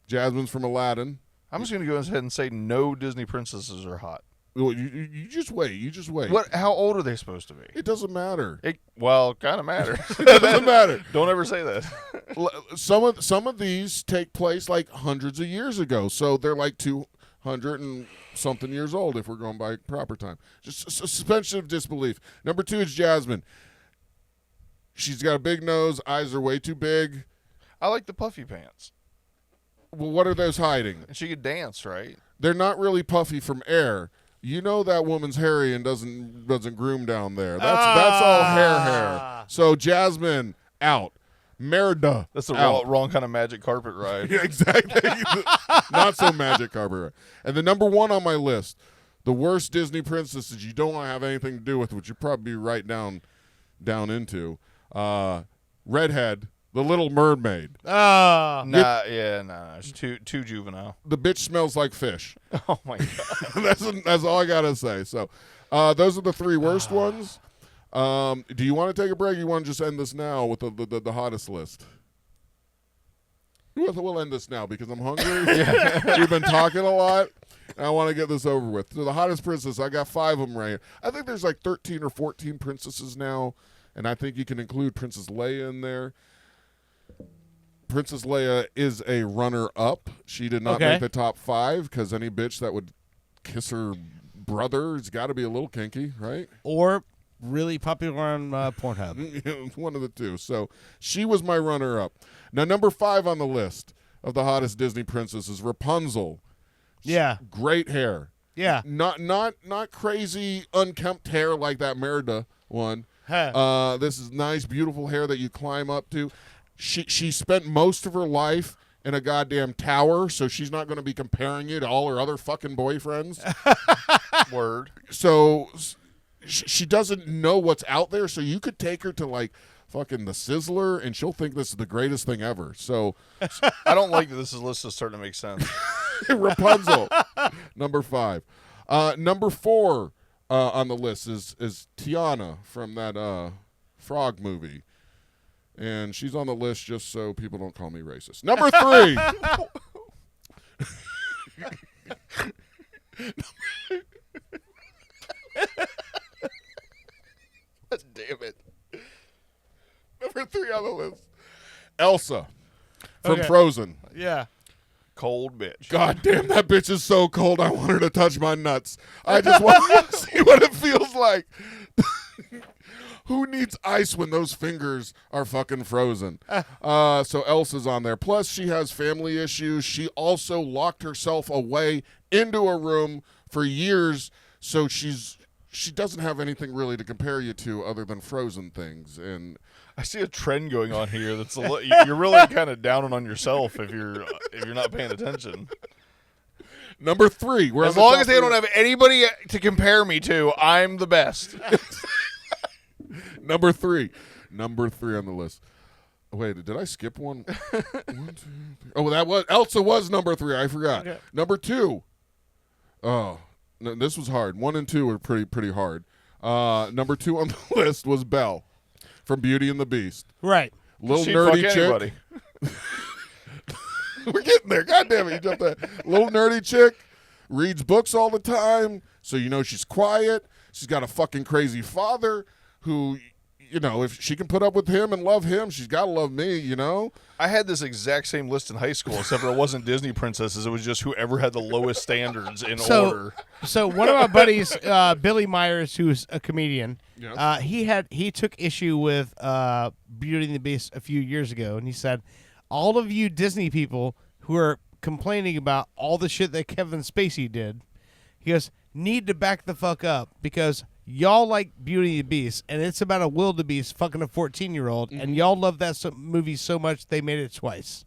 Jasmine's from Aladdin. I'm just going to go ahead and say no Disney princesses are hot. Well, you just wait. You just wait. What? How old are they supposed to be? It doesn't matter. Kind of matters. It doesn't matter. Don't ever say that. Some of these take place like hundreds of years ago, so they're like 200 and something years old if we're going by proper time. Just suspension of disbelief. Number 2 is Jasmine. She's got a big nose. Eyes are way too big. I like the puffy pants. Well, what are those hiding? And she could dance, right? They're not really puffy from air. You know that woman's hairy and doesn't groom down there. That's all hair. So Jasmine out. Merida. That's the out. wrong kind of magic carpet ride. Yeah, exactly. Not so magic carpet ride. And the number one on my list, the worst Disney princesses you don't want to have anything to do with, which you probably be right down into. Redhead, the Little Mermaid. Nah. It's too juvenile. The bitch smells like fish. Oh my god. That's all I gotta say. So, those are the three worst ones. Do you want to take a break? Or you want to just end this now with the hottest list? We'll end this now because I'm hungry. We've been talking a lot, and I want to get this over with. So the hottest princess, I got 5 of them right here. I think there's like 13 or 14 princesses now, and I think you can include Princess Leia in there. Princess Leia is a runner-up. She did not make the top 5 because any bitch that would kiss her brother has got to be a little kinky, right? Or really popular on Pornhub. One of the two. So she was my runner-up. Now, number 5 on the list of the hottest Disney princesses, Rapunzel. Yeah. Great hair. Yeah. Not crazy unkempt hair like that Merida one. This is nice, beautiful hair that you climb up to. She spent most of her life in a goddamn tower, so she's not going to be comparing you to all her other fucking boyfriends. Word. So she doesn't know what's out there, so you could take her to like fucking the Sizzler, and she'll think this is the greatest thing ever. So I don't like that this list is starting to make sense. Rapunzel, number 5. Number 4 on the list is Tiana from that Frog movie. And she's on the list just so people don't call me racist. Number 3. Damn it. Number 3 on the list. Elsa from Frozen. Yeah. Cold bitch. God damn, that bitch is so cold. I want her to touch my nuts. I just want to see what it feels like. Who needs ice when those fingers are fucking frozen? So Elsa's on there. Plus, she has family issues. She also locked herself away into a room for years, so she doesn't have anything really to compare you to other than frozen things. And I see a trend going on here that's you're really kind of down on yourself if you're not paying attention. Number 3. As long as they don't have anybody to compare me to, I'm the best. Number 3 on the list. Wait, did I skip one? 1, 2, 3. Oh, that was Elsa was number 3. I forgot. Okay. Number 2. Oh, no, this was hard. 1 and 2 were pretty hard. Number 2 on the list was Belle from Beauty and the Beast. Right. Little She'd nerdy fuck chick. anybody. We're getting there. God damn it, you jumped that. Little nerdy chick, reads books all the time, so you know she's quiet. She's got a fucking crazy father who, you know, if she can put up with him and love him, she's got to love me, you know? I had this exact same list in high school, except for it wasn't Disney princesses. It was just whoever had the lowest standards in order. So one of my buddies, Billy Myers, who's a comedian, Yes. he took issue with Beauty and the Beast a few years ago, and he said, all of you Disney people who are complaining about all the shit that Kevin Spacey did, he goes, need to back the fuck up because y'all like Beauty and the Beast, and it's about a wildebeest fucking a 14-year-old, and y'all love that movie so much they made it twice.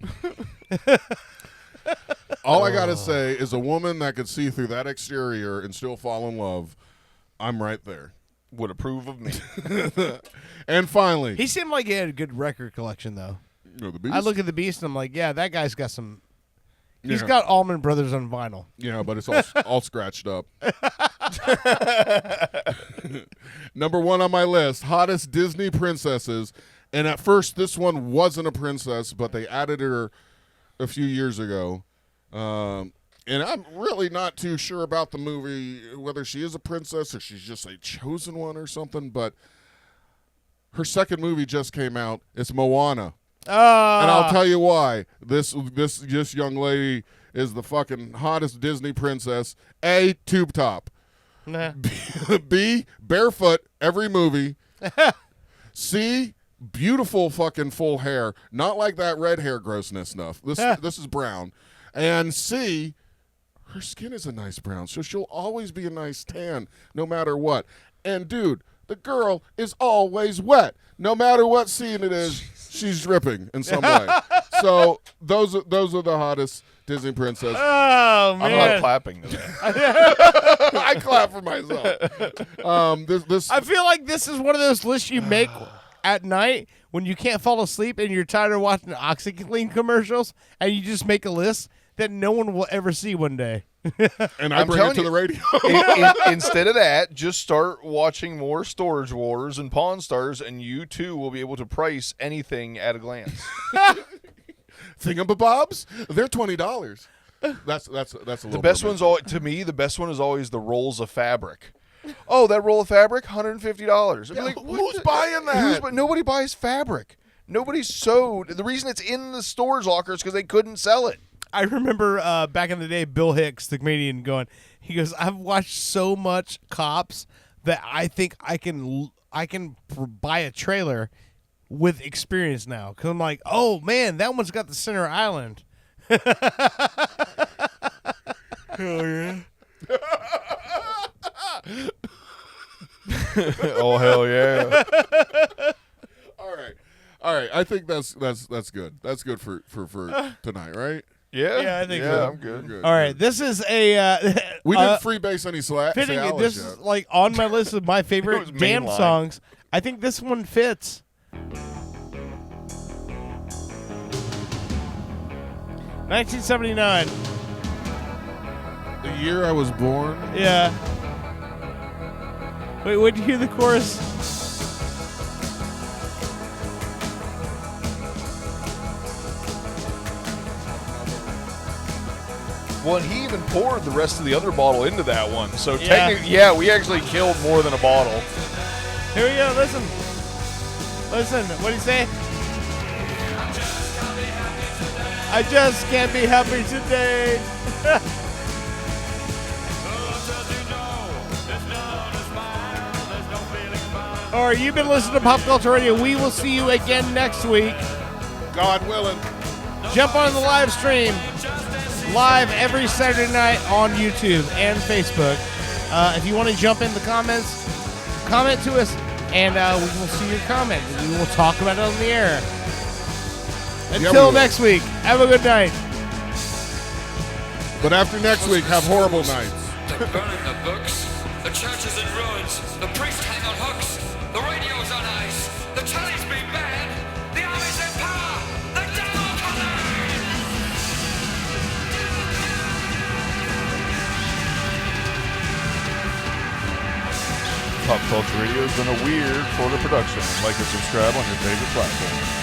All I got to say is a woman that could see through that exterior and still fall in love, I'm right there. Would approve of me. And finally. He seemed like he had a good record collection, though. You know, the Beast? I look at the Beast, and I'm like, yeah, that guy's got some... He's got Allman Brothers on vinyl. Yeah, but it's all scratched up. Number 1 on my list, hottest Disney princesses. And at first, this one wasn't a princess, but they added her a few years ago. And I'm really not too sure about the movie, whether she is a princess or she's just a chosen one or something. But her second movie just came out. It's Moana. And I'll tell you why. This young lady is the fucking hottest Disney princess. A, tube top. B, barefoot every movie. C, beautiful fucking full hair, not like that red hair grossness stuff. This is brown. And C, her skin is a nice brown, so she'll always be a nice tan no matter what. And dude, the girl is always wet. No matter what scene it is, she's dripping in some way. So those are the hottest Disney princess. Oh, man. I'm not clapping to that. I clap for myself. I feel like this is one of those lists you make at night when you can't fall asleep and you're tired of watching OxyClean commercials, and you just make a list that no one will ever see one day. And I bring it to the radio. Instead of that, just start watching more Storage Wars and Pawn Stars, and you too will be able to price anything at a glance. Thingamabobs, they're $20. That's a little. The best one's to me. The best one is always the rolls of fabric. Oh, that roll of fabric, $150. Yeah, like, who's buying that? Nobody buys fabric. Nobody's sewed. The reason it's in the storage locker is because they couldn't sell it. I remember back in the day, Bill Hicks, the comedian, he goes, I've watched so much Cops that I think I can buy a trailer with experience now. Because I'm like, oh, man, that one's got the center island. Hell yeah. Oh, hell yeah. All right. I think that's good. That's good for tonight, right? Yeah, I think so. I'm good. All right, this is a we didn't freebase any slack. fitting. This is like on my list of my favorite damn songs. I think this one fits. 1979. The year I was born. Yeah. Wait, what'd you hear the chorus? Well, and he even poured the rest of the other bottle into that one. So Yeah. technically, we actually killed more than a bottle. Here we go. Listen. What do you say? I just can't be happy today. All right, you've been listening to Pop Culture Radio. We will see you again next week. God willing. Jump on the live stream. Live every Saturday night on YouTube and Facebook. If you want to jump in the comments, comment to us, and we will see your comment. We will talk about it on the air. Until next week, have a good night. But after next week, have horrible nights. They're burning the books. The church is in ruins. The priests hang on hooks. The radio's on ice. The telly's been banned. The army's in power. The devil coming! Pop Culture Radio has been a weird Florida production. Like and subscribe on your favorite platform.